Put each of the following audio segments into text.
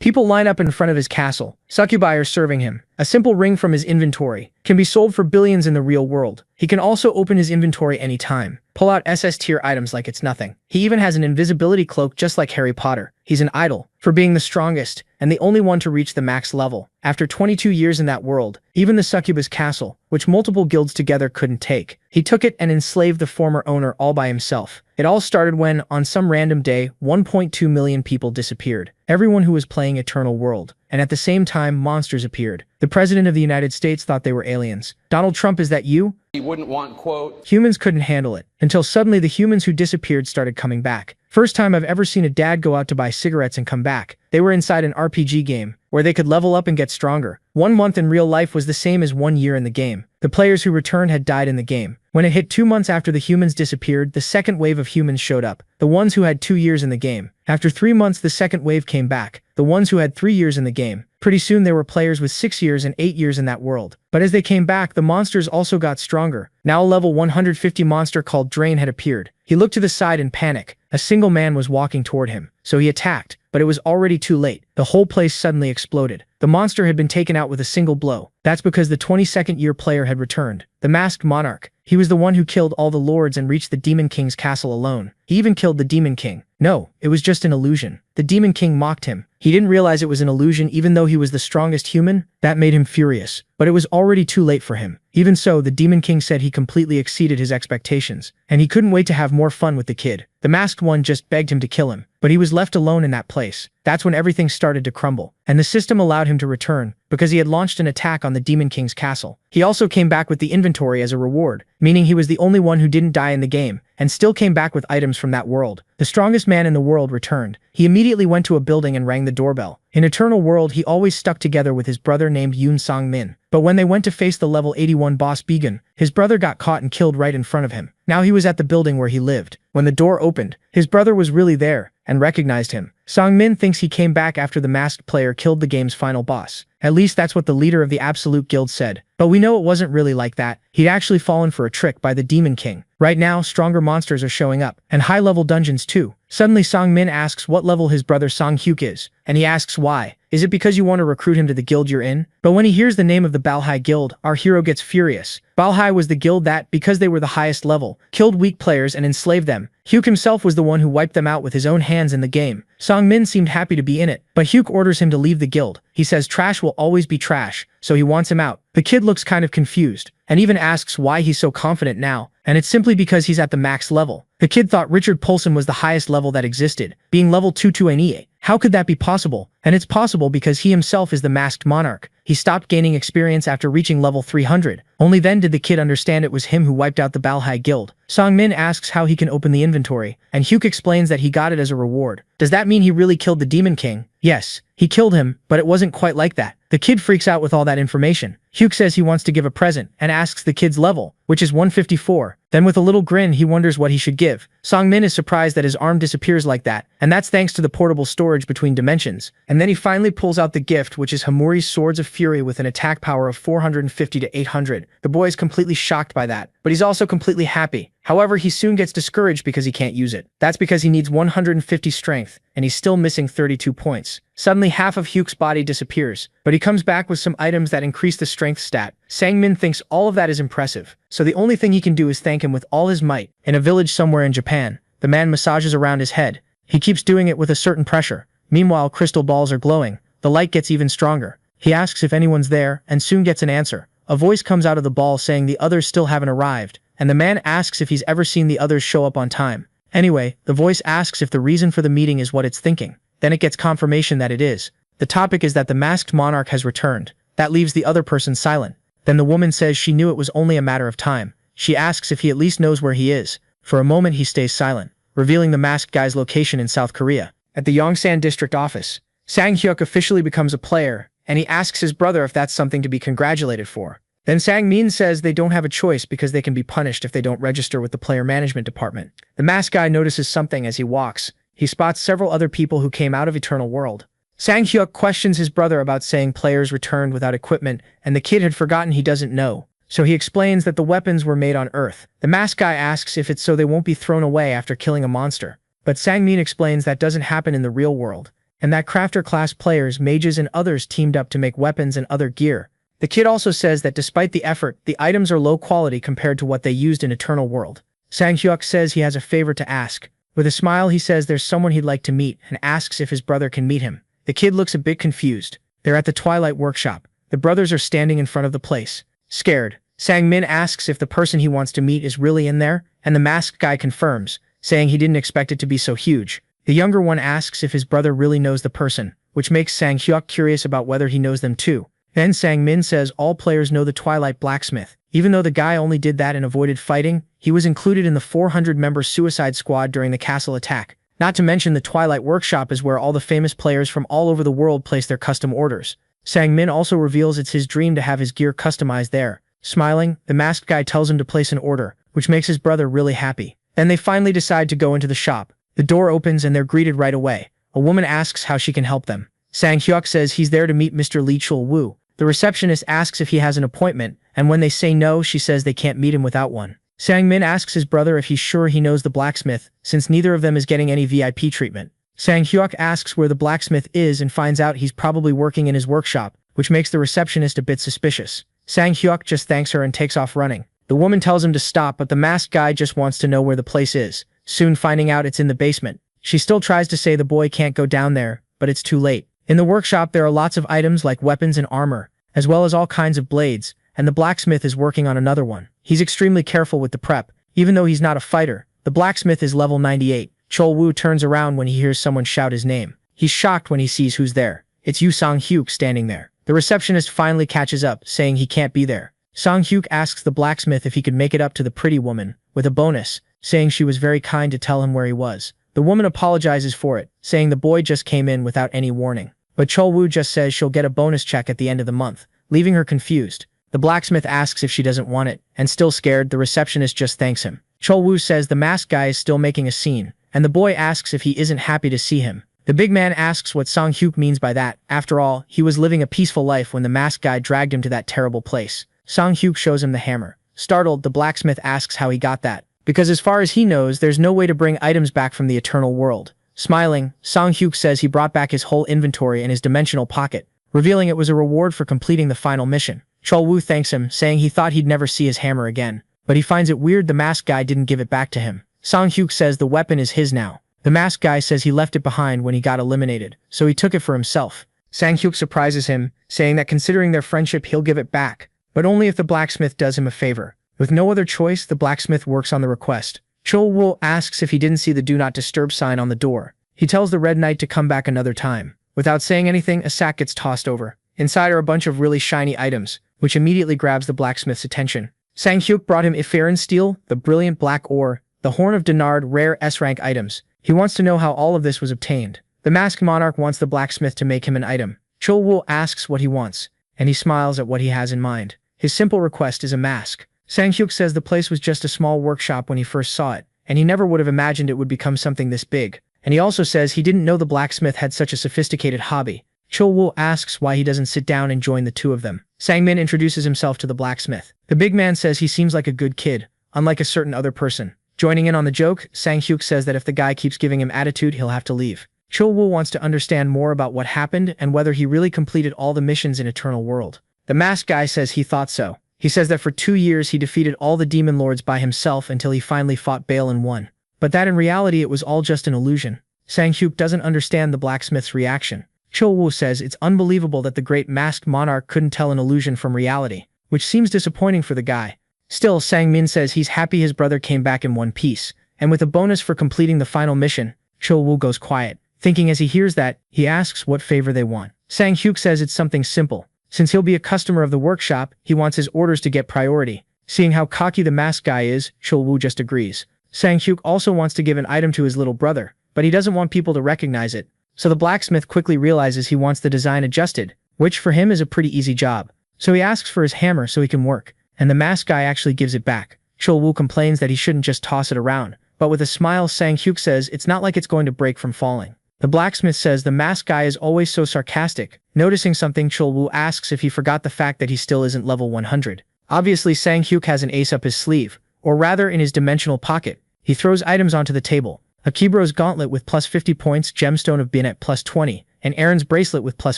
People line up in front of his castle. Succubi are serving him. A simple ring from his inventory can be sold for billions in the real world. He can also open his inventory anytime. Pull out SS tier items like it's nothing. He even has an invisibility cloak just like Harry Potter. He's an idol for being the strongest and the only one to reach the max level. After 22 years in that world, even the succubus castle, which multiple guilds together couldn't take, he took it and enslaved the former owner all by himself. It all started when, on some random day, 1.2 million people disappeared. Everyone who was playing Eternal World. And at the same time, monsters appeared. The President of the United States thought they were aliens. Donald Trump, is that you? He wouldn't want, quote. Humans couldn't handle it, until suddenly the humans who disappeared started coming back. First time I've ever seen a dad go out to buy cigarettes and come back. They were inside an RPG game, where they could level up and get stronger. 1 month in real life was the same as 1 year in the game. The players who returned had died in the game. When it hit 2 months after the humans disappeared, the second wave of humans showed up. The ones who had 2 years in the game. After 3 months, the second wave came back. The ones who had 3 years in the game. Pretty soon there were players with 6 years and 8 years in that world. But as they came back, the monsters also got stronger. Now a level 150 monster called Drain had appeared. He looked to the side in panic. A single man was walking toward him, so he attacked, but it was already too late. The whole place suddenly exploded. The monster had been taken out with a single blow. That's because the 22nd year player had returned. The masked monarch. He was the one who killed all the lords and reached the Demon King's castle alone. He even killed the Demon King. No, it was just an illusion. The Demon King mocked him. He didn't realize it was an illusion even though he was the strongest human. That made him furious. But it was already too late for him. Even so, the Demon King said he completely exceeded his expectations, and he couldn't wait to have more fun with the kid. The masked one just begged him to kill him, but he was left alone in that place. That's when everything started to crumble, and the system allowed him to return, because he had launched an attack on the Demon King's castle. He also came back with the inventory as a reward, meaning he was the only one who didn't die in the game, and still came back with items from that world. The strongest man in the world returned. He immediately went to a building and rang the doorbell. In Eternal World, he always stuck together with his brother named Yoon Sang-min. But when they went to face the level 81 boss Begun, his brother got caught and killed right in front of him. Now he was at the building where he lived. When the door opened, his brother was really there, and recognized him. Sang-min thinks he came back after the masked player killed the game's final boss. At least that's what the leader of the Absolute Guild said. But we know it wasn't really like that. He'd actually fallen for a trick by the Demon King. Right now, stronger monsters are showing up, and high-level dungeons too. Suddenly Sang-min asks what level his brother Sang-hyuk is, and he asks why. Is it because you want to recruit him to the guild you're in? But when he hears the name of the Balhai Guild, our hero gets furious. Balhai was the guild that, because they were the highest level, killed weak players and enslaved them. Hyuk himself was the one who wiped them out with his own hands in the game. Sang-min seemed happy to be in it, but Hyuk orders him to leave the guild. He says trash will always be trash, so he wants him out. The kid looks kind of confused, and even asks why he's so confident now, and it's simply because he's at the max level. The kid thought Richard Polson was the highest level that existed, being level 228. How could that be possible? And it's possible because he himself is the masked monarch. He stopped gaining experience after reaching level 300. Only then did the kid understand it was him who wiped out the Balhai Guild. Sang-min asks how he can open the inventory, and Hyuk explains that he got it as a reward. Does that mean he really killed the Demon King? Yes, he killed him, but it wasn't quite like that. The kid freaks out with all that information. Hyuk says he wants to give a present, and asks the kid's level, which is 154. Then with a little grin, he wonders what he should give. Sang-min is surprised that his arm disappears like that, and that's thanks to the portable storage between dimensions. And then he finally pulls out the gift, which is Hamuri's Swords of Fury with an attack power of 450 to 800. The boy is completely shocked by that, but he's also completely happy. However, he soon gets discouraged because he can't use it. That's because he needs 150 strength, and he's still missing 32 points. Suddenly, half of Hyuk's body disappears, but he comes back with some items that increase the strength stat. Sang-min thinks all of that is impressive, so the only thing he can do is thank him with all his might. In a village somewhere in Japan, the man massages around his head. He keeps doing it with a certain pressure. Meanwhile, crystal balls are glowing. The light gets even stronger. He asks if anyone's there, and soon gets an answer. A voice comes out of the ball saying the others still haven't arrived, and the man asks if he's ever seen the others show up on time. Anyway, the voice asks if the reason for the meeting is what it's thinking. Then it gets confirmation that it is. The topic is that the masked monarch has returned. That leaves the other person silent. Then the woman says she knew it was only a matter of time. She asks if he at least knows where he is. For a moment he stays silent, revealing the masked guy's location in South Korea. At the Yongsan district office, Sang-hyuk officially becomes a player, and he asks his brother if that's something to be congratulated for. Then Sang-min says they don't have a choice because they can be punished if they don't register with the player management department. The masked guy notices something as he walks. He spots several other people who came out of Eternal World. Sang-hyuk questions his brother about saying players returned without equipment, and the kid had forgotten he doesn't know. So he explains that the weapons were made on Earth. The masked guy asks if it's so they won't be thrown away after killing a monster. But Sang-min explains that doesn't happen in the real world, and that crafter class players, mages and others teamed up to make weapons and other gear. The kid also says that despite the effort, the items are low quality compared to what they used in Eternal World. Sang-hyuk says he has a favor to ask. With a smile he says there's someone he'd like to meet and asks if his brother can meet him. The kid looks a bit confused. They're at the Twilight Workshop. The brothers are standing in front of the place. Scared, Sang-min asks if the person he wants to meet is really in there, and the masked guy confirms, saying he didn't expect it to be so huge. The younger one asks if his brother really knows the person, which makes Sang-hyuk curious about whether he knows them too. Then Sang-min says all players know the Twilight Blacksmith. Even though the guy only did that and avoided fighting, he was included in the 400-member Suicide Squad during the castle attack. Not to mention the Twilight Workshop is where all the famous players from all over the world place their custom orders. Sang-min also reveals it's his dream to have his gear customized there. Smiling, the masked guy tells him to place an order, which makes his brother really happy. Then they finally decide to go into the shop. The door opens and they're greeted right away. A woman asks how she can help them. Sang-hyuk says he's there to meet Mr. Lee Chul-woo. The receptionist asks if he has an appointment, and when they say no, she says they can't meet him without one. Sang-min asks his brother if he's sure he knows the blacksmith, since neither of them is getting any VIP treatment. Sang-hyuk asks where the blacksmith is and finds out he's probably working in his workshop, which makes the receptionist a bit suspicious. Sang-hyuk just thanks her and takes off running. The woman tells him to stop, but the masked guy just wants to know where the place is, soon finding out it's in the basement. She still tries to say the boy can't go down there, but it's too late. In the workshop there are lots of items like weapons and armor, as well as all kinds of blades, and the blacksmith is working on another one. He's extremely careful with the prep, even though he's not a fighter. The blacksmith is level 98. Chul-woo turns around when he hears someone shout his name. He's shocked when he sees who's there. It's Yoo Sang-hyuk standing there. The receptionist finally catches up, saying he can't be there. Sang-hyuk asks the blacksmith if he could make it up to the pretty woman, with a bonus, saying she was very kind to tell him where he was. The woman apologizes for it, saying the boy just came in without any warning. But Chul-woo just says she'll get a bonus check at the end of the month, leaving her confused. The blacksmith asks if she doesn't want it, and still scared, the receptionist just thanks him. Chul-woo says the masked guy is still making a scene, and the boy asks if he isn't happy to see him. The big man asks what Sang-hyuk means by that. After all, he was living a peaceful life when the masked guy dragged him to that terrible place. Sang-hyuk shows him the hammer. Startled, the blacksmith asks how he got that, because as far as he knows, there's no way to bring items back from the Eternal World. Smiling, Sang-hyuk says he brought back his whole inventory in his dimensional pocket, revealing it was a reward for completing the final mission. Chul-woo thanks him, saying he thought he'd never see his hammer again, but he finds it weird the masked guy didn't give it back to him. Sang-hyuk says the weapon is his now. The masked guy says he left it behind when he got eliminated, so he took it for himself. Sang-hyuk surprises him, saying that considering their friendship he'll give it back, but only if the blacksmith does him a favor. With no other choice, the blacksmith works on the request. Chul-woo asks if he didn't see the Do Not Disturb sign on the door. He tells the Red Knight to come back another time. Without saying anything, a sack gets tossed over. Inside are a bunch of really shiny items, which immediately grabs the blacksmith's attention. Sang-hyuk brought him Iferan steel, the brilliant black ore, the horn of Denard, rare S-rank items. He wants to know how all of this was obtained. The masked monarch wants the blacksmith to make him an item. Chul-woo asks what he wants, and he smiles at what he has in mind. His simple request is a mask. Sang-hyuk says the place was just a small workshop when he first saw it, and he never would have imagined it would become something this big. And he also says he didn't know the blacksmith had such a sophisticated hobby. Chul-woo asks why he doesn't sit down and join the two of them. Sang-min introduces himself to the blacksmith. The big man says he seems like a good kid, unlike a certain other person. Joining in on the joke, Sang-hyuk says that if the guy keeps giving him attitude, he'll have to leave. Chul-woo wants to understand more about what happened and whether he really completed all the missions in Eternal World. The masked guy says he thought so. He says that for 2 years he defeated all the demon lords by himself until he finally fought Baal and won. But that in reality it was all just an illusion. Sang-hyuk doesn't understand the blacksmith's reaction. Chul-woo says it's unbelievable that the great masked monarch couldn't tell an illusion from reality, which seems disappointing for the guy. Still, Sang-min says he's happy his brother came back in one piece, and with a bonus for completing the final mission, Chul-woo goes quiet. Thinking as he hears that, he asks what favor they want. Sang-hyuk says it's something simple. Since he'll be a customer of the workshop, he wants his orders to get priority. Seeing how cocky the masked guy is, Chul-woo just agrees. Sang-hyuk also wants to give an item to his little brother, but he doesn't want people to recognize it. So the blacksmith quickly realizes he wants the design adjusted, which for him is a pretty easy job. So he asks for his hammer so he can work, and the masked guy actually gives it back. Chul-woo complains that he shouldn't just toss it around, but with a smile Sang-hyuk says it's not like it's going to break from falling. The blacksmith says the masked guy is always so sarcastic. Noticing something, Chul-woo asks if he forgot the fact that he still isn't level 100. Obviously Sang-hyuk has an ace up his sleeve, or rather in his dimensional pocket. He throws items onto the table. A Kibro's gauntlet with plus 50 points, gemstone of Bin at plus 20, and Aaron's bracelet with plus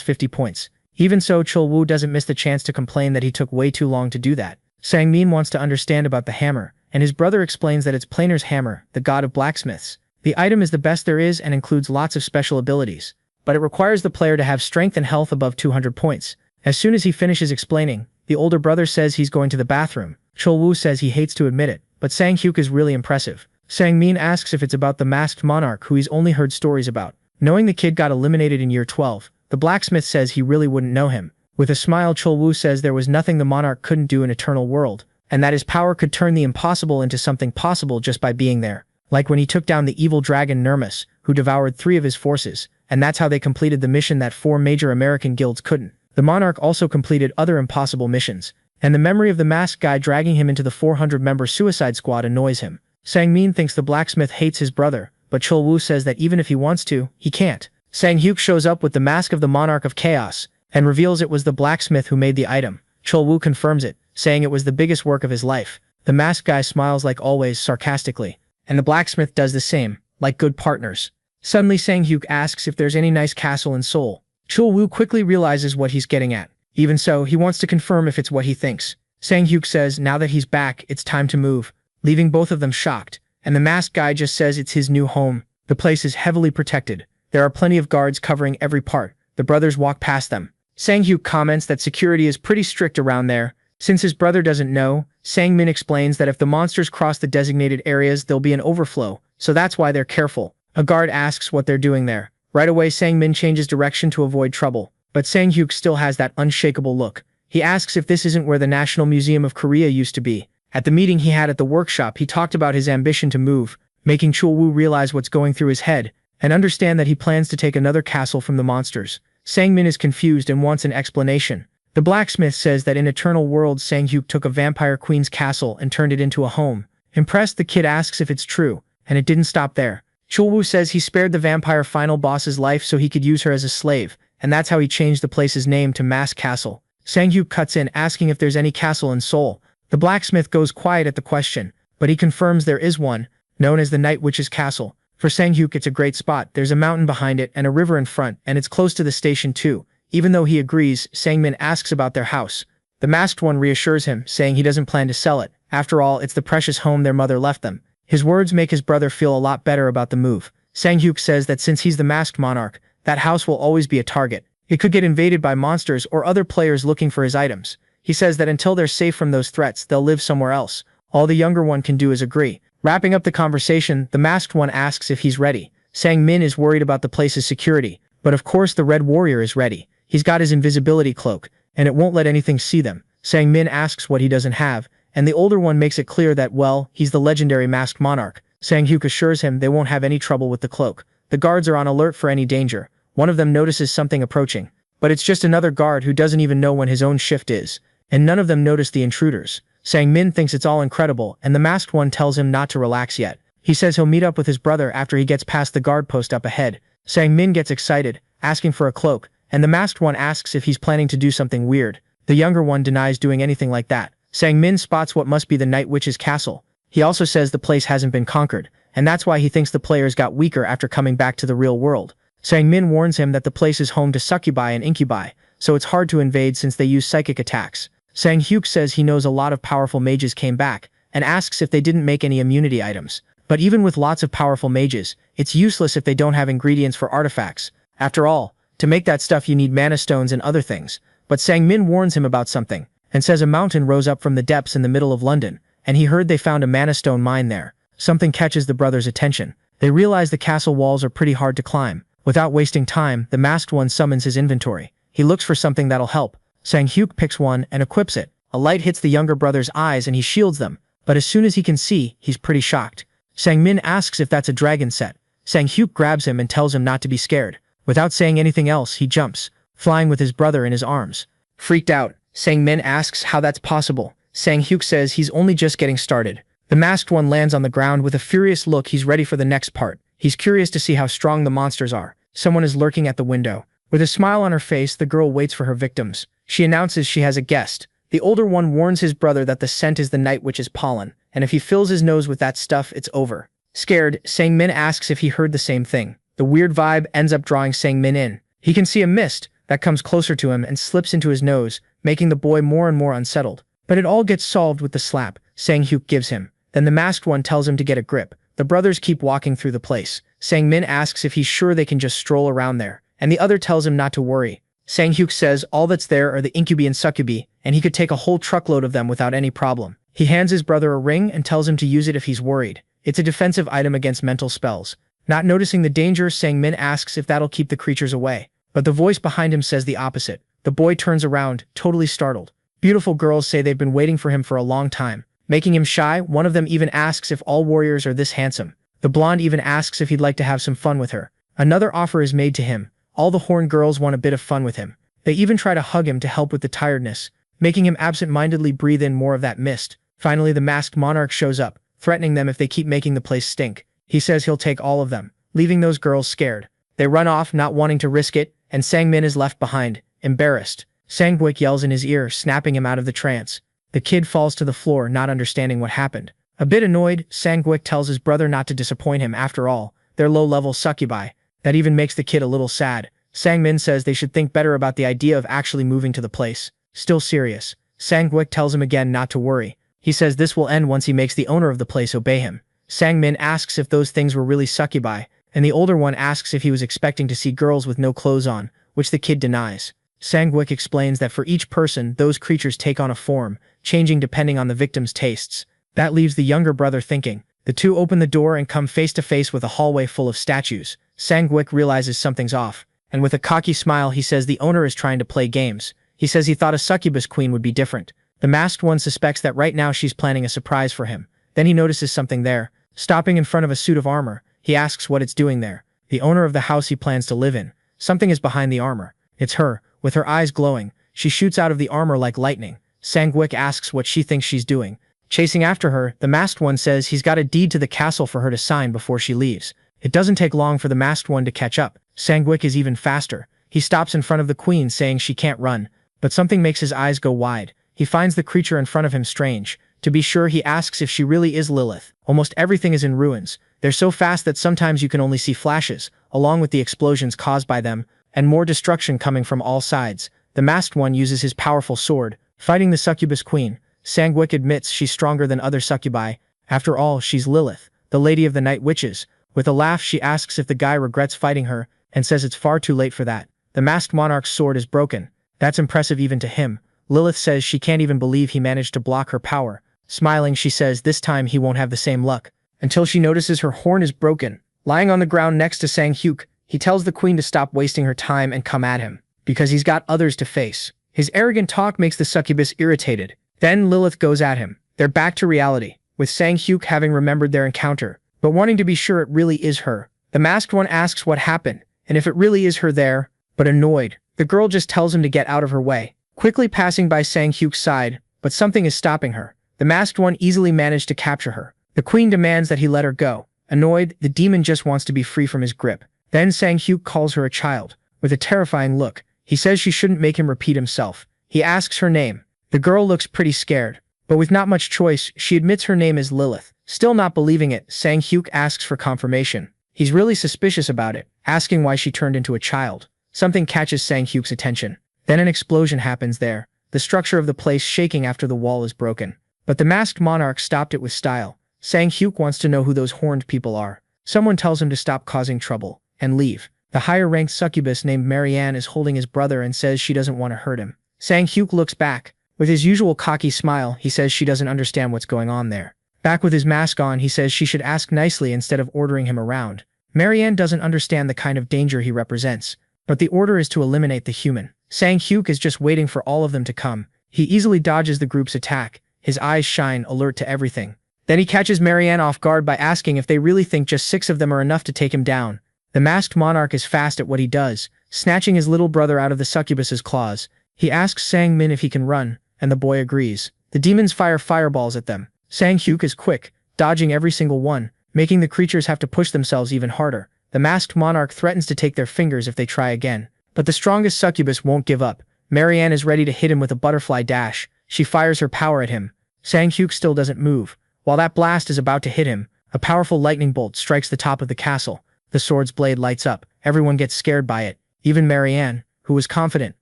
50 points. Even so, Chul-woo doesn't miss the chance to complain that he took way too long to do that. Sang-min wants to understand about the hammer, and his brother explains that it's Planer's hammer, the god of blacksmiths. The item is the best there is and includes lots of special abilities, but it requires the player to have strength and health above 200 points. As soon as he finishes explaining, the older brother says he's going to the bathroom. Chul-woo says he hates to admit it, but Sang-hyuk is really impressive. Sang-min asks if it's about the masked monarch who he's only heard stories about. Knowing the kid got eliminated in year 12, the blacksmith says he really wouldn't know him. With a smile, Chul-woo says there was nothing the monarch couldn't do in Eternal World, and that his power could turn the impossible into something possible just by being there. Like when he took down the evil dragon Nermus, who devoured 3 of his forces, and that's how they completed the mission that 4 major American guilds couldn't. The monarch also completed other impossible missions, and the memory of the masked guy dragging him into the 400-member suicide squad annoys him. Sang-min thinks the blacksmith hates his brother, but Chul-woo says that even if he wants to, he can't. Sang-hyuk shows up with the mask of the Monarch of Chaos, and reveals it was the blacksmith who made the item. Chul-woo confirms it, saying it was the biggest work of his life. The masked guy smiles like always, sarcastically, and the blacksmith does the same, like good partners. Suddenly Sang-hyuk asks if there's any nice castle in Seoul. Chul-woo quickly realizes what he's getting at. Even so, he wants to confirm if it's what he thinks. Sang-hyuk says now that he's back, it's time to move, leaving both of them shocked, and the masked guy just says it's his new home. The place is heavily protected. There are plenty of guards covering every part. The brothers walk past them. Sang-hyuk comments that security is pretty strict around there. Since his brother doesn't know, Sang-min explains that if the monsters cross the designated areas, there'll be an overflow, so that's why they're careful. A guard asks what they're doing there. Right away, Sang-min changes direction to avoid trouble, but Sang-hyuk still has that unshakable look. He asks if this isn't where the National Museum of Korea used to be. At the meeting he had at the workshop, he talked about his ambition to move, making Chul-woo realize what's going through his head, and understand that he plans to take another castle from the monsters. Sang-min is confused and wants an explanation. The blacksmith says that in Eternal World, Sang-hyuk took a vampire queen's castle and turned it into a home. Impressed, the kid asks if it's true, and it didn't stop there. Chul-woo says he spared the vampire final boss's life so he could use her as a slave, and that's how he changed the place's name to Mask Castle. Sang-hyuk cuts in, asking if there's any castle in Seoul. The blacksmith goes quiet at the question, but he confirms there is one, known as the Night Witch's Castle. For Sang-hyuk, it's a great spot. There's a mountain behind it and a river in front, and it's close to the station too. Even though he agrees, Sang-min asks about their house. The masked one reassures him, saying he doesn't plan to sell it. After all, it's the precious home their mother left them. His words make his brother feel a lot better about the move. Sang-hyuk says that since he's the masked monarch, that house will always be a target. It could get invaded by monsters or other players looking for his items. He says that until they're safe from those threats, they'll live somewhere else. All the younger one can do is agree. Wrapping up the conversation, the masked one asks if he's ready. Sang-min is worried about the place's security, but of course the Red Warrior is ready. He's got his invisibility cloak, and it won't let anything see them. Sang-min asks what he doesn't have, and the older one makes it clear that, well, he's the legendary masked monarch. Sang-hyuk assures him they won't have any trouble with the cloak. The guards are on alert for any danger. One of them notices something approaching, but it's just another guard who doesn't even know when his own shift is, and none of them notice the intruders. Sang-min thinks it's all incredible, and the masked one tells him not to relax yet. He says he'll meet up with his brother after he gets past the guard post up ahead. Sang-min gets excited, asking for a cloak, and the masked one asks if he's planning to do something weird. The younger one denies doing anything like that. Sang-min spots what must be the Night Witch's castle. He also says the place hasn't been conquered, and that's why he thinks the players got weaker after coming back to the real world. Sang-min warns him that the place is home to succubi and incubi, so it's hard to invade since they use psychic attacks. Sang-hyuk says he knows a lot of powerful mages came back, and asks if they didn't make any immunity items. But even with lots of powerful mages, it's useless if they don't have ingredients for artifacts. After all, to make that stuff you need mana stones and other things. But Sang-min warns him about something, and says a mountain rose up from the depths in the middle of London, and he heard they found a mana stone mine there. Something catches the brothers' attention. They realize the castle walls are pretty hard to climb. Without wasting time, the masked one summons his inventory. He looks for something that'll help. Sang-hyuk picks one and equips it. A light hits the younger brother's eyes and he shields them, but as soon as he can see, he's pretty shocked. Sang-min asks if that's a dragon set. Sang-hyuk grabs him and tells him not to be scared. Without saying anything else, he jumps, flying with his brother in his arms. Freaked out, Sang-min asks how that's possible. Sang-hyuk says he's only just getting started. The masked one lands on the ground with a furious look. He's ready for the next part. He's curious to see how strong the monsters are. Someone is lurking at the window. With a smile on her face, the girl waits for her victims. She announces she has a guest. The older one warns his brother that the scent is the Night Witch's pollen, and if he fills his nose with that stuff, it's over. Scared, Sang-min asks if he heard the same thing. The weird vibe ends up drawing Sang-min in. He can see a mist that comes closer to him and slips into his nose, making the boy more and more unsettled. But it all gets solved with the slap Sang-hyuk gives him. Then the masked one tells him to get a grip. The brothers keep walking through the place. Sang-min asks if he's sure they can just stroll around there, and the other tells him not to worry. Sang-hyuk says all that's there are the incubi and succubi, and he could take a whole truckload of them without any problem. He hands his brother a ring and tells him to use it if he's worried. It's a defensive item against mental spells. Not noticing the danger, Sang-min asks if that'll keep the creatures away. But the voice behind him says the opposite. The boy turns around, totally startled. Beautiful girls say they've been waiting for him for a long time. Making him shy, one of them even asks if all warriors are this handsome. The blonde even asks if he'd like to have some fun with her. Another offer is made to him. All the horned girls want a bit of fun with him. They even try to hug him to help with the tiredness, making him absent-mindedly breathe in more of that mist. Finally, the masked monarch shows up, threatening them if they keep making the place stink. He says he'll take all of them, leaving those girls scared. They run off, not wanting to risk it, and Sang-min is left behind, embarrassed. Sang-hyuk yells in his ear, snapping him out of the trance. The kid falls to the floor, not understanding what happened. A bit annoyed, Sang-hyuk tells his brother not to disappoint him. After all, they're low-level succubi. That even makes the kid a little sad. Sang-min says they should think better about the idea of actually moving to the place. Still serious, Sang-hyuk tells him again not to worry. He says this will end once he makes the owner of the place obey him. Sang-min asks if those things were really succubi, and the older one asks if he was expecting to see girls with no clothes on, which the kid denies. Sang-hyuk explains that for each person, those creatures take on a form, changing depending on the victim's tastes. That leaves the younger brother thinking. The two open the door and come face to face with a hallway full of statues. Sang-hyuk realizes something's off, and with a cocky smile he says the owner is trying to play games. He says he thought a succubus queen would be different. The masked one suspects that right now she's planning a surprise for him. Then he notices something there. Stopping in front of a suit of armor, he asks what it's doing there. The owner of the house he plans to live in. Something is behind the armor. It's her. With her eyes glowing, she shoots out of the armor like lightning. Sang-hyuk asks what she thinks she's doing. Chasing after her, the masked one says he's got a deed to the castle for her to sign before she leaves. It doesn't take long for the masked one to catch up. Sang-hyuk is even faster. He stops in front of the queen saying she can't run, but something makes his eyes go wide. He finds the creature in front of him strange. To be sure, he asks if she really is Lilith. Almost everything is in ruins. They're so fast that sometimes you can only see flashes, along with the explosions caused by them, and more destruction coming from all sides. The masked one uses his powerful sword, fighting the succubus queen. Sang-hyuk admits she's stronger than other succubi. After all, she's Lilith, the lady of the night witches. With a laugh, she asks if the guy regrets fighting her, and says it's far too late for that. The masked monarch's sword is broken. That's impressive even to him. Lilith says she can't even believe he managed to block her power. Smiling, she says this time he won't have the same luck. Until she notices her horn is broken. Lying on the ground next to Sang-hyuk, he tells the queen to stop wasting her time and come at him, because he's got others to face. His arrogant talk makes the succubus irritated. Then Lilith goes at him. They're back to reality, with Sang-hyuk having remembered their encounter, but wanting to be sure it really is her. The masked one asks what happened, and if it really is her there, but annoyed, the girl just tells him to get out of her way, quickly passing by Sang-hyuk's side, but something is stopping her. The masked one easily managed to capture her. The queen demands that he let her go. Annoyed, the demon just wants to be free from his grip. Then Sang-hyuk calls her a child. With a terrifying look, he says she shouldn't make him repeat himself. He asks her name. The girl looks pretty scared, but with not much choice, she admits her name is Lilith. Still not believing it, Sang-hyuk asks for confirmation. He's really suspicious about it, asking why she turned into a child. Something catches Sang-hyuk's attention. Then an explosion happens there, the structure of the place shaking after the wall is broken. But the masked monarch stopped it with style. Sang-hyuk wants to know who those horned people are. Someone tells him to stop causing trouble and leave. The higher-ranked succubus named Marianne is holding his brother and says she doesn't want to hurt him. Sang-hyuk looks back. With his usual cocky smile, he says she doesn't understand what's going on there. Back with his mask on, he says she should ask nicely instead of ordering him around. Marianne doesn't understand the kind of danger he represents, but the order is to eliminate the human. Sang-hyuk is just waiting for all of them to come. He easily dodges the group's attack. His eyes shine, alert to everything. Then he catches Marianne off guard by asking if they really think just 6 of them are enough to take him down. The masked monarch is fast at what he does, snatching his little brother out of the succubus's claws. He asks Sang-min if he can run, and the boy agrees. The demons fire fireballs at them. Sang-hyuk is quick, dodging every single one, making the creatures have to push themselves even harder. The masked monarch threatens to take their fingers if they try again. But the strongest succubus won't give up. Marianne is ready to hit him with a butterfly dash. She fires her power at him. Sang-hyuk still doesn't move. While that blast is about to hit him, a powerful lightning bolt strikes the top of the castle. The sword's blade lights up. Everyone gets scared by it. even Marianne, who was confident.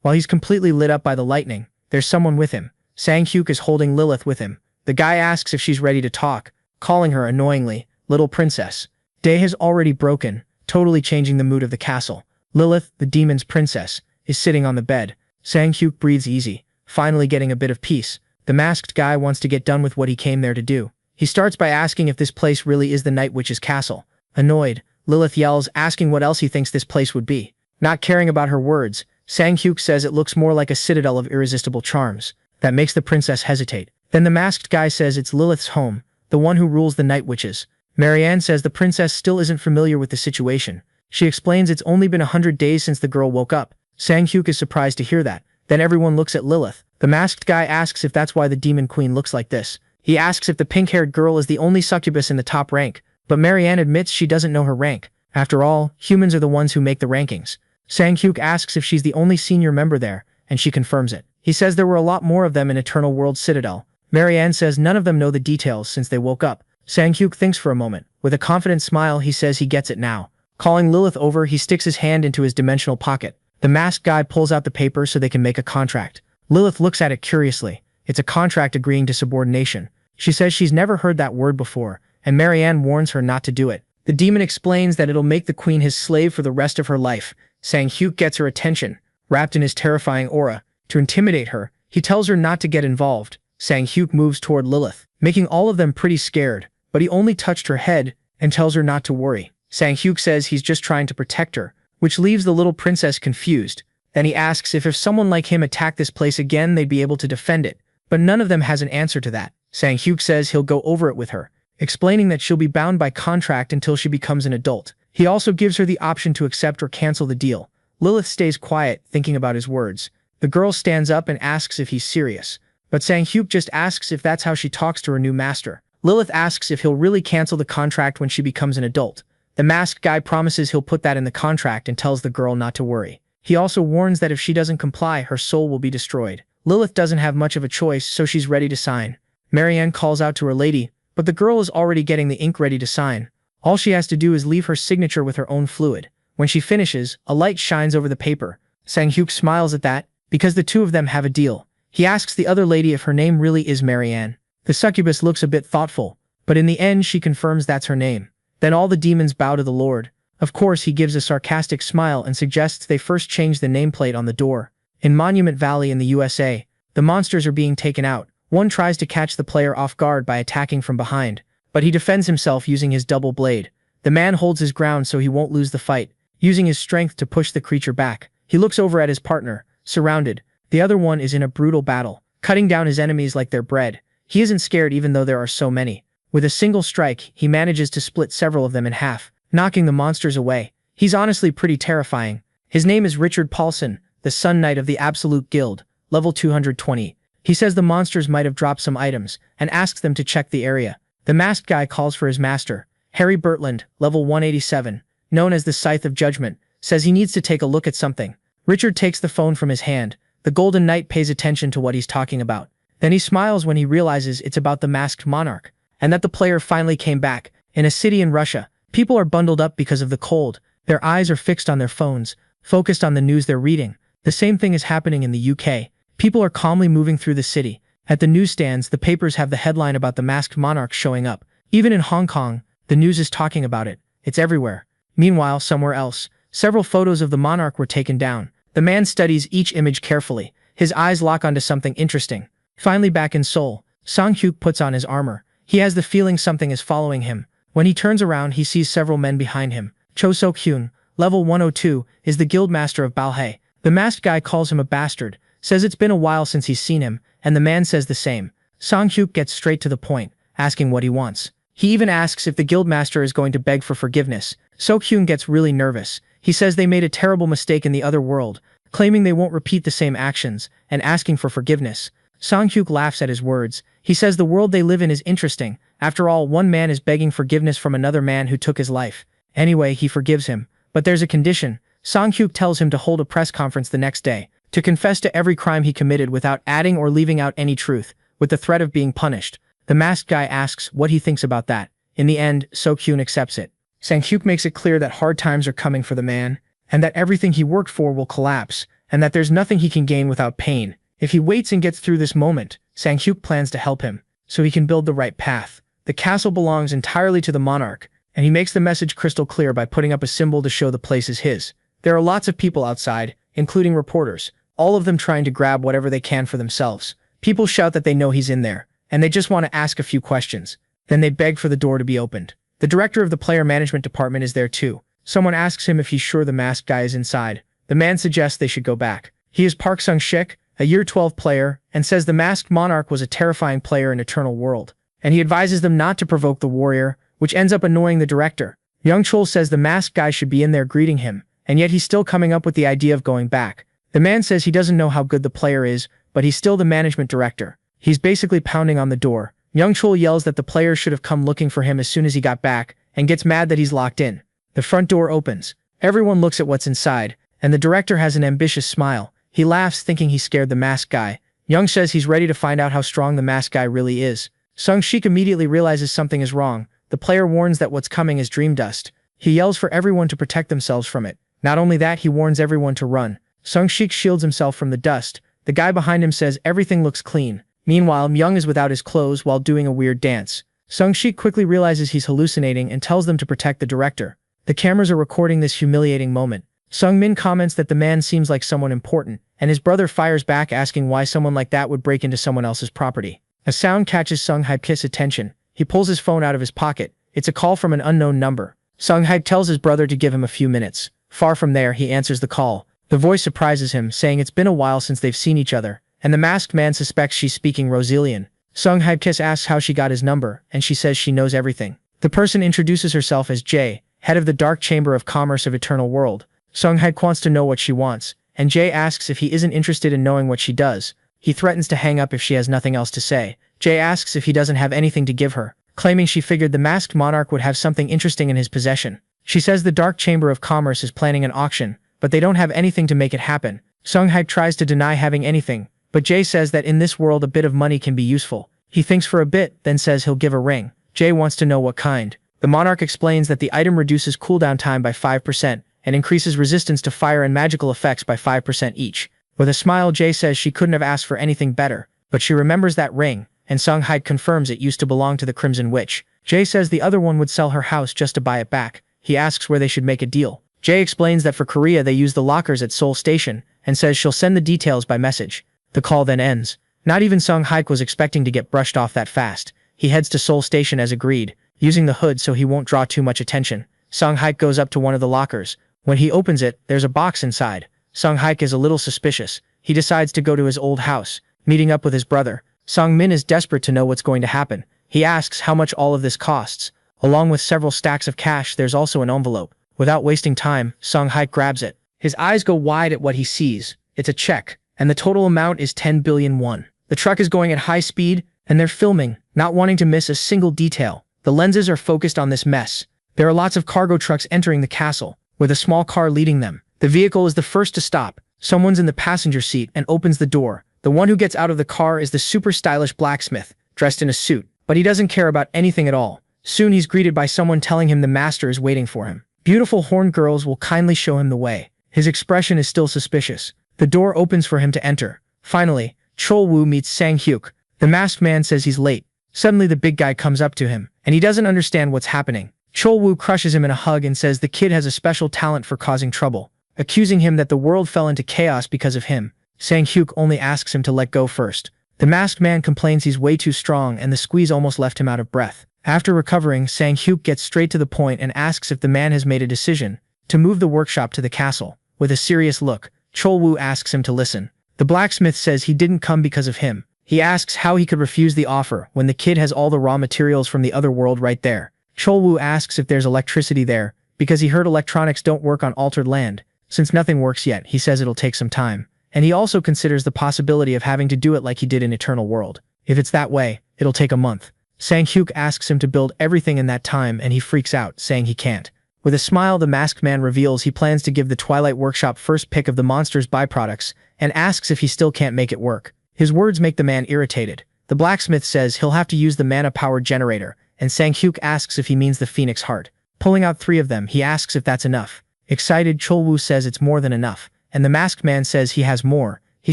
While he's completely lit up by the lightning, there's someone with him. Sang-hyuk is holding Lilith with him. The guy asks if she's ready to talk, calling her annoyingly, "Little princess." Day has already broken, totally changing the mood of the castle. Lilith, the demon's princess, is sitting on the bed. Sang-hyuk breathes easy, finally getting a bit of peace. The masked guy wants to get done with what he came there to do. He starts by asking if this place really is the Night Witch's castle. Annoyed, Lilith yells, asking what else he thinks this place would be. Not caring about her words, Sang-hyuk says it looks more like a citadel of irresistible charms. That makes the princess hesitate. Then the masked guy says it's Lilith's home, the one who rules the Night Witches. Marianne says the princess still isn't familiar with the situation. She explains it's only been 100 days since the girl woke up. Sang-hyuk is surprised to hear that. Then everyone looks at Lilith. The masked guy asks if that's why the demon queen looks like this. He asks if the pink-haired girl is the only succubus in the top rank, but Marianne admits she doesn't know her rank. After all, humans are the ones who make the rankings. Sang-hyuk asks if she's the only senior member there, and she confirms it. He says there were a lot more of them in Eternal World Citadel. Marianne says none of them know the details since they woke up. Sang-hyuk thinks for a moment. With a confident smile, he says he gets it now. Calling Lilith over, he sticks his hand into his dimensional pocket. The masked guy pulls out the paper so they can make a contract. Lilith looks at it curiously. It's a contract agreeing to subordination. She says she's never heard that word before, and Marianne warns her not to do it. The demon explains that it'll make the queen his slave for the rest of her life. Sang-hyuk gets her attention, wrapped in his terrifying aura. To intimidate her, he tells her not to get involved. Sang-hyuk moves toward Lilith, making all of them pretty scared, but he only touched her head and tells her not to worry. Sang-hyuk says he's just trying to protect her, which leaves the little princess confused. Then he asks if someone like him attacked this place again, they'd be able to defend it, but none of them has an answer to that. Sang-hyuk says he'll go over it with her, explaining that she'll be bound by contract until she becomes an adult. He also gives her the option to accept or cancel the deal. Lilith stays quiet, thinking about his words. The girl stands up and asks if he's serious, but Sang-hyuk just asks if that's how she talks to her new master. Lilith asks if he'll really cancel the contract when she becomes an adult. The masked guy promises he'll put that in the contract and tells the girl not to worry. He also warns that if she doesn't comply, her soul will be destroyed. Lilith doesn't have much of a choice, so she's ready to sign. Marianne calls out to her lady, but the girl is already getting the ink ready to sign. All she has to do is leave her signature with her own fluid. When she finishes, a light shines over the paper. Sang-hyuk smiles at that, because the two of them have a deal. He asks the other lady if her name really is Marianne. The succubus looks a bit thoughtful, but in the end she confirms that's her name. Then all the demons bow to the Lord. Of course, he gives a sarcastic smile and suggests they first change the nameplate on the door. In Monument Valley in the USA, the monsters are being taken out. One tries to catch the player off guard by attacking from behind, but he defends himself using his double blade. The man holds his ground so he won't lose the fight, using his strength to push the creature back. He looks over at his partner, surrounded. The other one is in a brutal battle, cutting down his enemies like they're bread. He isn't scared even though there are so many. With a single strike, he manages to split several of them in half, knocking the monsters away. He's honestly pretty terrifying. His name is Richard Paulson, the Sun Knight of the Absolute Guild, level 220. He says the monsters might have dropped some items, and asks them to check the area. The masked guy calls for his master. Harry Bertland, level 187, known as the Scythe of Judgment, says he needs to take a look at something. Richard takes the phone from his hand. The Golden Knight pays attention to what he's talking about. Then he smiles when he realizes it's about the masked monarch, and that the player finally came back. In a city in Russia, people are bundled up because of the cold. Their eyes are fixed on their phones, focused on the news they're reading. The same thing is happening in the UK. People are calmly moving through the city. At the newsstands, the papers have the headline about the masked monarch showing up. Even in Hong Kong, the news is talking about it. It's everywhere. Meanwhile, somewhere else, several photos of the monarch were taken down. The man studies each image carefully. His eyes lock onto something interesting. Finally back in Seoul, Sang-hyuk puts on his armor. He has the feeling something is following him. When he turns around, he sees several men behind him. Cho Sok-hyun, level 102, is the guildmaster of Balhae. The masked guy calls him a bastard, says it's been a while since he's seen him, and the man says the same. Sang-hyuk gets straight to the point, asking what he wants. He even asks if the guildmaster is going to beg for forgiveness. Sok-hyun gets really nervous. He says they made a terrible mistake in the other world, claiming they won't repeat the same actions, and asking for forgiveness. Sang-hyuk laughs at his words. He says the world they live in is interesting. After all, one man is begging forgiveness from another man who took his life. Anyway, he forgives him. But there's a condition. Sang-hyuk tells him to hold a press conference the next day, to confess to every crime he committed without adding or leaving out any truth, with the threat of being punished. The masked guy asks what he thinks about that. In the end, Sok-hyun accepts it. Sang-hyuk makes it clear that hard times are coming for the man, and that everything he worked for will collapse, and that there's nothing he can gain without pain. If he waits and gets through this moment, Sang-hyuk plans to help him, so he can build the right path. The castle belongs entirely to the monarch, and he makes the message crystal clear by putting up a symbol to show the place is his. There are lots of people outside, including reporters, all of them trying to grab whatever they can for themselves. People shout that they know he's in there, and they just want to ask a few questions. Then they beg for the door to be opened. The director of the player management department is there too. Someone asks him if he's sure the masked guy is inside. The man suggests they should go back. He is Park Sung-shik, a Year 12 player, and says the masked monarch was a terrifying player in Eternal World, and he advises them not to provoke the warrior, which ends up annoying the director. Young Chol says the masked guy should be in there greeting him, and yet he's still coming up with the idea of going back. The man says he doesn't know how good the player is, but he's still the management director. He's basically pounding on the door. Young Chol yells that the player should have come looking for him as soon as he got back, and gets mad that he's locked in. The front door opens. Everyone looks at what's inside, and the director has an ambitious smile. He laughs thinking he scared the masked guy. Young says he's ready to find out how strong the masked guy really is. Sung-shik immediately realizes something is wrong. The player warns that what's coming is dream dust. He yells for everyone to protect themselves from it. Not only that, he warns everyone to run. Sung-shik shields himself from the dust. The guy behind him says everything looks clean. Meanwhile, Myung is without his clothes while doing a weird dance. Sung-shik quickly realizes he's hallucinating and tells them to protect the director. The cameras are recording this humiliating moment. Sung-min comments that the man seems like someone important, and his brother fires back asking why someone like that would break into someone else's property. A sound catches Sung-hyuk's attention. He pulls his phone out of his pocket. It's a call from an unknown number. Sung-hyuk tells his brother to give him a few minutes. Far from there, he answers the call. The voice surprises him, saying it's been a while since they've seen each other, and the masked man suspects she's speaking Rosalian. Sung-hyuk asks how she got his number, and she says she knows everything. The person introduces herself as Jae, head of the Dark Chamber of Commerce of Eternal World. Sung-hyuk wants to know what she wants, and Jae asks if he isn't interested in knowing what she does. He threatens to hang up if she has nothing else to say. Jae asks if he doesn't have anything to give her, claiming she figured the masked monarch would have something interesting in his possession. She says the Dark Chamber of Commerce is planning an auction, but they don't have anything to make it happen. Sung-hyuk tries to deny having anything, but Jae says that in this world a bit of money can be useful. He thinks for a bit, then says he'll give a ring. Jae wants to know what kind. The monarch explains that the item reduces cooldown time by 5%, and increases resistance to fire and magical effects by 5% each. With a smile, Jae says she couldn't have asked for anything better, but she remembers that ring, and Sung-hyuk confirms it used to belong to the Crimson Witch. Jae says the other one would sell her house just to buy it back. He asks where they should make a deal. Jae explains that for Korea they use the lockers at Seoul Station, and says she'll send the details by message. The call then ends. Not even Sung-hyuk was expecting to get brushed off that fast. He heads to Seoul Station as agreed, using the hood so he won't draw too much attention. Sung-hyuk goes up to one of the lockers. When he opens it, there's a box inside. Sung-hyuk is a little suspicious. He decides to go to his old house, meeting up with his brother. Sung-min is desperate to know what's going to happen. He asks how much all of this costs. Along with several stacks of cash, there's also an envelope. Without wasting time, Sung-hyuk grabs it. His eyes go wide at what he sees. It's a check, and the total amount is 10 billion won. The truck is going at high speed, and they're filming, not wanting to miss a single detail. The lenses are focused on this mess. There are lots of cargo trucks entering the castle, with a small car leading them. The vehicle is the first to stop. Someone's in the passenger seat and opens the door. The one who gets out of the car is the super stylish blacksmith, dressed in a suit, but he doesn't care about anything at all. Soon he's greeted by someone telling him the master is waiting for him. Beautiful horned girls will kindly show him the way. His expression is still suspicious. The door opens for him to enter. Finally, Chol-woo meets Sang-hyuk. The masked man says he's late. Suddenly the big guy comes up to him, and he doesn't understand what's happening. Chol-woo crushes him in a hug and says the kid has a special talent for causing trouble, accusing him that the world fell into chaos because of him. Sang-hyuk only asks him to let go first. The masked man complains he's way too strong and the squeeze almost left him out of breath. After recovering, Sang-hyuk gets straight to the point and asks if the man has made a decision to move the workshop to the castle. With a serious look, Chol-woo asks him to listen. The blacksmith says he didn't come because of him. He asks how he could refuse the offer when the kid has all the raw materials from the other world right there. Chol-woo asks if there's electricity there, because he heard electronics don't work on altered land. Since nothing works yet, he says it'll take some time. And he also considers the possibility of having to do it like he did in Eternal World. If it's that way, it'll take a month. Sang-hyuk asks him to build everything in that time and he freaks out, saying he can't. With a smile, the masked man reveals he plans to give the Twilight Workshop first pick of the monster's byproducts and asks if he still can't make it work. His words make the man irritated. The blacksmith says he'll have to use the mana-powered generator, and Sang-hyuk asks if he means the Phoenix Heart. Pulling out 3 of them, he asks if that's enough. Excited, Cholwoo says it's more than enough, and the masked man says he has more. He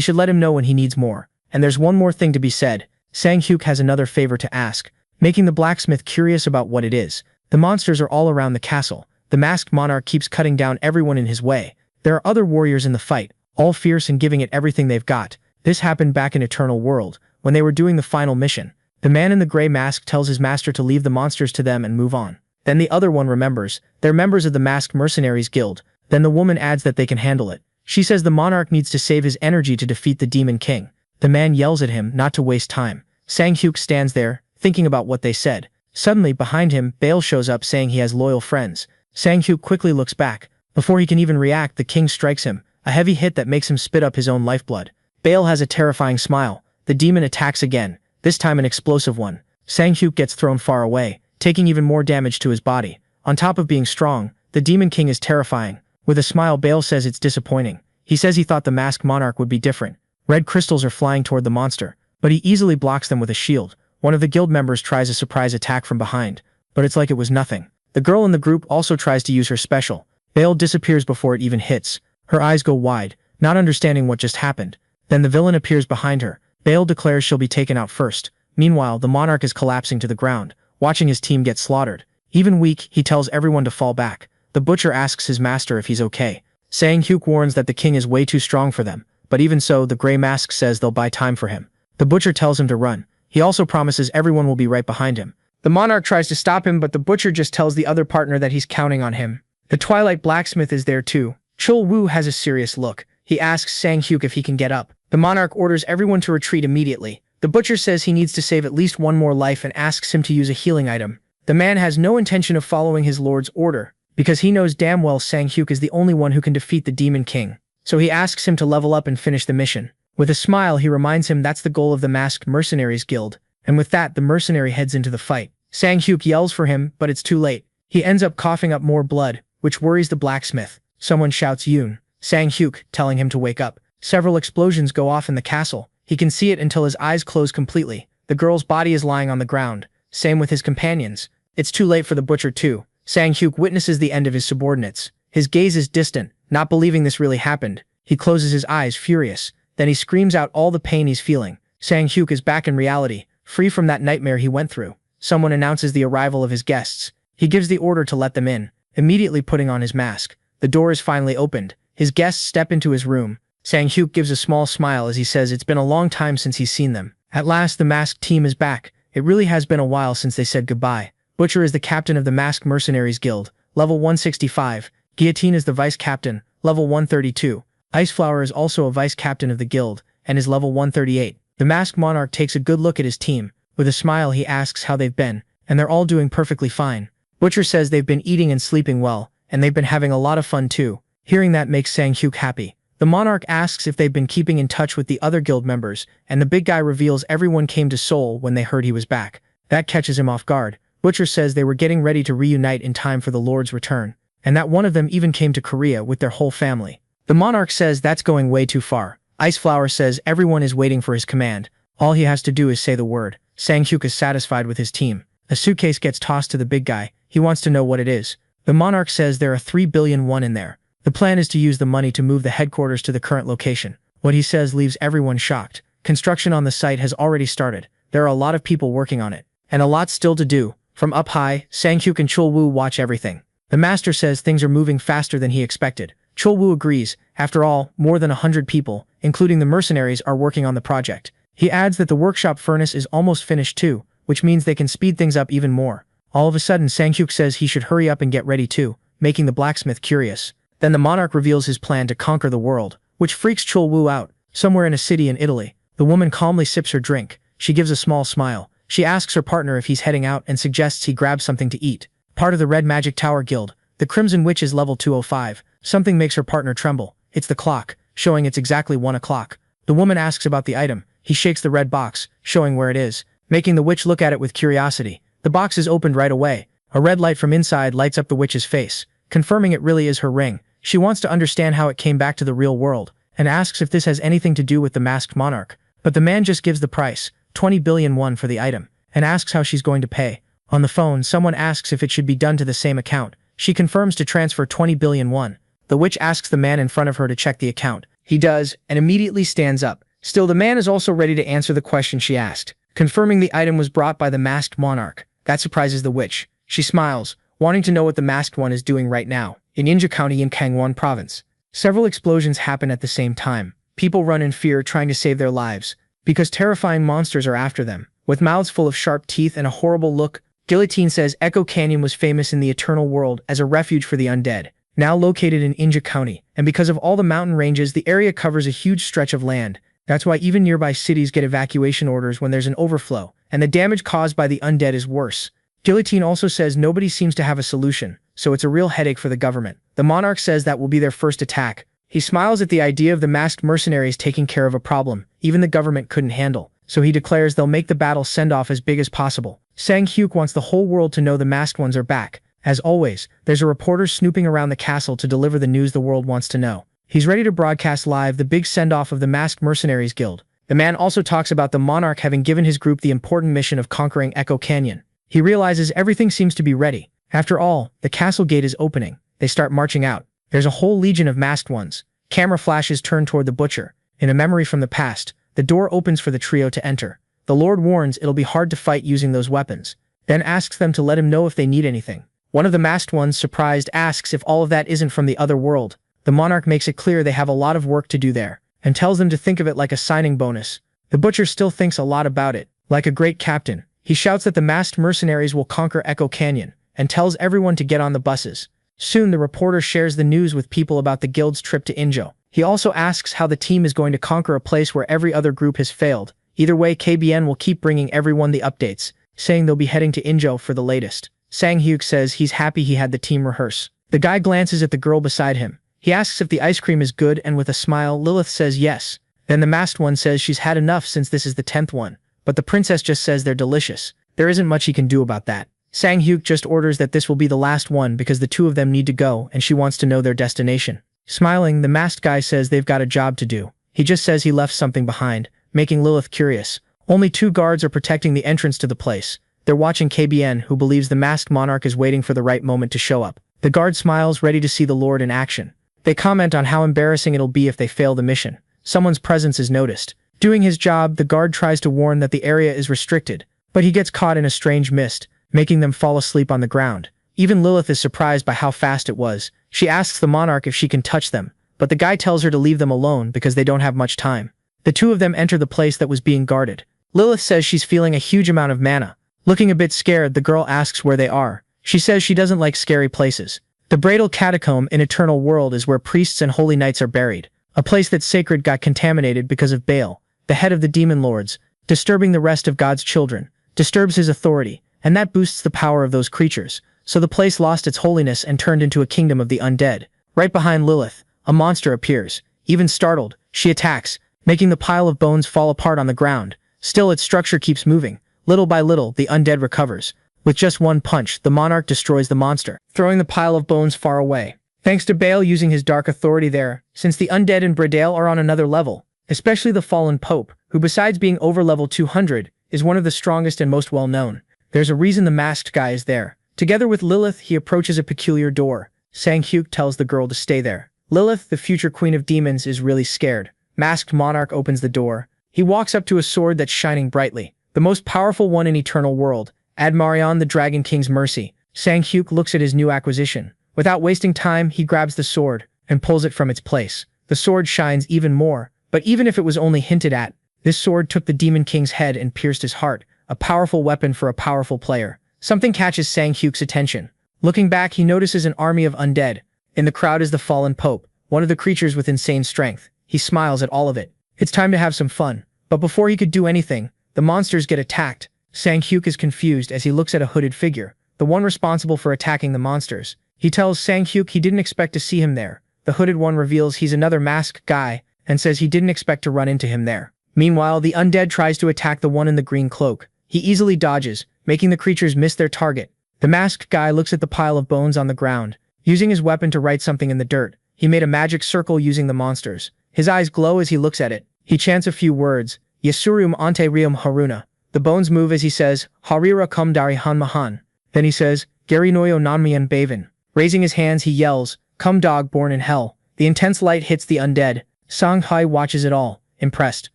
should let him know when he needs more. And there's one more thing to be said. Sang-hyuk has another favor to ask, making the blacksmith curious about what it is. The monsters are all around the castle. The masked monarch keeps cutting down everyone in his way. There are other warriors in the fight, all fierce and giving it everything they've got. This happened back in Eternal World, when they were doing the final mission. The man in the gray mask tells his master to leave the monsters to them and move on. Then the other one remembers. They're members of the Masked Mercenaries Guild. Then the woman adds that they can handle it. She says the monarch needs to save his energy to defeat the Demon King. The man yells at him not to waste time. Sang-hyuk stands there, thinking about what they said. Suddenly, behind him, Bale shows up saying he has loyal friends. Sang-hyuk quickly looks back. Before he can even react, the king strikes him, a heavy hit that makes him spit up his own lifeblood. Bale has a terrifying smile. The demon attacks again, this time an explosive one. Sang-hyuk gets thrown far away, taking even more damage to his body. On top of being strong, the Demon King is terrifying. With a smile, Bale says it's disappointing. He says he thought the Masked Monarch would be different. Red crystals are flying toward the monster, but he easily blocks them with a shield. One of the guild members tries a surprise attack from behind, but it's like it was nothing. The girl in the group also tries to use her special. Bale disappears before it even hits. Her eyes go wide, not understanding what just happened. Then the villain appears behind her. Bale declares she'll be taken out first. Meanwhile, the monarch is collapsing to the ground, watching his team get slaughtered. Even weak, he tells everyone to fall back. The butcher asks his master if he's okay. Sang-hyuk warns that the king is way too strong for them, but even so, the gray mask says they'll buy time for him. The butcher tells him to run. He also promises everyone will be right behind him. The monarch tries to stop him, but the butcher just tells the other partner that he's counting on him. The Twilight blacksmith is there too. Chol-woo has a serious look. He asks Sang-hyuk if he can get up. The monarch orders everyone to retreat immediately. The butcher says he needs to save at least one more life and asks him to use a healing item. The man has no intention of following his lord's order, because he knows damn well Sang-hyuk is the only one who can defeat the Demon King. So he asks him to level up and finish the mission. With a smile, he reminds him that's the goal of the Masked Mercenaries Guild. And with that, the mercenary heads into the fight. Sang-hyuk yells for him, but it's too late. He ends up coughing up more blood, which worries the blacksmith. Someone shouts Yoon. Sang-hyuk, telling him to wake up. Several explosions go off in the castle. He can see it until his eyes close completely. The girl's body is lying on the ground. Same with his companions. It's too late for the butcher too. Sang-hyuk witnesses the end of his subordinates. His gaze is distant, not believing this really happened. He closes his eyes, furious. Then he screams out all the pain he's feeling. Sang-hyuk is back in reality, free from that nightmare he went through. Someone announces the arrival of his guests. He gives the order to let them in, immediately putting on his mask. The door is finally opened. His guests step into his room. Sang-hyuk gives a small smile as he says it's been a long time since he's seen them. At last, the masked team is back. It really has been a while since they said goodbye. Butcher is the captain of the Masked Mercenaries Guild, level 165. Guillotine is the vice captain, level 132. Iceflower is also a vice captain of the guild, and is level 138. The Masked Monarch takes a good look at his team. With a smile, he asks how they've been, and they're all doing perfectly fine. Butcher says they've been eating and sleeping well, and they've been having a lot of fun too. Hearing that makes Sang-hyuk happy. The monarch asks if they've been keeping in touch with the other guild members, and the big guy reveals everyone came to Seoul when they heard he was back. That catches him off guard. Butcher says they were getting ready to reunite in time for the Lord's return, and that one of them even came to Korea with their whole family. The monarch says that's going way too far. Iceflower says everyone is waiting for his command. All he has to do is say the word. Sang-hyuk is satisfied with his team. A suitcase gets tossed to the big guy. He wants to know what it is. The monarch says there are 3 billion won in there. The plan is to use the money to move the headquarters to the current location. What he says leaves everyone shocked. Construction on the site has already started. There are a lot of people working on it, and a lot still to do. From up high, Sang-hyuk and Chol-woo watch everything. The master says things are moving faster than he expected. Chol-woo agrees. After all, more than 100 people, including the mercenaries, are working on the project. He adds that the workshop furnace is almost finished too, which means they can speed things up even more. All of a sudden, Sang-hyuk says he should hurry up and get ready too, making the blacksmith curious. Then the monarch reveals his plan to conquer the world, which freaks Chol-woo out. Somewhere in a city in Italy, the woman calmly sips her drink. She gives a small smile. She asks her partner if he's heading out and suggests he grab something to eat. Part of the Red Magic Tower Guild, the Crimson Witch is level 205. Something makes her partner tremble. It's the clock, showing it's exactly 1 o'clock. The woman asks about the item. He shakes the red box, showing where it is, making the witch look at it with curiosity. The box is opened right away. A red light from inside lights up the witch's face, confirming it really is her ring. She wants to understand how it came back to the real world, and asks if this has anything to do with the Masked Monarch. But the man just gives the price, 20 billion won for the item, and asks how she's going to pay. On the phone, someone asks if it should be done to the same account. She confirms to transfer 20 billion won. The witch asks the man in front of her to check the account. He does, and immediately stands up. Still, the man is also ready to answer the question she asked, confirming the item was brought by the masked monarch. That surprises the witch. She smiles, wanting to know what the masked one is doing right now. In Inja County in Kangwon Province, several explosions happen at the same time. People run in fear trying to save their lives, because terrifying monsters are after them. With mouths full of sharp teeth and a horrible look, Guillotine says Echo Canyon was famous in the Eternal World as a refuge for the undead, now located in Inja County, and because of all the mountain ranges, the area covers a huge stretch of land. That's why even nearby cities get evacuation orders when there's an overflow, and the damage caused by the undead is worse. Guillotine also says nobody seems to have a solution, so it's a real headache for the government. The monarch says that will be their first attack. He smiles at the idea of the masked mercenaries taking care of a problem even the government couldn't handle, so he declares they'll make the battle send-off as big as possible. Sang-hyuk wants the whole world to know the masked ones are back. As always, there's a reporter snooping around the castle to deliver the news the world wants to know. He's ready to broadcast live the big send-off of the Masked Mercenaries Guild. The man also talks about the monarch having given his group the important mission of conquering Echo Canyon. He realizes everything seems to be ready. After all, the castle gate is opening. They start marching out. There's a whole legion of masked ones. Camera flashes turn toward the butcher. In a memory from the past, the door opens for the trio to enter. The Lord warns it'll be hard to fight using those weapons, then asks them to let him know if they need anything. One of the masked ones, surprised, asks if all of that isn't from the other world. The monarch makes it clear they have a lot of work to do there, and tells them to think of it like a signing bonus. The butcher still thinks a lot about it. Like a great captain, he shouts that the masked mercenaries will conquer Echo Canyon, and tells everyone to get on the buses. Soon the reporter shares the news with people about the guild's trip to Injo. He also asks how the team is going to conquer a place where every other group has failed. Either way, KBN will keep bringing everyone the updates, saying they'll be heading to Injo for the latest. Sang-hyuk says he's happy he had the team rehearse. The guy glances at the girl beside him. He asks if the ice cream is good, and with a smile, Lilith says yes. Then the masked one says she's had enough since this is the 10th one. But the princess just says they're delicious. There isn't much he can do about that. Sang-hyuk just orders that this will be the last one because the two of them need to go and she wants to know their destination. Smiling, the masked guy says they've got a job to do. He just says he left something behind, making Lilith curious. Only 2 guards are protecting the entrance to the place. They're watching KBN, who believes the masked monarch is waiting for the right moment to show up. The guard smiles, ready to see the Lord in action. They comment on how embarrassing it'll be if they fail the mission. Someone's presence is noticed. Doing his job, the guard tries to warn that the area is restricted, but he gets caught in a strange mist, making them fall asleep on the ground. Even Lilith is surprised by how fast it was. She asks the monarch if she can touch them, but the guy tells her to leave them alone because they don't have much time. The two of them enter the place that was being guarded. Lilith says she's feeling a huge amount of mana. Looking a bit scared, the girl asks where they are. She says she doesn't like scary places. The Bradal Catacomb in Eternal World is where priests and holy knights are buried. A place that's sacred got contaminated because of Baal, the head of the demon lords, disturbing the rest of God's children, disturbs his authority, and that boosts the power of those creatures. So the place lost its holiness and turned into a kingdom of the undead. Right behind Lilith, a monster appears. Even startled, she attacks, making the pile of bones fall apart on the ground. Still, its structure keeps moving. Little by little, the undead recovers. With just one punch, the monarch destroys the monster, throwing the pile of bones far away. Thanks to Baal using his dark authority there, since the undead in Bradale are on another level, especially the fallen pope, who besides being over level 200, is one of the strongest and most well-known. There's a reason the masked guy is there. Together with Lilith, he approaches a peculiar door. Sang-hyuk tells the girl to stay there. Lilith, the future queen of demons, is really scared. Masked monarch opens the door. He walks up to a sword that's shining brightly, the most powerful one in Eternal World. Admarion, the Dragon King's mercy. Sang-hyuk looks at his new acquisition. Without wasting time, he grabs the sword and pulls it from its place. The sword shines even more, but even if it was only hinted at, this sword took the Demon King's head and pierced his heart, a powerful weapon for a powerful player. Something catches Sang-hyuk's attention. Looking back, he notices an army of undead. In the crowd is the fallen pope, one of the creatures with insane strength. He smiles at all of it. It's time to have some fun. But before he could do anything, the monsters get attacked. Sang-hyuk is confused as he looks at a hooded figure, the one responsible for attacking the monsters. He tells Sang-hyuk he didn't expect to see him there. The hooded one reveals he's another masked guy and says he didn't expect to run into him there. Meanwhile, the undead tries to attack the one in the green cloak. He easily dodges, making the creatures miss their target. The masked guy looks at the pile of bones on the ground, using his weapon to write something in the dirt. He made a magic circle using the monsters. His eyes glow as he looks at it. He chants a few words, Yasurum ante rium haruna. The bones move as he says, Harira kum dari han mahan. Then he says, Gary noyo nanmian baven. Raising his hands, he yells, "Come dog born in hell." The intense light hits the undead. Song-hai watches it all, impressed.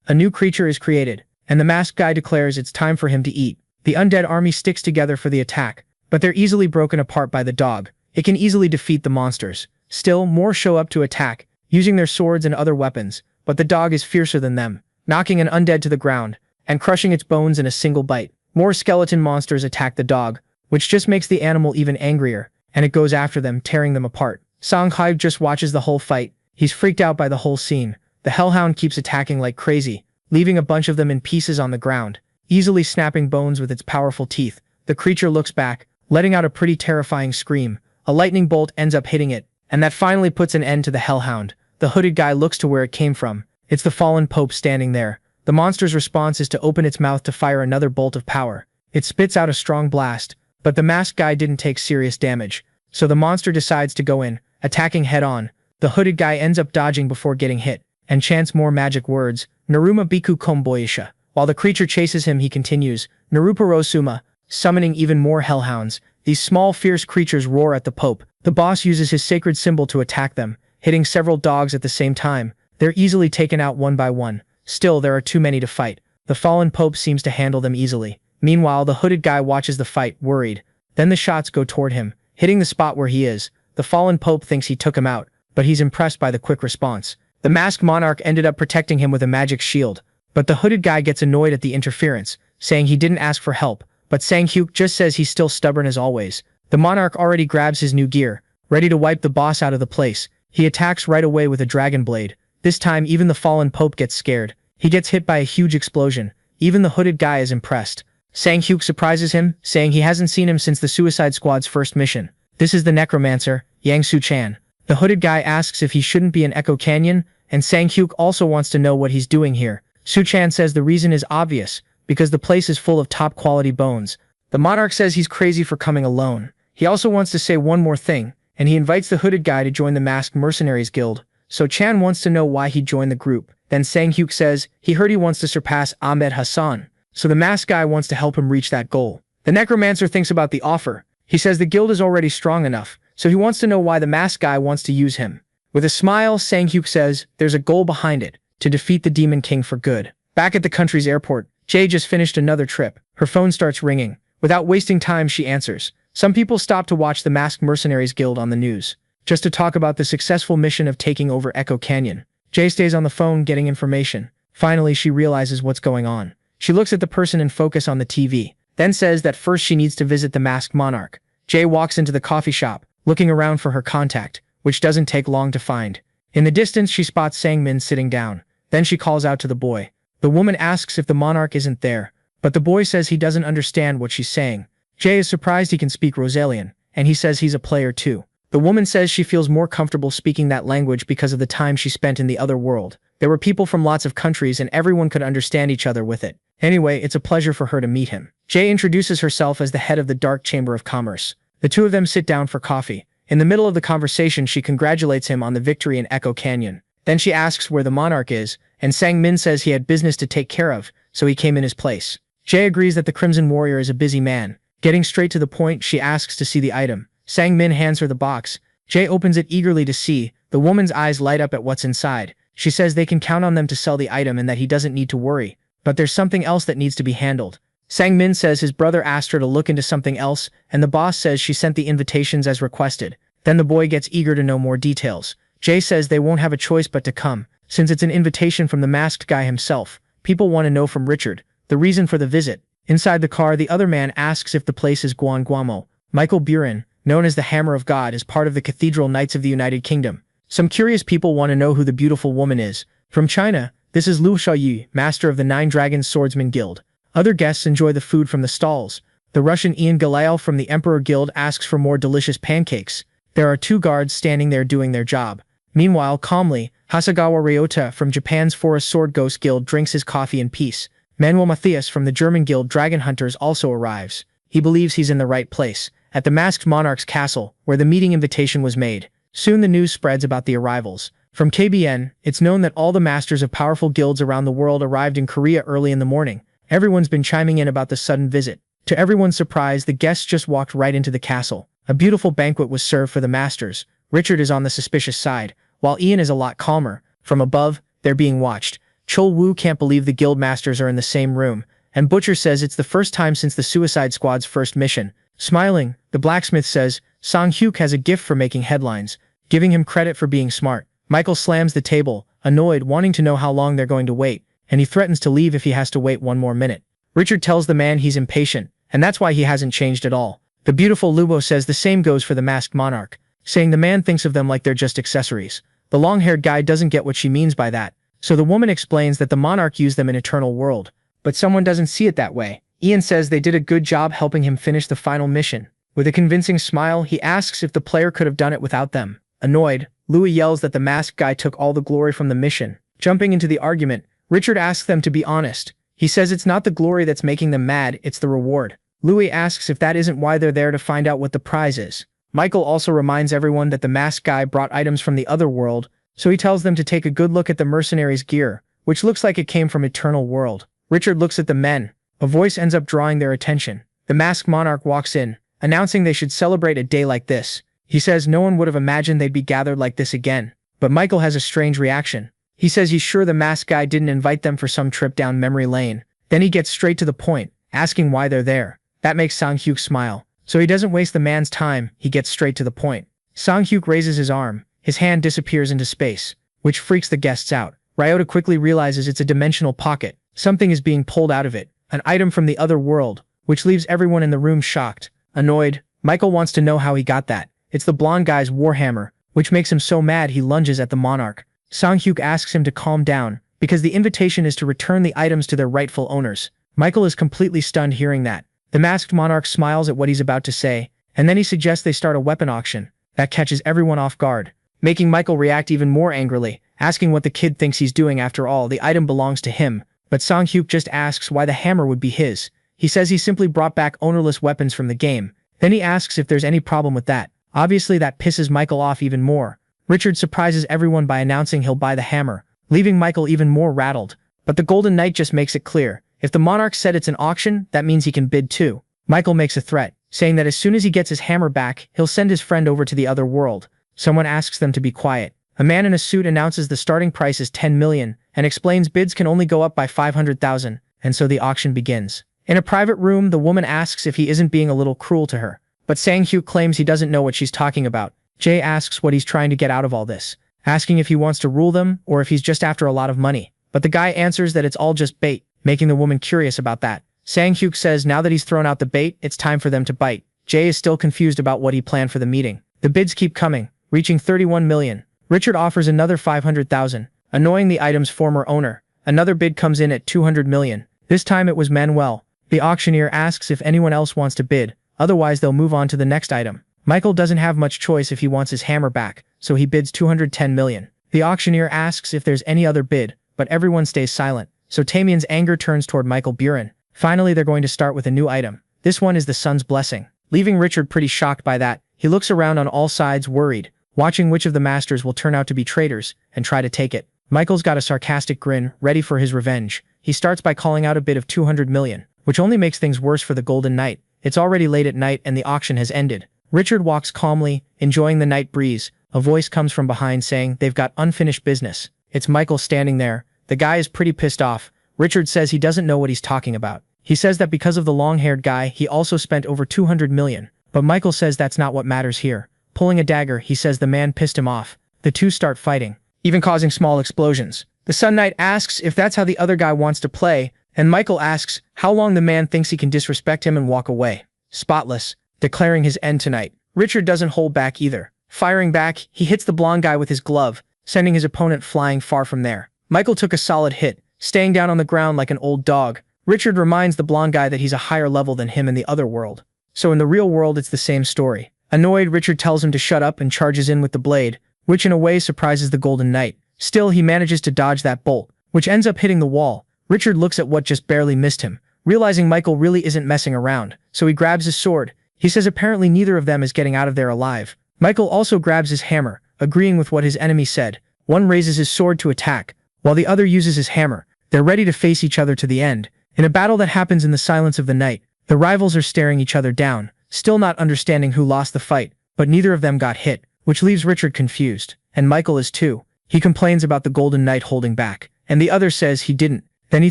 A new creature is created, and the masked guy declares it's time for him to eat. The undead army sticks together for the attack, but they're easily broken apart by the dog. It can easily defeat the monsters. Still, more show up to attack, using their swords and other weapons, but the dog is fiercer than them, knocking an undead to the ground and crushing its bones in a single bite. More skeleton monsters attack the dog, which just makes the animal even angrier, and it goes after them, tearing them apart. Song-hai just watches the whole fight. He's freaked out by the whole scene. The hellhound keeps attacking like crazy, leaving a bunch of them in pieces on the ground, easily snapping bones with its powerful teeth. The creature looks back, letting out a pretty terrifying scream. A lightning bolt ends up hitting it, and that finally puts an end to the hellhound. The hooded guy looks to where it came from. It's the fallen pope standing there. The monster's response is to open its mouth to fire another bolt of power. It spits out a strong blast, but the masked guy didn't take serious damage, so the monster decides to go in, attacking head-on. The hooded guy ends up dodging before getting hit, and chants more magic words, Naruma Biku Komboisha. While the creature chases him, he continues, Narupa Rosuma, summoning even more hellhounds. These small, fierce creatures roar at the Pope. The boss uses his sacred symbol to attack them, hitting several dogs at the same time. They're easily taken out one by one. Still, there are too many to fight. The fallen Pope seems to handle them easily. Meanwhile, the hooded guy watches the fight, worried. Then the shots go toward him, hitting the spot where he is. The fallen Pope thinks he took him out, but he's impressed by the quick response. The masked monarch ended up protecting him with a magic shield, but the hooded guy gets annoyed at the interference, saying he didn't ask for help, but Sang-hyuk just says he's still stubborn as always. The monarch already grabs his new gear, ready to wipe the boss out of the place. He attacks right away with a dragon blade. This time even the fallen Pope gets scared. He gets hit by a huge explosion. Even the hooded guy is impressed. Sang-hyuk surprises him, saying he hasn't seen him since the Suicide Squad's first mission. This is the necromancer, Yang Su-chan. The hooded guy asks if he shouldn't be in Echo Canyon, and Sang-hyuk also wants to know what he's doing here. Su-chan says the reason is obvious, because the place is full of top-quality bones. The monarch says he's crazy for coming alone. He also wants to say one more thing, and he invites the hooded guy to join the Masked Mercenaries Guild. So Chan wants to know why he joined the group. Then Sang-hyuk says he heard he wants to surpass Ahmed Hassan, so the masked guy wants to help him reach that goal. The necromancer thinks about the offer. He says the guild is already strong enough, so he wants to know why the masked guy wants to use him. With a smile, Sang-hyuk says there's a goal behind it, to defeat the Demon King for good. Back at the country's airport, Jae just finished another trip. Her phone starts ringing. Without wasting time, she answers. Some people stop to watch the Masked Mercenaries Guild on the news, just to talk about the successful mission of taking over Echo Canyon. Jae stays on the phone getting information. Finally, she realizes what's going on. She looks at the person in focus on the TV, then says that first she needs to visit the masked monarch. Jae walks into the coffee shop, looking around for her contact, which doesn't take long to find. In the distance, she spots Sang-min sitting down. Then she calls out to the boy. The woman asks if the monarch isn't there, but the boy says he doesn't understand what she's saying. Jae is surprised he can speak Rosalian, and he says he's a player too. The woman says she feels more comfortable speaking that language because of the time she spent in the other world. There were people from lots of countries and everyone could understand each other with it. Anyway, it's a pleasure for her to meet him. Jae introduces herself as the head of the Dark Chamber of Commerce. The two of them sit down for coffee. In the middle of the conversation, she congratulates him on the victory in Echo Canyon. Then she asks where the monarch is, and Sang-min says he had business to take care of, so he came in his place. Jae agrees that the Crimson Warrior is a busy man. Getting straight to the point, she asks to see the item. Sang-min hands her the box. Jae opens it eagerly to see. The woman's eyes light up at what's inside. She says they can count on them to sell the item and that he doesn't need to worry. But there's something else that needs to be handled. Sang-min says his brother asked her to look into something else, and the boss says she sent the invitations as requested. Then the boy gets eager to know more details. Jae says they won't have a choice but to come, since it's an invitation from the masked guy himself. People want to know from Richard the reason for the visit. Inside the car, the other man asks if the place is Guanguamo. Michael Buren, known as the Hammer of God, is part of the Cathedral Knights of the United Kingdom. Some curious people want to know who the beautiful woman is. From China, this is Liu Xiaoyu, master of the Nine Dragons Swordsman Guild. Other guests enjoy the food from the stalls. The Russian Ian Galael from the Emperor Guild asks for more delicious pancakes. There are two guards standing there doing their job. Meanwhile, calmly, Hasegawa Ryota from Japan's Forest Sword Ghost Guild drinks his coffee in peace. Manuel Matthias from the German Guild Dragon Hunters also arrives. He believes he's in the right place, at the Masked Monarch's castle, where the meeting invitation was made. Soon the news spreads about the arrivals. From KBN, it's known that all the masters of powerful guilds around the world arrived in Korea early in the morning. Everyone's been chiming in about the sudden visit. To everyone's surprise, the guests just walked right into the castle. A beautiful banquet was served for the masters, Richard is on the suspicious side, while Ian is a lot calmer. From above, they're being watched. Chol Woo can't believe the guild masters are in the same room, and Butcher says it's the first time since the Suicide Squad's first mission. Smiling, the blacksmith says Sang-hyuk has a gift for making headlines, giving him credit for being smart. Michael slams the table, annoyed, wanting to know how long they're going to wait, and he threatens to leave if he has to wait one more minute. Richard tells the man he's impatient, and that's why he hasn't changed at all. The beautiful Lubo says the same goes for the masked monarch, saying the man thinks of them like they're just accessories. The long-haired guy doesn't get what she means by that, so the woman explains that the monarch used them in Eternal World, but someone doesn't see it that way. Ian says they did a good job helping him finish the final mission. With a convincing smile, he asks if the player could have done it without them. Annoyed, Louis yells that the masked guy took all the glory from the mission. Jumping into the argument, Richard asks them to be honest. He says it's not the glory that's making them mad, it's the reward. Louis asks if that isn't why they're there to find out what the prize is. Michael also reminds everyone that the masked guy brought items from the other world, so he tells them to take a good look at the mercenaries' gear, which looks like it came from Eternal World. Richard looks at the men. A voice ends up drawing their attention. The masked monarch walks in, announcing they should celebrate a day like this. He says no one would have imagined they'd be gathered like this again. But Michael has a strange reaction. He says he's sure the masked guy didn't invite them for some trip down memory lane. Then he gets straight to the point, asking why they're there. That makes Sang-hyuk smile. So he doesn't waste the man's time, he gets straight to the point. Sang-hyuk raises his arm. His hand disappears into space, which freaks the guests out. Ryota quickly realizes it's a dimensional pocket. Something is being pulled out of it. An item from the other world, which leaves everyone in the room shocked. Annoyed, Michael wants to know how he got that. It's the blonde guy's warhammer, which makes him so mad he lunges at the monarch. Sang-hyuk asks him to calm down, because the invitation is to return the items to their rightful owners. Michael is completely stunned hearing that. The masked monarch smiles at what he's about to say, and then he suggests they start a weapon auction. That catches everyone off guard, making Michael react even more angrily, asking what the kid thinks he's doing. After all, the item belongs to him. But Sang-hyuk just asks why the hammer would be his. He says he simply brought back ownerless weapons from the game. Then he asks if there's any problem with that. Obviously that pisses Michael off even more. Richard surprises everyone by announcing he'll buy the hammer, leaving Michael even more rattled. But the Golden Knight just makes it clear. If the monarch said it's an auction, that means he can bid too. Michael makes a threat, saying that as soon as he gets his hammer back, he'll send his friend over to the other world. Someone asks them to be quiet. A man in a suit announces the starting price is 10 million, and explains bids can only go up by 500,000, and so the auction begins. In a private room, the woman asks if he isn't being a little cruel to her, but Sang-hyuk claims he doesn't know what she's talking about. Jay asks what he's trying to get out of all this, asking if he wants to rule them or if he's just after a lot of money. But the guy answers that it's all just bait, making the woman curious about that. Sang-hyuk says now that he's thrown out the bait, it's time for them to bite. Jay is still confused about what he planned for the meeting. The bids keep coming, reaching 31 million. Richard offers another 500,000, annoying the item's former owner. Another bid comes in at 200 million. This time it was Manuel. The auctioneer asks if anyone else wants to bid, otherwise they'll move on to the next item. Michael doesn't have much choice if he wants his hammer back, so he bids 210 million. The auctioneer asks if there's any other bid, but everyone stays silent, so Tamien's anger turns toward Michael Buren. Finally, they're going to start with a new item. This one is the Sun's Blessing. Leaving Richard pretty shocked by that, he looks around on all sides worried, watching which of the masters will turn out to be traitors and try to take it. Michael's got a sarcastic grin, ready for his revenge. He starts by calling out a bid of 200 million, which only makes things worse for the Golden Knight. It's already late at night and the auction has ended. Richard walks calmly, enjoying the night breeze. A voice comes from behind saying they've got unfinished business. It's Michael standing there. The guy is pretty pissed off. Richard says he doesn't know what he's talking about. He says that because of the long-haired guy, he also spent over 200 million. But Michael says that's not what matters here. Pulling a dagger, he says the man pissed him off. The two start fighting, even causing small explosions. The Sun Knight asks if that's how the other guy wants to play, and Michael asks how long the man thinks he can disrespect him and walk away. Spotless, declaring his end tonight. Richard doesn't hold back either. Firing back, he hits the blonde guy with his glove, sending his opponent flying far from there. Michael took a solid hit, staying down on the ground like an old dog. Richard reminds the blonde guy that he's a higher level than him in the other world. So in the real world it's the same story. Annoyed, Richard tells him to shut up and charges in with the blade, which in a way surprises the Golden Knight. Still, he manages to dodge that bolt, which ends up hitting the wall. Richard looks at what just barely missed him, realizing Michael really isn't messing around, so he grabs his sword. He says apparently neither of them is getting out of there alive. Michael also grabs his hammer, agreeing with what his enemy said. One raises his sword to attack, while the other uses his hammer. They're ready to face each other to the end. In a battle that happens in the silence of the night, the rivals are staring each other down, still not understanding who lost the fight, but neither of them got hit. which leaves Richard confused, and Michael is too. He complains about the Golden Knight holding back, and the other says he didn't. Then he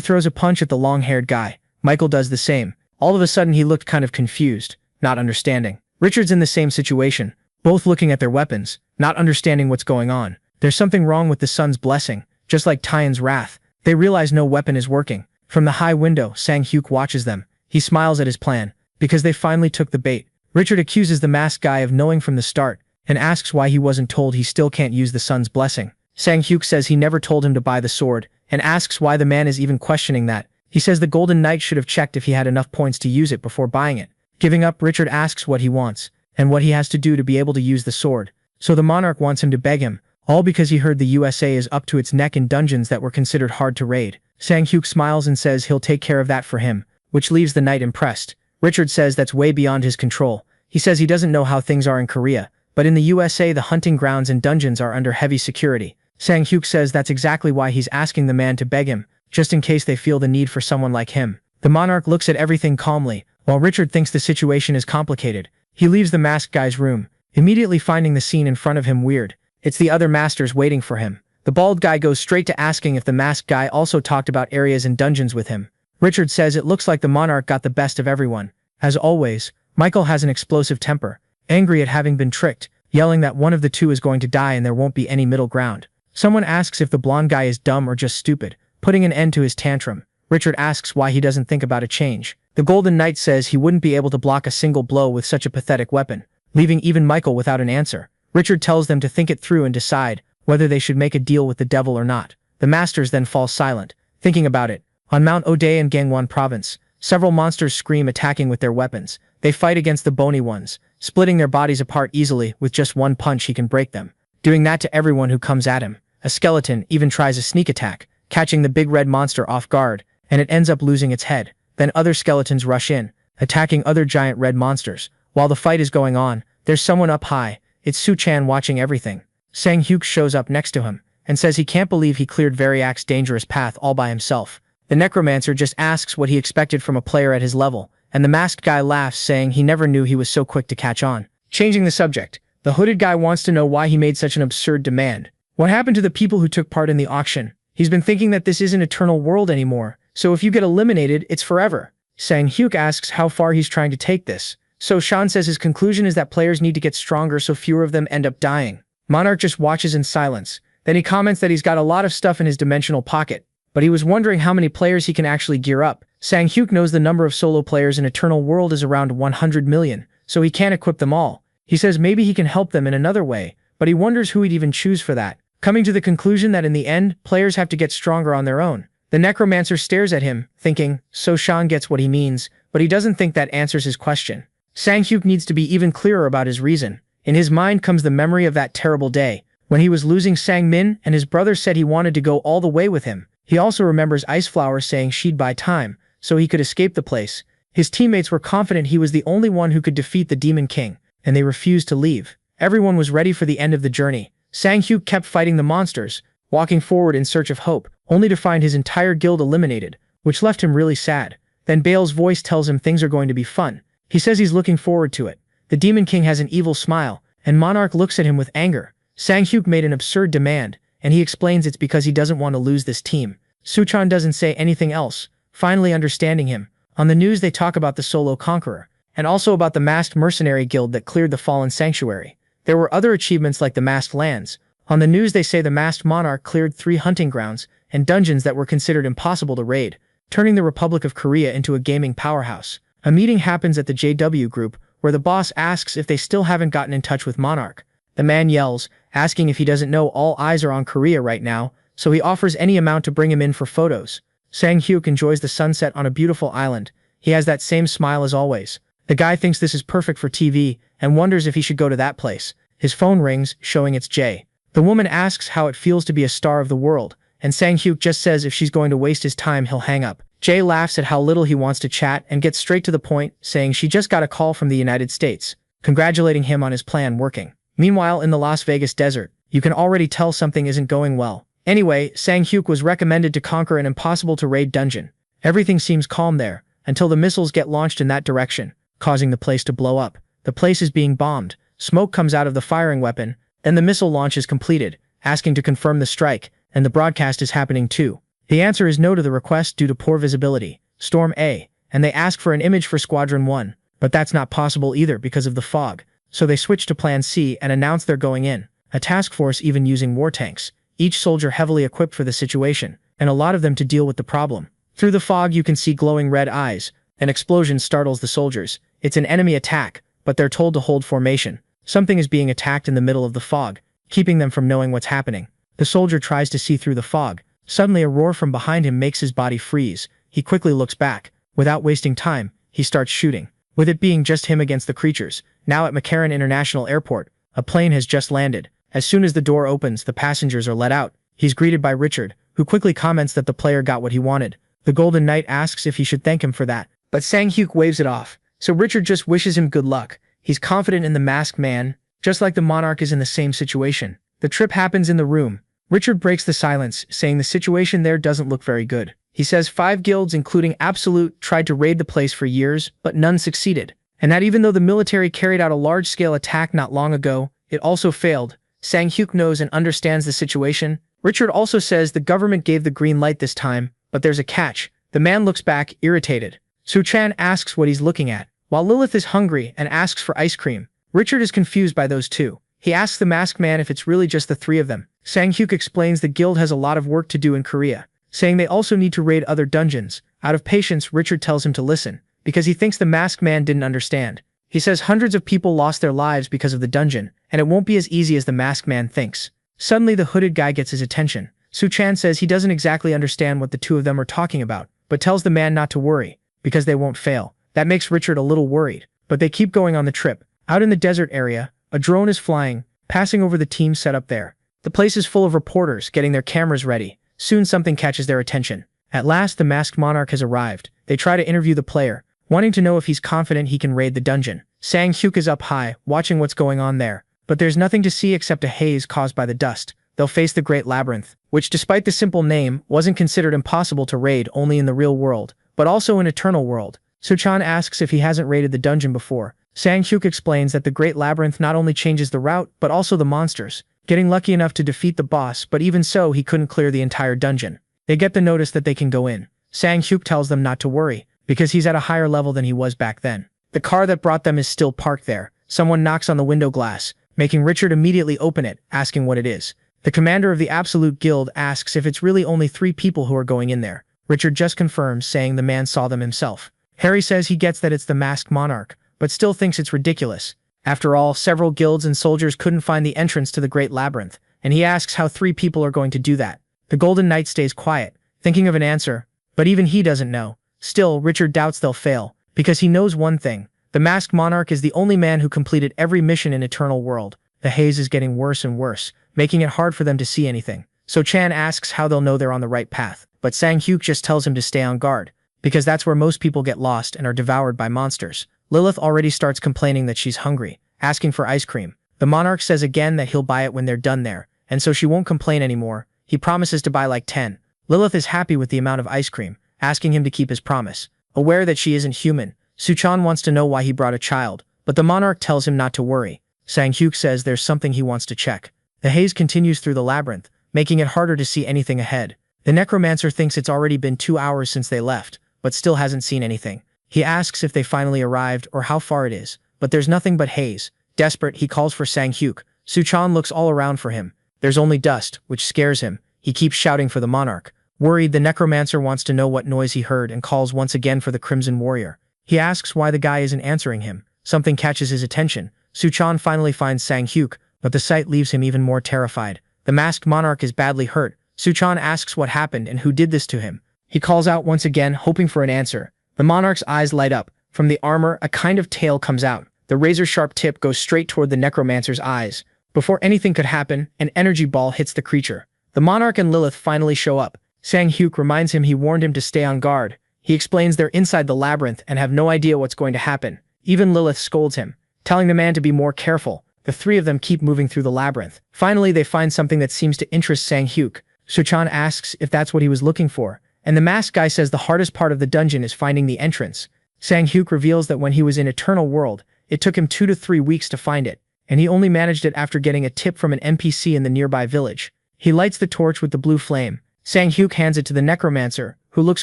throws a punch at the long-haired guy. Michael does the same. All of a sudden he looked kind of confused, not understanding. Richard's in the same situation, both looking at their weapons, not understanding what's going on. There's something wrong with the sun's blessing, just like Tyen's wrath. They realize no weapon is working. From the high window, Sang-hyuk watches them. He smiles at his plan, because they finally took the bait. Richard accuses the masked guy of knowing from the start, and asks why he wasn't told he still can't use the sun's blessing. Sang-hyuk says he never told him to buy the sword, and asks why the man is even questioning that. He says the Golden Knight should have checked if he had enough points to use it before buying it. Giving up, Richard asks what he wants, and what he has to do to be able to use the sword. So the monarch wants him to beg him, all because he heard the USA is up to its neck in dungeons that were considered hard to raid. Sang-hyuk smiles and says he'll take care of that for him, which leaves the knight impressed. Richard says that's way beyond his control. He says he doesn't know how things are in Korea, but in the USA the hunting grounds and dungeons are under heavy security. Sang-hyuk says that's exactly why he's asking the man to beg him, just in case they feel the need for someone like him. The monarch looks at everything calmly, while Richard thinks the situation is complicated. He leaves the masked guy's room, immediately finding the scene in front of him weird. It's the other masters waiting for him. The bald guy goes straight to asking if the masked guy also talked about areas and dungeons with him. Richard says it looks like the monarch got the best of everyone. As always, Michael has an explosive temper, angry at having been tricked, yelling that one of the two is going to die and there won't be any middle ground. Someone asks if the blonde guy is dumb or just stupid, putting an end to his tantrum. Richard asks why he doesn't think about a change. The Golden Knight says he wouldn't be able to block a single blow with such a pathetic weapon, leaving even Michael without an answer. Richard tells them to think it through and decide whether they should make a deal with the devil or not. The masters then fall silent, thinking about it. On Mount Ode in Gangwon province, several monsters scream, attacking with their weapons. They fight against the bony ones, splitting their bodies apart easily. With just one punch he can break them, doing that to everyone who comes at him. A skeleton even tries a sneak attack, catching the big red monster off guard, and it ends up losing its head. Then other skeletons rush in, attacking other giant red monsters. While the fight is going on, there's someone up high. It's Su-chan watching everything. Sang-hyuk shows up next to him, and says he can't believe he cleared Variak's dangerous path all by himself. The necromancer just asks what he expected from a player at his level, and the masked guy laughs, saying he never knew he was so quick to catch on. Changing the subject, the hooded guy wants to know why he made such an absurd demand. What happened to the people who took part in the auction? He's been thinking that this isn't eternal world anymore, so if you get eliminated, it's forever. Sang-hyuk asks how far he's trying to take this. So Shan says his conclusion is that players need to get stronger so fewer of them end up dying. Monarch just watches in silence. Then he comments that he's got a lot of stuff in his dimensional pocket, but he was wondering how many players he can actually gear up. Sang-hyuk knows the number of solo players in Eternal World is around 100 million, so he can't equip them all. He says maybe he can help them in another way, but he wonders who he'd even choose for that, coming to the conclusion that in the end, players have to get stronger on their own. The necromancer stares at him, thinking, so Shan gets what he means, but he doesn't think that answers his question. Sang-hyuk needs to be even clearer about his reason. In his mind comes the memory of that terrible day, when he was losing Sang-min and his brother said he wanted to go all the way with him. He also remembers Iceflower saying she'd buy time, so he could escape the place. His teammates were confident he was the only one who could defeat the Demon King, and they refused to leave. Everyone was ready for the end of the journey. Sang-hyuk kept fighting the monsters, walking forward in search of hope, only to find his entire guild eliminated, which left him really sad. Then Bale's voice tells him things are going to be fun. He says he's looking forward to it. The Demon King has an evil smile, and Monarch looks at him with anger. Sang-hyuk made an absurd demand, and he explains it's because he doesn't want to lose this team. Su-chan doesn't say anything else, finally understanding him. On the news they talk about the solo conqueror, and also about the masked mercenary guild that cleared the fallen sanctuary. There were other achievements like the masked lands. On the news they say the masked monarch cleared 3 hunting grounds and dungeons that were considered impossible to raid, turning the Republic of Korea into a gaming powerhouse. A meeting happens at the JW group, where the boss asks if they still haven't gotten in touch with Monarch. The man yells, asking if he doesn't know all eyes are on Korea right now, so he offers any amount to bring him in for photos. Sang-hyuk enjoys the sunset on a beautiful island. He has that same smile as always. The guy thinks this is perfect for TV, and wonders if he should go to that place. His phone rings, showing it's Jay. The woman asks how it feels to be a star of the world, and Sang-hyuk just says if she's going to waste his time he'll hang up. Jay laughs at how little he wants to chat and gets straight to the point, saying she just got a call from the United States, congratulating him on his plan working. Meanwhile, in the Las Vegas desert, you can already tell something isn't going well. Anyway, Sang-hyuk was recommended to conquer an impossible-to-raid dungeon. Everything seems calm there, until the missiles get launched in that direction, causing the place to blow up. The place is being bombed. Smoke comes out of the firing weapon, Then the missile launch is completed, asking to confirm the strike, and the broadcast is happening too. The answer is no to the request due to poor visibility. Storm A, and they ask for an image for Squadron 1, but that's not possible either because of the fog. So they switch to Plan C and announce they're going in. A task force even using war tanks, each soldier heavily equipped for the situation, and a lot of them to deal with the problem. Through the fog you can see glowing red eyes. An explosion startles the soldiers. It's an enemy attack, but they're told to hold formation. Something is being attacked in the middle of the fog, keeping them from knowing what's happening. The soldier tries to see through the fog. Suddenly a roar from behind him makes his body freeze. He quickly looks back. Without wasting time, he starts shooting. With it being just him against the creatures, now at McCarran International Airport, a plane has just landed. As soon as the door opens, the passengers are let out. He's greeted by Richard, who quickly comments that the player got what he wanted. The Golden Knight asks if he should thank him for that, but Sang-hyuk waves it off. So Richard just wishes him good luck. He's confident in the masked man, just like the monarch is in the same situation. The trip happens in the room. Richard breaks the silence, saying the situation there doesn't look very good. He says 5 guilds, including Absolute, tried to raid the place for years, but none succeeded. And that even though the military carried out a large-scale attack not long ago, it also failed. Sang-hyuk knows and understands the situation. Richard also says the government gave the green light this time, but there's a catch. The man looks back, irritated. Soo-chan asks what he's looking at, while Lilith is hungry and asks for ice cream. Richard is confused by those two. He asks the masked man if it's really just the 3 of them. Sang-hyuk explains the guild has a lot of work to do in Korea, saying they also need to raid other dungeons. Out of patience, Richard tells him to listen, because he thinks the masked man didn't understand. He says hundreds of people lost their lives because of the dungeon, and it won't be as easy as the masked man thinks. Suddenly the hooded guy gets his attention. Soo-chan says he doesn't exactly understand what the 2 of them are talking about, but tells the man not to worry, because they won't fail. That makes Richard a little worried, but they keep going on the trip. Out in the desert area, a drone is flying, passing over the team set up there. The place is full of reporters getting their cameras ready. Soon something catches their attention. At last the masked monarch has arrived. They try to interview the player, wanting to know if he's confident he can raid the dungeon. Sang-hyuk is up high, watching what's going on there, but there's nothing to see except a haze caused by the dust. They'll face the Great Labyrinth, which despite the simple name, wasn't considered impossible to raid only in the real world, but also in Eternal World. Soo-chan asks if he hasn't raided the dungeon before. Sang-hyuk explains that the Great Labyrinth not only changes the route, but also the monsters. Getting lucky enough to defeat the boss, but even so he couldn't clear the entire dungeon. They get the notice that they can go in. Sang-hyuk tells them not to worry, because he's at a higher level than he was back then. The car that brought them is still parked there. Someone knocks on the window glass, making Richard immediately open it, asking what it is. The commander of the Absolute Guild asks if it's really only 3 people who are going in there. Richard just confirms, saying the man saw them himself. Harry says he gets that it's the masked monarch, but still thinks it's ridiculous. After all, several guilds and soldiers couldn't find the entrance to the Great Labyrinth, and he asks how 3 people are going to do that. The Golden Knight stays quiet, thinking of an answer, but even he doesn't know. Still, Richard doubts they'll fail, because he knows one thing. The masked monarch is the only man who completed every mission in Eternal World. The haze is getting worse and worse, making it hard for them to see anything. So Chan asks how they'll know they're on the right path, but Sang-hyuk just tells him to stay on guard, because that's where most people get lost and are devoured by monsters. Lilith already starts complaining that she's hungry, asking for ice cream. The monarch says again that he'll buy it when they're done there, and so she won't complain anymore. He promises to buy like 10. Lilith is happy with the amount of ice cream, asking him to keep his promise. Aware that she isn't human, Soo-chan wants to know why he brought a child, but the monarch tells him not to worry. Sang-hyuk says there's something he wants to check. The haze continues through the labyrinth, making it harder to see anything ahead. The necromancer thinks it's already been 2 hours since they left, but still hasn't seen anything. He asks if they finally arrived or how far it is, but there's nothing but haze. Desperate, he calls for Sang-hyuk. Soo-chan looks all around for him. There's only dust, which scares him. He keeps shouting for the monarch. Worried, the necromancer wants to know what noise he heard and calls once again for the Crimson Warrior. He asks why the guy isn't answering him. Something catches his attention. Soo-chan finally finds Sang-hyuk, but the sight leaves him even more terrified. The masked monarch is badly hurt. Soo-chan asks what happened and who did this to him. He calls out once again, hoping for an answer. The monarch's eyes light up. From the armor, a kind of tail comes out. The razor-sharp tip goes straight toward the necromancer's eyes. Before anything could happen, an energy ball hits the creature. The monarch and Lilith finally show up. Sang-hyuk reminds him he warned him to stay on guard. He explains they're inside the labyrinth and have no idea what's going to happen. Even Lilith scolds him, telling the man to be more careful. The 3 of them keep moving through the labyrinth. Finally, they find something that seems to interest Sang-hyuk. Soo-chan asks if that's what he was looking for, and the masked guy says the hardest part of the dungeon is finding the entrance. Sang-hyuk reveals that when he was in Eternal World, it took him 2 to 3 weeks to find it, and he only managed it after getting a tip from an NPC in the nearby village. He lights the torch with the blue flame. Sang-hyuk hands it to the necromancer, who looks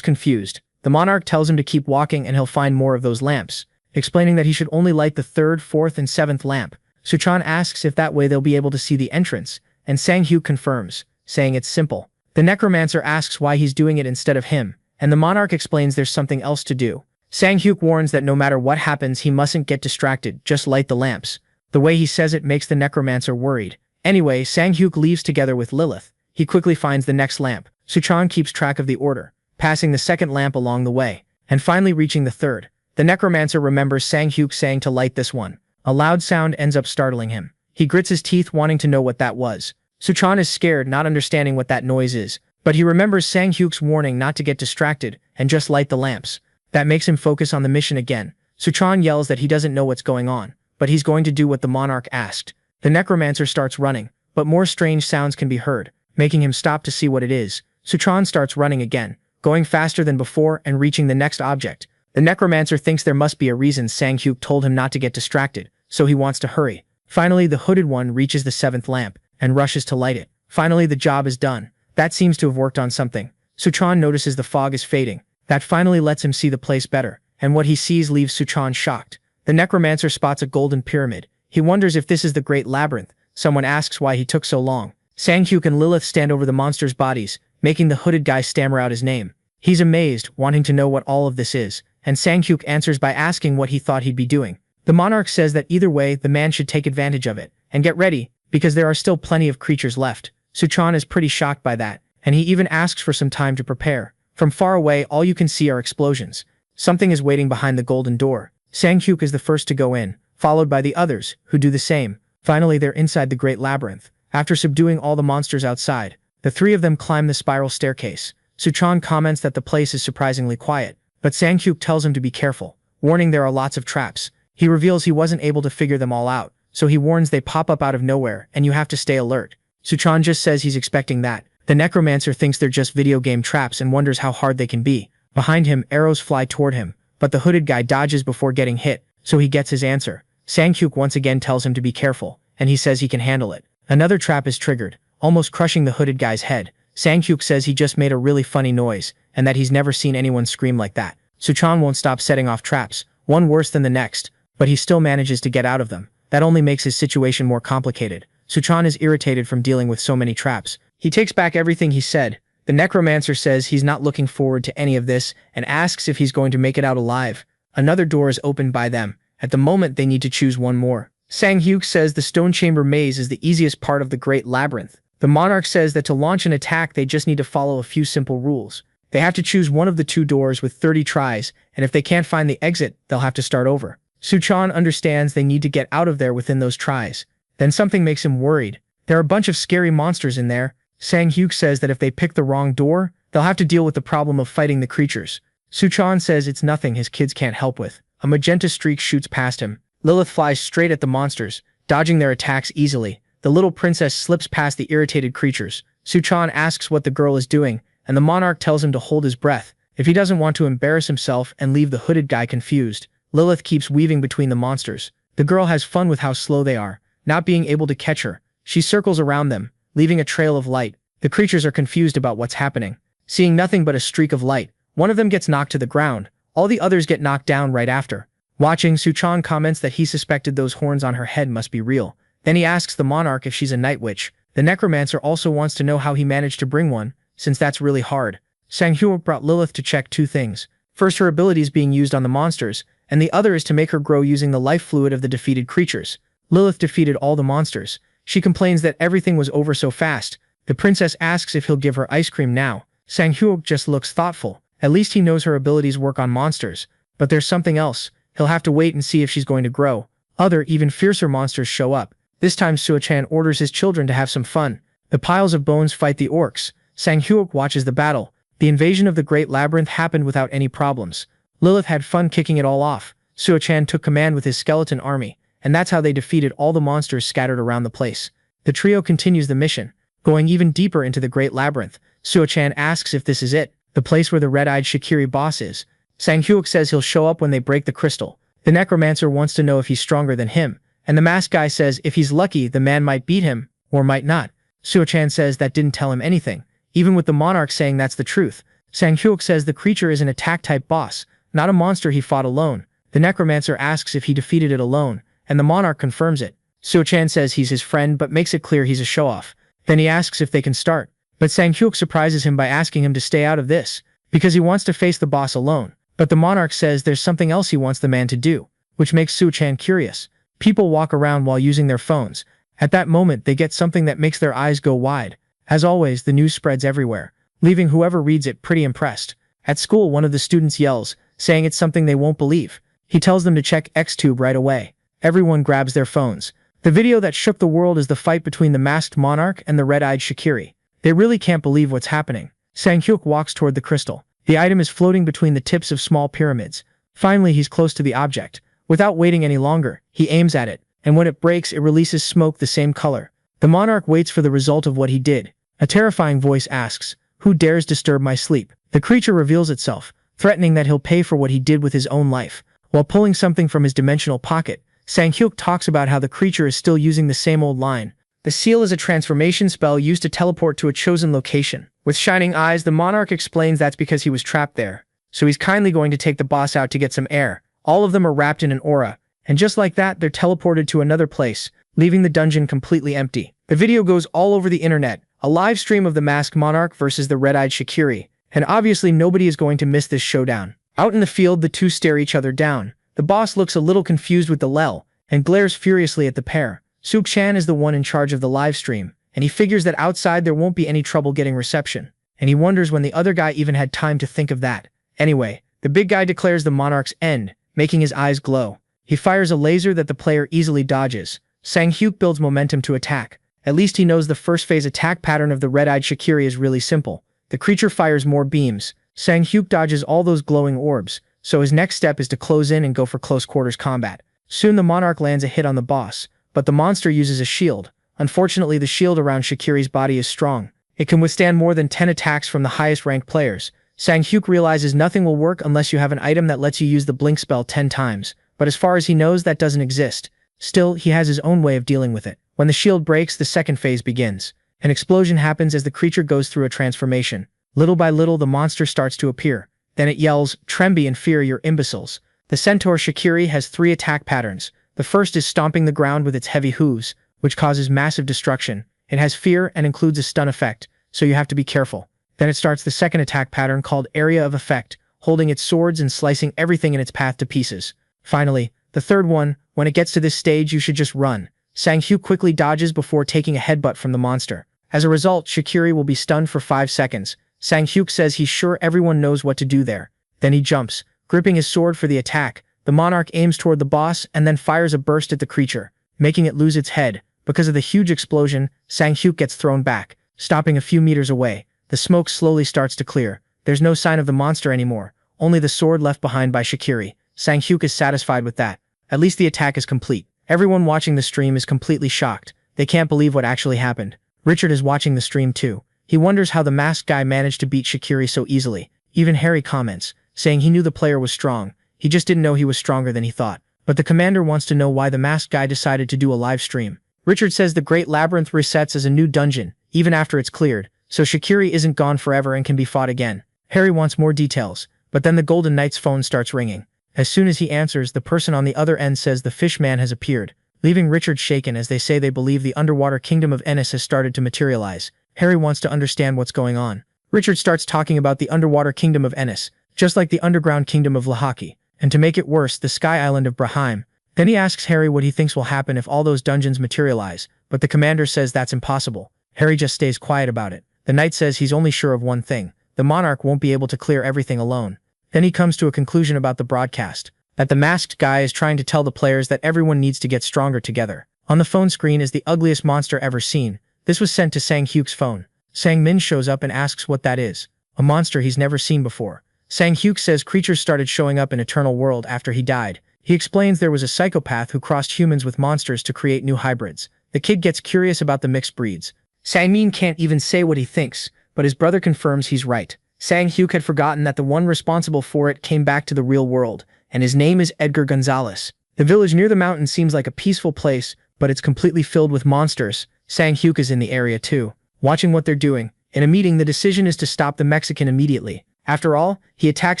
confused. The monarch tells him to keep walking and he'll find more of those lamps, explaining that he should only light the 3rd, 4th, and 7th lamp. Suchan asks if that way they'll be able to see the entrance, and Sang-hyuk confirms, saying it's simple. The necromancer asks why he's doing it instead of him, and the monarch explains there's something else to do. Sang-hyuk warns that no matter what happens he mustn't get distracted, just light the lamps. The way he says it makes the necromancer worried. Anyway, Sang-hyuk leaves together with Lilith. He quickly finds the next lamp. Suchan keeps track of the order, passing the 2nd lamp along the way, and finally reaching the 3rd. The necromancer remembers Sang-hyuk saying to light this one. A loud sound ends up startling him. He grits his teeth wanting to know what that was. Suchan is scared, not understanding what that noise is, but he remembers Sang-hyuk's warning not to get distracted and just light the lamps. That makes him focus on the mission again. Suchan yells that he doesn't know what's going on, but he's going to do what the monarch asked. The necromancer starts running, but more strange sounds can be heard, making him stop to see what it is. Suchan starts running again, going faster than before and reaching the next object. The necromancer thinks there must be a reason Sang-hyuk told him not to get distracted, so he wants to hurry. Finally, the hooded one reaches the 7th lamp and rushes to light it. Finally, the job is done. That seems to have worked on something. Suchan notices the fog is fading. That finally lets him see the place better, and what he sees leaves Suchan shocked. The necromancer spots a golden pyramid. He wonders if this is the Great Labyrinth. Someone asks why he took so long. Sang-hyuk and Lilith stand over the monsters' bodies, making the hooded guy stammer out his name. He's amazed, wanting to know what all of this is, and Sang-hyuk answers by asking what he thought he'd be doing. The monarch says that either way, the man should take advantage of it, and get ready, because there are still plenty of creatures left. Suchan is pretty shocked by that, and he even asks for some time to prepare. From far away, all you can see are explosions. Something is waiting behind the golden door. Sang-hyuk is the first to go in, followed by the others, who do the same. Finally, they're inside the Great Labyrinth. After subduing all the monsters outside, the 3 of them climb the spiral staircase. Suchan comments that the place is surprisingly quiet, but Sang-hyuk tells him to be careful, warning there are lots of traps. He reveals he wasn't able to figure them all out, so he warns they pop up out of nowhere and you have to stay alert. Suchan just says he's expecting that. The necromancer thinks they're just video game traps and wonders how hard they can be. Behind him, arrows fly toward him, but the hooded guy dodges before getting hit, so he gets his answer. Sang-hyuk once again tells him to be careful, and he says he can handle it. Another trap is triggered, almost crushing the hooded guy's head. Sang-hyuk says he just made a really funny noise, and that he's never seen anyone scream like that. Suchan won't stop setting off traps, one worse than the next, but he still manages to get out of them. That only makes his situation more complicated. Suchan is irritated from dealing with so many traps. He takes back everything he said. The necromancer says he's not looking forward to any of this and asks if he's going to make it out alive. Another door is opened by them. At the moment, they need to choose one more. Sang-hyuk says the stone chamber maze is the easiest part of the Great Labyrinth. The monarch says that to launch an attack, they just need to follow a few simple rules. They have to choose one of the 2 doors with 30 tries, and if they can't find the exit, they'll have to start over. Suchan understands they need to get out of there within those tries. Then something makes him worried. There are a bunch of scary monsters in there. Sang-hyuk says that if they pick the wrong door, they'll have to deal with the problem of fighting the creatures. Suchan says it's nothing his kids can't help with. A magenta streak shoots past him. Lilith flies straight at the monsters, dodging their attacks easily. The little princess slips past the irritated creatures. Suchan asks what the girl is doing, and the monarch tells him to hold his breath, if he doesn't want to embarrass himself and leave the hooded guy confused. Lilith keeps weaving between the monsters. The girl has fun with how slow they are, not being able to catch her. She circles around them, leaving a trail of light. The creatures are confused about what's happening. Seeing nothing but a streak of light, one of them gets knocked to the ground. All the others get knocked down right after. Watching, Suchan comments that he suspected those horns on her head must be real. Then he asks the monarch if she's a night witch. The necromancer also wants to know how he managed to bring one, since that's really hard. Sang-hyuk brought Lilith to check 2 things. First, her abilities being used on the monsters, and the other is to make her grow using the life fluid of the defeated creatures. Lilith defeated all the monsters. She complains that everything was over so fast. The princess asks if he'll give her ice cream now. Sang-hyuk just looks thoughtful. At least he knows her abilities work on monsters. But there's something else. He'll have to wait and see if she's going to grow. Other, even fiercer monsters show up. This time Suchan orders his children to have some fun. The piles of bones fight the orcs. Sang-hyuk watches the battle. The invasion of the Great Labyrinth happened without any problems. Lilith had fun kicking it all off. Suchan took command with his skeleton army, and that's how they defeated all the monsters scattered around the place. The trio continues the mission, going even deeper into the Great Labyrinth. Suchan asks if this is it, the place where the red-eyed Shikiri boss is. Sang-hyuk says he'll show up when they break the crystal. The necromancer wants to know if he's stronger than him, and the masked guy says if he's lucky, the man might beat him, or might not. Suo-chan says that didn't tell him anything, even with the monarch saying that's the truth. Sang-hyuk says the creature is an attack-type boss, not a monster he fought alone. The necromancer asks if he defeated it alone, and the monarch confirms it. Suo-chan says he's his friend but makes it clear he's a show-off. Then he asks if they can start, but Sang-hyuk surprises him by asking him to stay out of this, because he wants to face the boss alone. But the monarch says there's something else he wants the man to do, which makes Suo-chan curious. People walk around while using their phones. At that moment they get something that makes their eyes go wide. As always, the news spreads everywhere, leaving whoever reads it pretty impressed. At school, one of the students yells, saying it's something they won't believe. He tells them to check Xtube right away. Everyone grabs their phones. The video that shook the world is the fight between the masked monarch and the red-eyed Shikiri. They really can't believe what's happening. Sang-hyuk walks toward the crystal. The item is floating between the tips of small pyramids. Finally, he's close to the object. Without waiting any longer, he aims at it, and when it breaks, it releases smoke the same color. The monarch waits for the result of what he did. A terrifying voice asks, "Who dares disturb my sleep?" The creature reveals itself, threatening that he'll pay for what he did with his own life. While pulling something from his dimensional pocket, Sang-hyuk talks about how the creature is still using the same old line. The seal is a transformation spell used to teleport to a chosen location. With shining eyes, the monarch explains that's because he was trapped there, so he's kindly going to take the boss out to get some air. All of them are wrapped in an aura, and just like that, they're teleported to another place, leaving the dungeon completely empty. The video goes all over the internet, a live stream of the masked monarch versus the red-eyed Shikiri, and obviously nobody is going to miss this showdown. Out in the field, the two stare each other down. The boss looks a little confused with the lel, and glares furiously at the pair. Suo-chan is the one in charge of the live stream, and he figures that outside there won't be any trouble getting reception, and he wonders when the other guy even had time to think of that. Anyway, the big guy declares the monarch's end, making his eyes glow. He fires a laser that the player easily dodges. Sang-hyuk builds momentum to attack. At least he knows the first phase attack pattern of the red-eyed Shikiri is really simple. The creature fires more beams. Sang-hyuk dodges all those glowing orbs, so his next step is to close in and go for close quarters combat. Soon the monarch lands a hit on the boss, but the monster uses a shield. Unfortunately, the shield around Shikiri's body is strong. It can withstand more than 10 attacks from the highest ranked players. Sang-hyuk realizes nothing will work unless you have an item that lets you use the blink spell 10 times, but as far as he knows, that doesn't exist. Still, he has his own way of dealing with it. When the shield breaks, the second phase begins. An explosion happens as the creature goes through a transformation. Little by little, the monster starts to appear. Then it yells, "Tremby in fear, you imbeciles." The centaur Shikiri has 3 attack patterns. The first is stomping the ground with its heavy hooves, which causes massive destruction. It has fear and includes a stun effect, so you have to be careful. Then it starts the second attack pattern called Area of Effect, holding its swords and slicing everything in its path to pieces. Finally, the third one, when it gets to this stage, you should just run. Sang-hyuk quickly dodges before taking a headbutt from the monster. As a result, Shikiri will be stunned for 5 seconds. Sang-hyuk says he's sure everyone knows what to do there. Then he jumps, gripping his sword for the attack. The monarch aims toward the boss and then fires a burst at the creature, making it lose its head. Because of the huge explosion, Sang-hyuk gets thrown back, stopping a few meters away. The smoke slowly starts to clear. There's no sign of the monster anymore, only the sword left behind by Shikiri. Sang-hyuk is satisfied with that. At least the attack is complete. Everyone watching the stream is completely shocked. They can't believe what actually happened. Richard is watching the stream too. He wonders how the masked guy managed to beat Shikiri so easily. Even Harry comments, saying he knew the player was strong. He just didn't know he was stronger than he thought. But the commander wants to know why the masked guy decided to do a live stream. Richard says the Great Labyrinth resets as a new dungeon, even after it's cleared, so Shikiri isn't gone forever and can be fought again. Harry wants more details, but then the Golden Knight's phone starts ringing. As soon as he answers, the person on the other end says the fish man has appeared, leaving Richard shaken as they say they believe the underwater kingdom of Acess has started to materialize. Harry wants to understand what's going on. Richard starts talking about the underwater kingdom of Acess, just like the underground kingdom of Lahaki, and to make it worse, the sky island of Braheim. Then he asks Harry what he thinks will happen if all those dungeons materialize, but the commander says that's impossible. Harry just stays quiet about it. The knight says he's only sure of one thing: the monarch won't be able to clear everything alone. Then he comes to a conclusion about the broadcast, that the masked guy is trying to tell the players that everyone needs to get stronger together. On the phone screen is the ugliest monster ever seen. This was sent to Sang-hyuk's phone. Sang-min shows up and asks what that is. A monster he's never seen before. Sang-hyuk says creatures started showing up in Eternal World after he died. He explains there was a psychopath who crossed humans with monsters to create new hybrids. The kid gets curious about the mixed breeds. Sang-min can't even say what he thinks, but his brother confirms he's right. Sang-hyuk had forgotten that the one responsible for it came back to the real world, and his name is Edgar Gonzalez. The village near the mountain seems like a peaceful place, but it's completely filled with monsters. Sang-hyuk is in the area too, watching what they're doing. In a meeting, the decision is to stop the Mexican immediately. After all, he attacked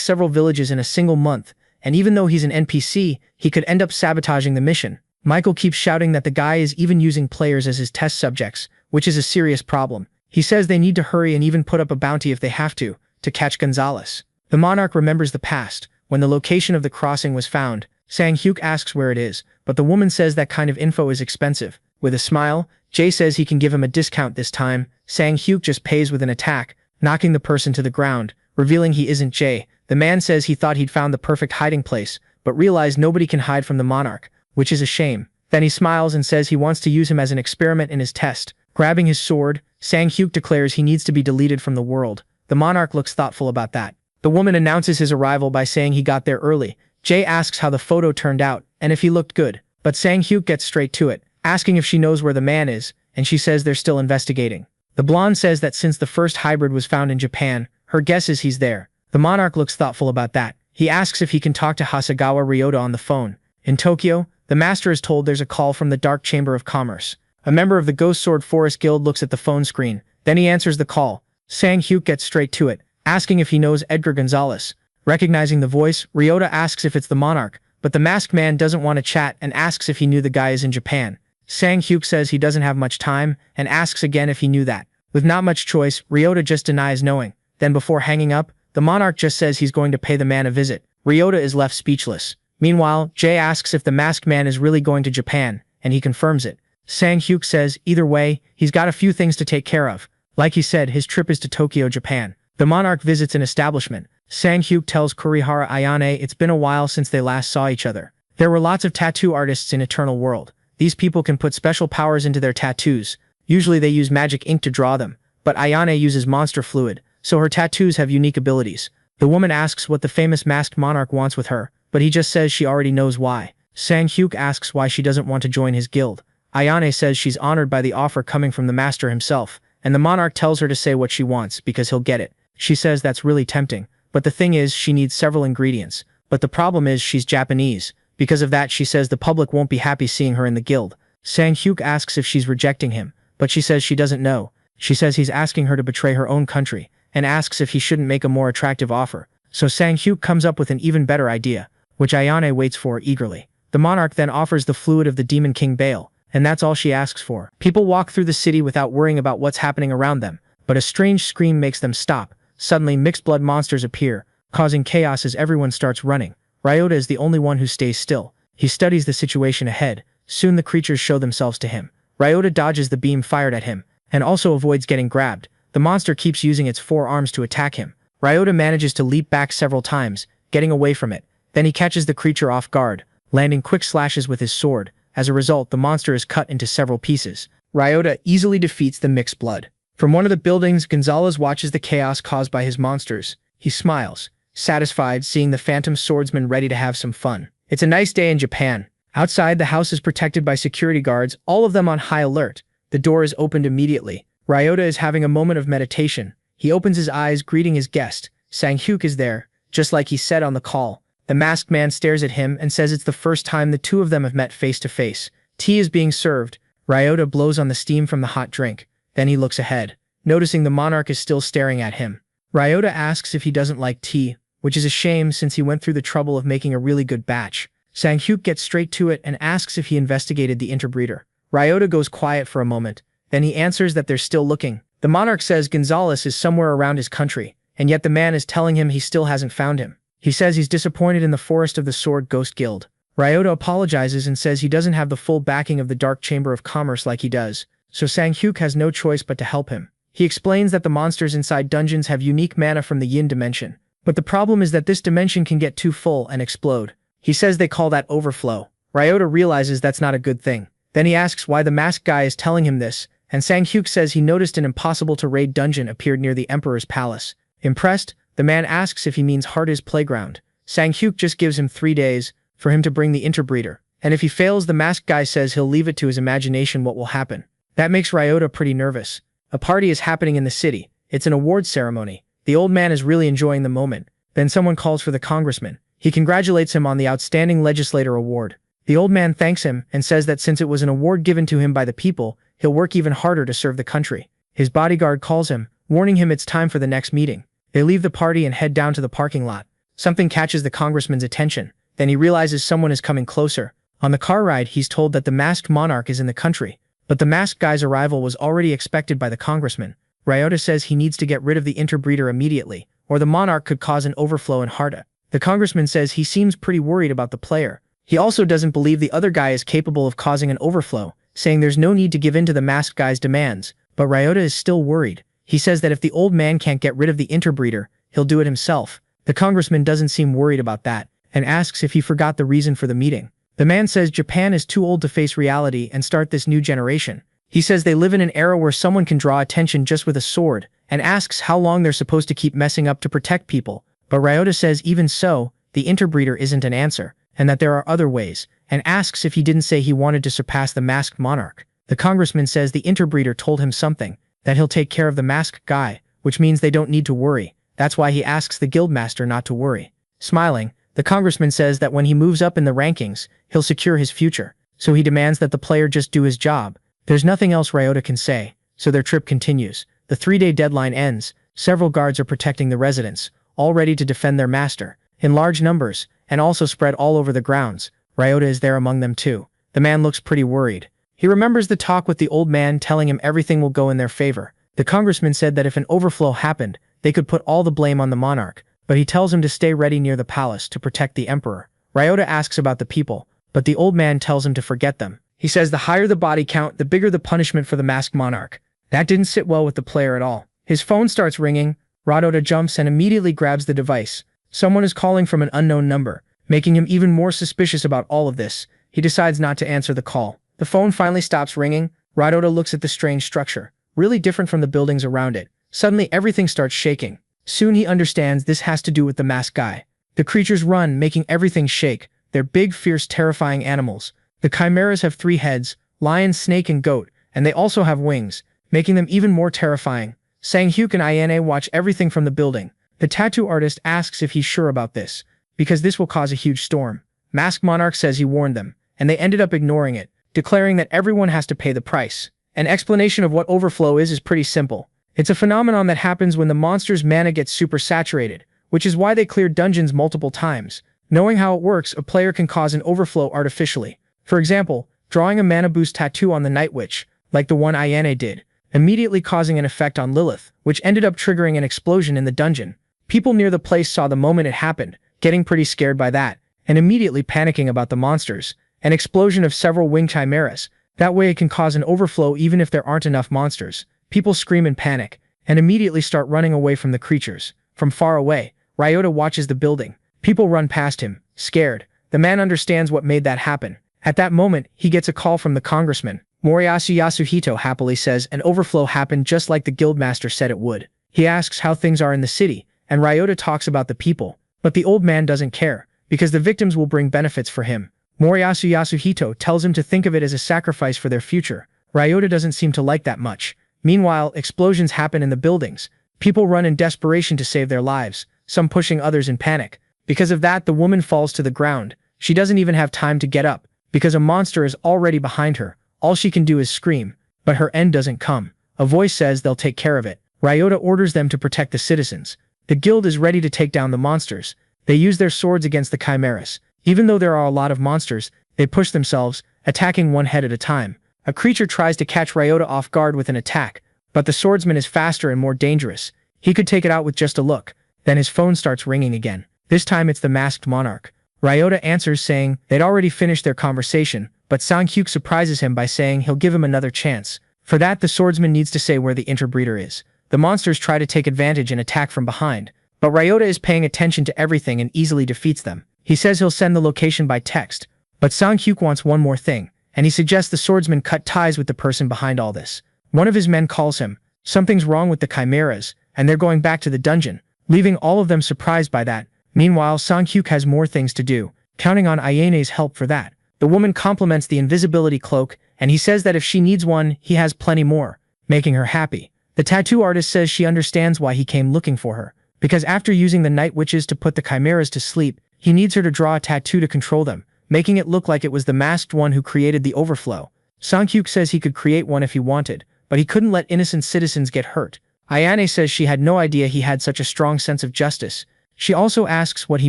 several villages in a single month, and even though he's an NPC, he could end up sabotaging the mission. Michael keeps shouting that the guy is even using players as his test subjects, which is a serious problem. He says they need to hurry and even put up a bounty if they have to catch Gonzalez. The monarch remembers the past. When the location of the crossing was found, Sang-hyuk asks where it is, but the woman says that kind of info is expensive. With a smile, Jae says he can give him a discount this time. Sang-hyuk just pays with an attack, knocking the person to the ground, revealing he isn't Jae. The man says he thought he'd found the perfect hiding place, but realized nobody can hide from the monarch, which is a shame. Then he smiles and says he wants to use him as an experiment in his test. Grabbing his sword, Sang-hyuk declares he needs to be deleted from the world. The monarch looks thoughtful about that. The woman announces his arrival by saying he got there early. Jae asks how the photo turned out, and if he looked good. But Sang-hyuk gets straight to it, asking if she knows where the man is, and she says they're still investigating. The blonde says that since the first hybrid was found in Japan, her guess is he's there. The monarch looks thoughtful about that. He asks if he can talk to Hasegawa Ryota on the phone. In Tokyo, the master is told there's a call from the Dark Chamber of Commerce. A member of the Ghost Sword Forest Guild looks at the phone screen. Then he answers the call. Sang-hyuk gets straight to it, asking if he knows Edgar Gonzalez. Recognizing the voice, Ryota asks if it's the monarch, but the masked man doesn't want to chat and asks if he knew the guy is in Japan. Sang-hyuk says he doesn't have much time and asks again if he knew that. With not much choice, Ryota just denies knowing. Then before hanging up, the monarch just says he's going to pay the man a visit. Ryota is left speechless. Meanwhile, Jae asks if the masked man is really going to Japan, and he confirms it. Sang-hyuk says either way, he's got a few things to take care of. Like he said, his trip is to Tokyo, Japan. The monarch visits an establishment. Sang-hyuk tells Kurihara Ayane it's been a while since they last saw each other. There were lots of tattoo artists in Eternal World. These people can put special powers into their tattoos. Usually they use magic ink to draw them, but Ayane uses monster fluid, so her tattoos have unique abilities. The woman asks what the famous masked monarch wants with her, but he just says she already knows why. Sang-hyuk asks why she doesn't want to join his guild. Ayane says she's honored by the offer coming from the master himself, and the monarch tells her to say what she wants because he'll get it. She says that's really tempting, but the thing is she needs several ingredients. But the problem is she's Japanese. Because of that, she says the public won't be happy seeing her in the guild. Sang-hyuk asks if she's rejecting him, but she says she doesn't know. She says he's asking her to betray her own country, and asks if he shouldn't make a more attractive offer. So Sang-hyuk comes up with an even better idea, which Ayane waits for eagerly. The monarch then offers the fluid of the Demon King Bale, and that's all she asks for. People walk through the city without worrying about what's happening around them, but a strange scream makes them stop. Suddenly, mixed blood monsters appear, causing chaos as everyone starts running. Ryota is the only one who stays still. He studies the situation ahead. Soon the creatures show themselves to him. Ryota dodges the beam fired at him, and also avoids getting grabbed. The monster keeps using its four arms to attack him. Ryota manages to leap back several times, getting away from it. Then he catches the creature off guard, landing quick slashes with his sword. As a result, the monster is cut into several pieces. Ryota easily defeats the mixed blood. From one of the buildings, Gonzalez watches the chaos caused by his monsters. He smiles, satisfied seeing the phantom swordsman ready to have some fun. It's a nice day in Japan. Outside, the house is protected by security guards, all of them on high alert. The door is opened immediately. Ryota is having a moment of meditation. He opens his eyes, greeting his guest. Sang-hyuk is there, just like he said on the call. The masked man stares at him and says it's the first time the two of them have met face to face. Tea is being served. Ryota blows on the steam from the hot drink. Then he looks ahead, noticing the monarch is still staring at him. Ryota asks if he doesn't like tea, which is a shame since he went through the trouble of making a really good batch. Sang-hyuk gets straight to it and asks if he investigated the interbreeder. Ryota goes quiet for a moment. Then he answers that they're still looking. The monarch says Gonzalez is somewhere around his country, and yet the man is telling him he still hasn't found him. He says he's disappointed in the Forest of the Sword Ghost Guild. Ryota apologizes and says he doesn't have the full backing of the Dark Chamber of Commerce like he does, so Sang-hyuk has no choice but to help him. He explains that the monsters inside dungeons have unique mana from the Yin dimension, but the problem is that this dimension can get too full and explode. He says they call that overflow. Ryota realizes that's not a good thing. Then he asks why the masked guy is telling him this, and Sang-hyuk says he noticed an impossible-to-raid dungeon appeared near the Emperor's palace. Impressed, the man asks if he means Hard's playground. Sang-hyuk just gives him 3 days for him to bring the interbreeder, and if he fails, the masked guy says he'll leave it to his imagination what will happen. That makes Ryota pretty nervous. A party is happening in the city. It's an awards ceremony. The old man is really enjoying the moment. Then someone calls for the congressman. He congratulates him on the Outstanding Legislator Award. The old man thanks him and says that since it was an award given to him by the people, he'll work even harder to serve the country. His bodyguard calls him, warning him it's time for the next meeting. They leave the party and head down to the parking lot. Something catches the congressman's attention. Then he realizes someone is coming closer. On the car ride, he's told that the masked monarch is in the country. But the masked guy's arrival was already expected by the congressman. Ryota says he needs to get rid of the interbreeder immediately, or the monarch could cause an overflow in Harta. The congressman says he seems pretty worried about the player. He also doesn't believe the other guy is capable of causing an overflow, saying there's no need to give in to the masked guy's demands. But Ryota is still worried. He says that if the old man can't get rid of the interbreeder, he'll do it himself. The congressman doesn't seem worried about that, and asks if he forgot the reason for the meeting. The man says Japan is too old to face reality and start this new generation. He says they live in an era where someone can draw attention just with a sword, and asks how long they're supposed to keep messing up to protect people. But Ryota says even so, the interbreeder isn't an answer, and that there are other ways, and asks if he didn't say he wanted to surpass the masked monarch. The congressman says the interbreeder told him something, that he'll take care of the masked guy, which means they don't need to worry. That's why he asks the guildmaster not to worry. Smiling, the congressman says that when he moves up in the rankings, he'll secure his future, so he demands that the player just do his job. There's nothing else Ryota can say, so their trip continues. The 3-day deadline ends. Several guards are protecting the residents, all ready to defend their master, in large numbers, and also spread all over the grounds. Ryota is there among them too. The man looks pretty worried. He remembers the talk with the old man telling him everything will go in their favor. The congressman said that if an overflow happened, they could put all the blame on the monarch, but he tells him to stay ready near the palace to protect the emperor. Ryota asks about the people, but the old man tells him to forget them. He says the higher the body count, the bigger the punishment for the masked monarch. That didn't sit well with the player at all. His phone starts ringing. Ryota jumps and immediately grabs the device. Someone is calling from an unknown number, making him even more suspicious about all of this. He decides not to answer the call. The phone finally stops ringing. Ryota looks at the strange structure, really different from the buildings around it. Suddenly everything starts shaking. Soon he understands this has to do with the masked guy. The creatures run, making everything shake. They're big, fierce, terrifying animals. The chimeras have 3 heads, lion, snake, and goat, and they also have wings, making them even more terrifying. Sang-hyuk and Ayane watch everything from the building. The tattoo artist asks if he's sure about this, because this will cause a huge storm. Masked Monarch says he warned them, and they ended up ignoring it, declaring that everyone has to pay the price. An explanation of what overflow is pretty simple. It's a phenomenon that happens when the monster's mana gets super saturated, which is why they clear dungeons multiple times. Knowing how it works, a player can cause an overflow artificially. For example, drawing a mana boost tattoo on the Night Witch, like the one Ayane did, immediately causing an effect on Lilith, which ended up triggering an explosion in the dungeon. People near the place saw the moment it happened, getting pretty scared by that, and immediately panicking about the monsters. An explosion of several winged chimeras. That way it can cause an overflow even if there aren't enough monsters. People scream in panic, and immediately start running away from the creatures. From far away, Ryota watches the building. People run past him, scared. The man understands what made that happen. At that moment, he gets a call from the congressman. Moriyasu Yasuhito happily says an overflow happened just like the guildmaster said it would. He asks how things are in the city, and Ryota talks about the people. But the old man doesn't care, because the victims will bring benefits for him. Moriyasu Yasuhito tells him to think of it as a sacrifice for their future. Ryota doesn't seem to like that much. Meanwhile, explosions happen in the buildings. People run in desperation to save their lives, some pushing others in panic. Because of that, the woman falls to the ground. She doesn't even have time to get up, because a monster is already behind her. All she can do is scream, but her end doesn't come. A voice says they'll take care of it. Ryota orders them to protect the citizens. The guild is ready to take down the monsters. They use their swords against the chimeras. Even though there are a lot of monsters, they push themselves, attacking one head at a time. A creature tries to catch Ryota off guard with an attack, but the swordsman is faster and more dangerous. He could take it out with just a look. Then his phone starts ringing again. This time it's the masked monarch. Ryota answers saying they'd already finished their conversation, but Sang-hyuk surprises him by saying he'll give him another chance. For that, the swordsman needs to say where the interbreeder is. The monsters try to take advantage and attack from behind, but Ryota is paying attention to everything and easily defeats them. He says he'll send the location by text, but Sang-hyuk wants one more thing, and he suggests the swordsman cut ties with the person behind all this. One of his men calls him. Something's wrong with the chimeras, and they're going back to the dungeon, leaving all of them surprised by that. Meanwhile, Sang-hyuk has more things to do, counting on Ayane's help for that. The woman compliments the invisibility cloak, and he says that if she needs one, he has plenty more, making her happy. The tattoo artist says she understands why he came looking for her, because after using the night witches to put the chimeras to sleep, he needs her to draw a tattoo to control them, making it look like it was the masked one who created the overflow. Sang-hyuk says he could create one if he wanted, but he couldn't let innocent citizens get hurt. Ayane says she had no idea he had such a strong sense of justice. She also asks what he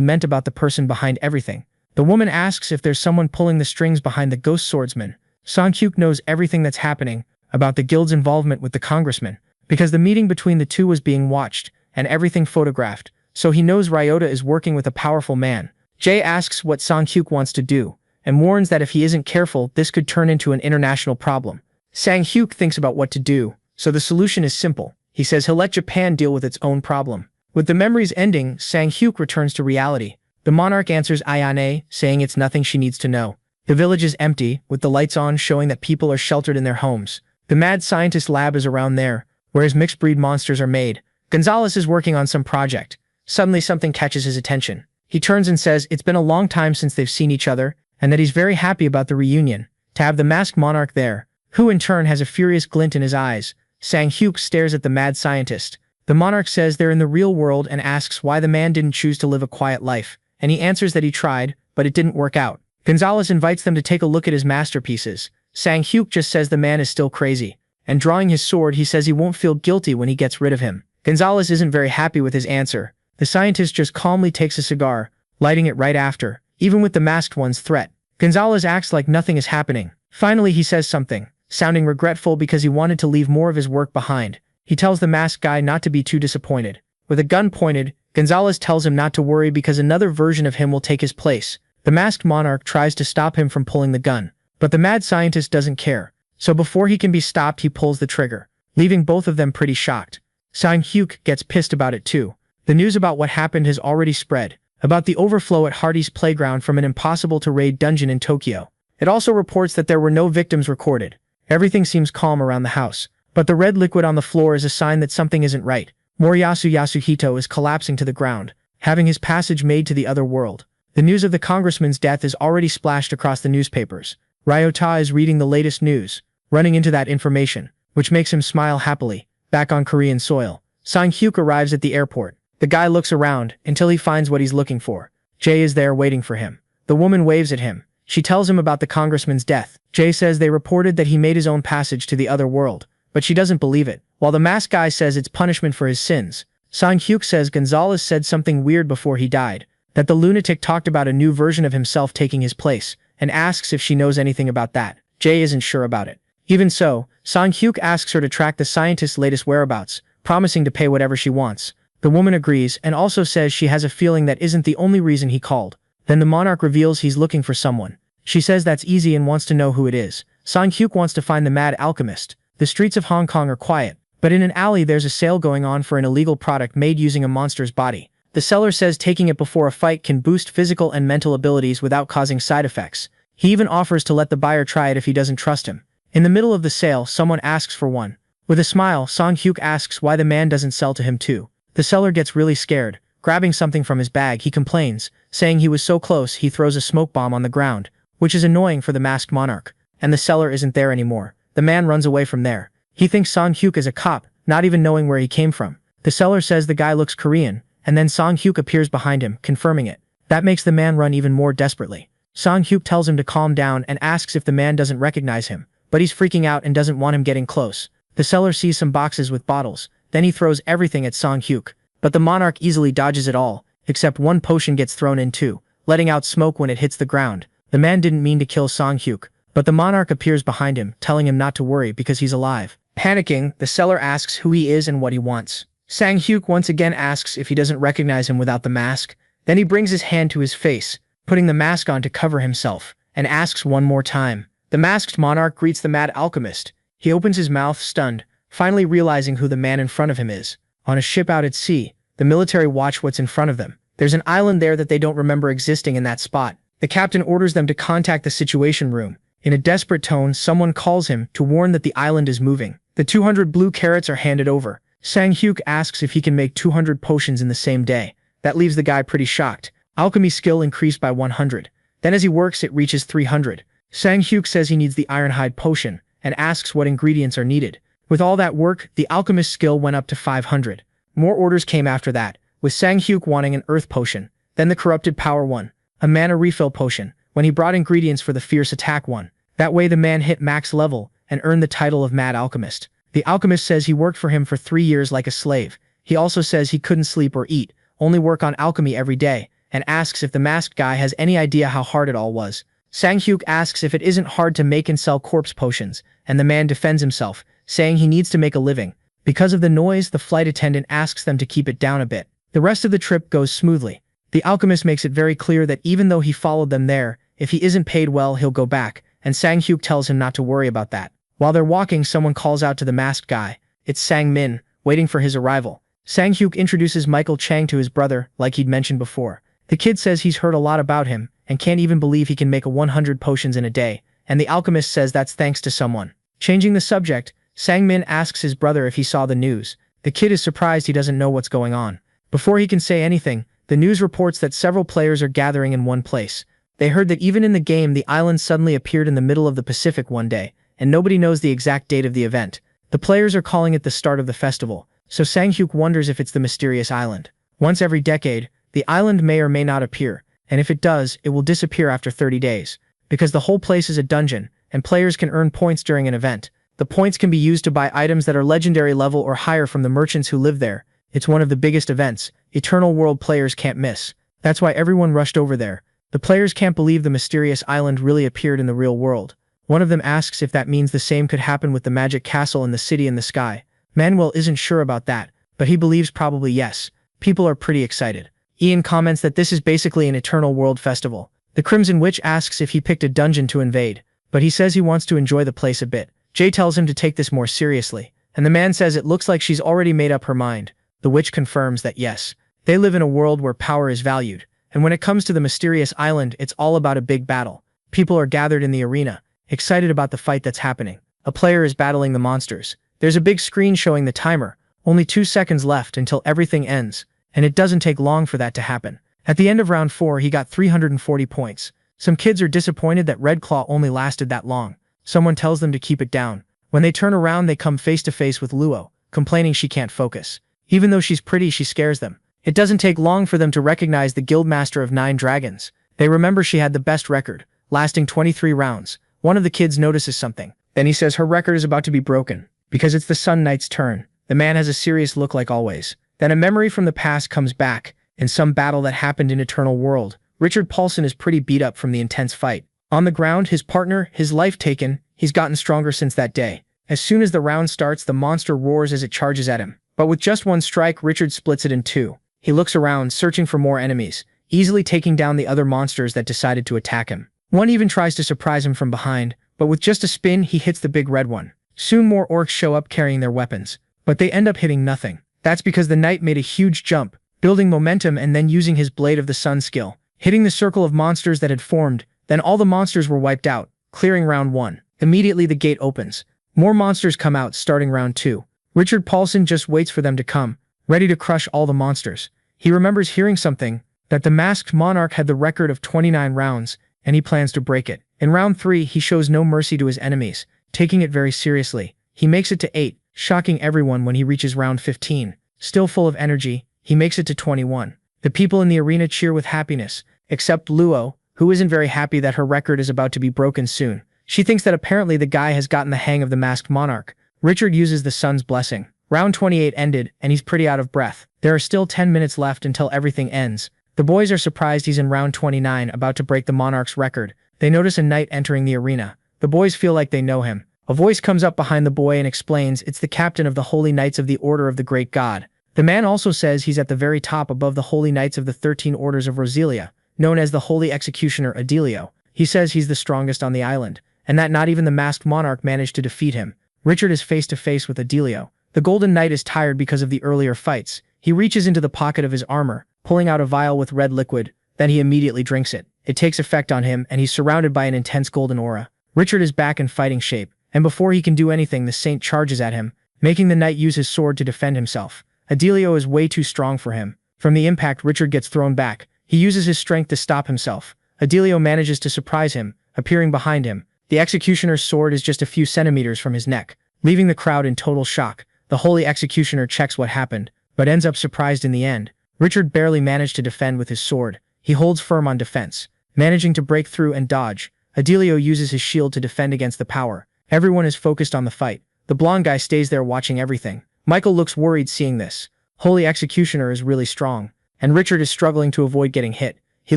meant about the person behind everything. The woman asks if there's someone pulling the strings behind the ghost swordsman. Sang-hyuk knows everything that's happening about the guild's involvement with the congressman, because the meeting between the two was being watched, and everything photographed, so he knows Ryota is working with a powerful man. Jae asks what Sang-hyuk wants to do, and warns that if he isn't careful, this could turn into an international problem. Sang-hyuk thinks about what to do, so the solution is simple. He says he'll let Japan deal with its own problem. With the memories ending, Sang-hyuk returns to reality. The monarch answers Ayane, saying it's nothing she needs to know. The village is empty, with the lights on showing that people are sheltered in their homes. The mad scientist lab is around there, where his mixed-breed monsters are made. Gonzalez is working on some project. Suddenly something catches his attention. He turns and says it's been a long time since they've seen each other, and that he's very happy about the reunion. To have the masked monarch there, who in turn has a furious glint in his eyes. Sang-hyuk stares at the mad scientist. The monarch says they're in the real world and asks why the man didn't choose to live a quiet life, and he answers that he tried, but it didn't work out. Gonzalez invites them to take a look at his masterpieces. Sang-hyuk just says the man is still crazy, and drawing his sword he says he won't feel guilty when he gets rid of him. Gonzalez isn't very happy with his answer. The scientist just calmly takes a cigar, lighting it right after, even with the masked one's threat. Gonzalez acts like nothing is happening. Finally he says something, sounding regretful because he wanted to leave more of his work behind. He tells the masked guy not to be too disappointed. With a gun pointed, Gonzalez tells him not to worry because another version of him will take his place. The masked monarch tries to stop him from pulling the gun, but the mad scientist doesn't care. So before he can be stopped he pulls the trigger, leaving both of them pretty shocked. Sang-hyuk gets pissed about it too. The news about what happened has already spread, about the overflow at Hardy's playground from an impossible-to-raid dungeon in Tokyo. It also reports that there were no victims recorded. Everything seems calm around the house, but the red liquid on the floor is a sign that something isn't right. Moriyasu Yasuhito is collapsing to the ground, having his passage made to the other world. The news of the congressman's death is already splashed across the newspapers. Ryota is reading the latest news, running into that information, which makes him smile happily. Back on Korean soil, Sang-hyuk arrives at the airport. The guy looks around until he finds what he's looking for. Jae is there waiting for him. The woman waves at him. She tells him about the congressman's death. Jae says they reported that he made his own passage to the other world, but she doesn't believe it, while the masked guy says it's punishment for his sins. Sang-hyuk says Gonzalez said something weird before he died, that the lunatic talked about a new version of himself taking his place, and asks if she knows anything about that. Jae isn't sure about it. Even so, Sang-hyuk asks her to track the scientist's latest whereabouts, promising to pay whatever she wants. The woman agrees and also says she has a feeling that isn't the only reason he called. Then the monarch reveals he's looking for someone. She says that's easy and wants to know who it is. Sang-hyuk wants to find the mad alchemist. The streets of Hong Kong are quiet, but in an alley there's a sale going on for an illegal product made using a monster's body. The seller says taking it before a fight can boost physical and mental abilities without causing side effects. He even offers to let the buyer try it if he doesn't trust him. In the middle of the sale, someone asks for one. With a smile, Sang-hyuk asks why the man doesn't sell to him too. The seller gets really scared. Grabbing something from his bag, he complains, saying he was so close he throws a smoke bomb on the ground, which is annoying for the masked monarch. And the seller isn't there anymore. The man runs away from there. He thinks Sang-hyuk is a cop, not even knowing where he came from. The seller says the guy looks Korean, and then Sang-hyuk appears behind him, confirming it. That makes the man run even more desperately. Sang-hyuk tells him to calm down and asks if the man doesn't recognize him, but he's freaking out and doesn't want him getting close. The seller sees some boxes with bottles, then he throws everything at Sang-hyuk, but the monarch easily dodges it all, except one potion gets thrown in too, letting out smoke when it hits the ground. The man didn't mean to kill Sang-hyuk, but the monarch appears behind him, telling him not to worry because he's alive. Panicking, the seller asks who he is and what he wants. Sang-hyuk once again asks if he doesn't recognize him without the mask. Then he brings his hand to his face, putting the mask on to cover himself, and asks one more time. The masked monarch greets the mad alchemist. He opens his mouth, stunned, finally realizing who the man in front of him is. On a ship out at sea, the military watch what's in front of them. There's an island there that they don't remember existing in that spot. The captain orders them to contact the situation room. In a desperate tone, someone calls him to warn that the island is moving. The 200 blue carrots are handed over. Sang-hyuk asks if he can make 200 potions in the same day. That leaves the guy pretty shocked. Alchemy skill increased by 100. Then as he works, it reaches 300. Sang-hyuk says he needs the ironhide potion, and asks what ingredients are needed. With all that work, the alchemist skill went up to 500. More orders came after that, with Sang-hyuk wanting an earth potion, then the corrupted power one, a mana refill potion, when he brought ingredients for the fierce attack one. That way the man hit max level and earned the title of Mad Alchemist. The alchemist says he worked for him for 3 years like a slave. He also says he couldn't sleep or eat, only work on alchemy every day, and asks if the masked guy has any idea how hard it all was. Sang-hyuk asks if it isn't hard to make and sell corpse potions, and the man defends himself, saying he needs to make a living. Because of the noise, the flight attendant asks them to keep it down a bit. The rest of the trip goes smoothly. The alchemist makes it very clear that even though he followed them there, if he isn't paid well, he'll go back, and Sang-hyuk tells him not to worry about that. While they're walking, someone calls out to the masked guy. It's Sang-min, waiting for his arrival. Sang-hyuk introduces Michael Chang to his brother, like he'd mentioned before. The kid says he's heard a lot about him, and can't even believe he can make 100 potions in a day, and the alchemist says that's thanks to someone. Changing the subject, Sang-min asks his brother if he saw the news. The kid is surprised he doesn't know what's going on. Before he can say anything, the news reports that several players are gathering in one place. They heard that even in the game, the island suddenly appeared in the middle of the Pacific one day, and nobody knows the exact date of the event. The players are calling it the start of the festival, so Sang-hyuk wonders if it's the mysterious island. Once every decade, the island may or may not appear, and if it does, it will disappear after 30 days. Because the whole place is a dungeon, and players can earn points during an event. The points can be used to buy items that are legendary level or higher from the merchants who live there. It's one of the biggest events. Eternal World players can't miss. That's why everyone rushed over there. The players can't believe the mysterious island really appeared in the real world. One of them asks if that means the same could happen with the magic castle and the city in the sky. Manuel isn't sure about that, but he believes probably yes. People are pretty excited. Ian comments that this is basically an Eternal World festival. The Crimson Witch asks if he picked a dungeon to invade, but he says he wants to enjoy the place a bit. Jay tells him to take this more seriously, and the man says it looks like she's already made up her mind. The witch confirms that yes, they live in a world where power is valued, and when it comes to the mysterious island, it's all about a big battle. People are gathered in the arena, excited about the fight that's happening. A player is battling the monsters. There's a big screen showing the timer, only 2 seconds left until everything ends, and it doesn't take long for that to happen. At the end of round 4, he got 340 points. Some kids are disappointed that Red Claw only lasted that long. Someone tells them to keep it down. When they turn around, they come face to face with Luo, complaining she can't focus. Even though she's pretty, she scares them. It doesn't take long for them to recognize the Guildmaster of 9 Dragons. They remember she had the best record, lasting 23 rounds. One of the kids notices something. Then he says her record is about to be broken, because it's the Sun Knight's turn. The man has a serious look like always. Then a memory from the past comes back. In some battle that happened in Eternal World, Richard Paulson is pretty beat up from the intense fight. On the ground, his partner, his life taken, he's gotten stronger since that day. As soon as the round starts, the monster roars as it charges at him. But with just one strike, Richard splits it in 2. He looks around, searching for more enemies, easily taking down the other monsters that decided to attack him. One even tries to surprise him from behind, but with just a spin, he hits the big red one. Soon more orcs show up carrying their weapons, but they end up hitting nothing. That's because the knight made a huge jump, building momentum and then using his Blade of the Sun skill, hitting the circle of monsters that had formed. Then all the monsters were wiped out, clearing round 1. Immediately the gate opens. More monsters come out starting round 2. Richard Paulson just waits for them to come, ready to crush all the monsters. He remembers hearing something, that the masked monarch had the record of 29 rounds, and he plans to break it. In round 3, he shows no mercy to his enemies, taking it very seriously. He makes it to 8, shocking everyone when he reaches round 15. Still full of energy, he makes it to 21. The people in the arena cheer with happiness, except Luo, who isn't very happy that her record is about to be broken soon. She thinks that apparently the guy has gotten the hang of the masked monarch. Richard uses the sun's blessing. Round 28 ended, and he's pretty out of breath. There are still 10 minutes left until everything ends. The boys are surprised he's in round 29, about to break the monarch's record. They notice a knight entering the arena. The boys feel like they know him. A voice comes up behind the boy and explains it's the captain of the Holy Knights of the Order of the Great God. The man also says he's at the very top above the Holy Knights of the 13 Orders of Roselia, known as the Holy Executioner Adelio. He says he's the strongest on the island, and that not even the masked monarch managed to defeat him. Richard is face to face with Adelio. The Golden Knight is tired because of the earlier fights. He reaches into the pocket of his armor, pulling out a vial with red liquid, then he immediately drinks it. It takes effect on him, and he's surrounded by an intense golden aura. Richard is back in fighting shape, and before he can do anything, the saint charges at him, making the knight use his sword to defend himself. Adelio is way too strong for him. From the impact, Richard gets thrown back. He uses his strength to stop himself. Adelio manages to surprise him, appearing behind him. The executioner's sword is just a few centimeters from his neck, leaving the crowd in total shock. The Holy Executioner checks what happened, but ends up surprised in the end. Richard barely managed to defend with his sword. He holds firm on defense. managing to break through and dodge. Adelio uses his shield to defend against the power. Everyone is focused on the fight. The blonde guy stays there watching everything. Michael looks worried seeing this. Holy Executioner is really strong, and Richard is struggling to avoid getting hit. He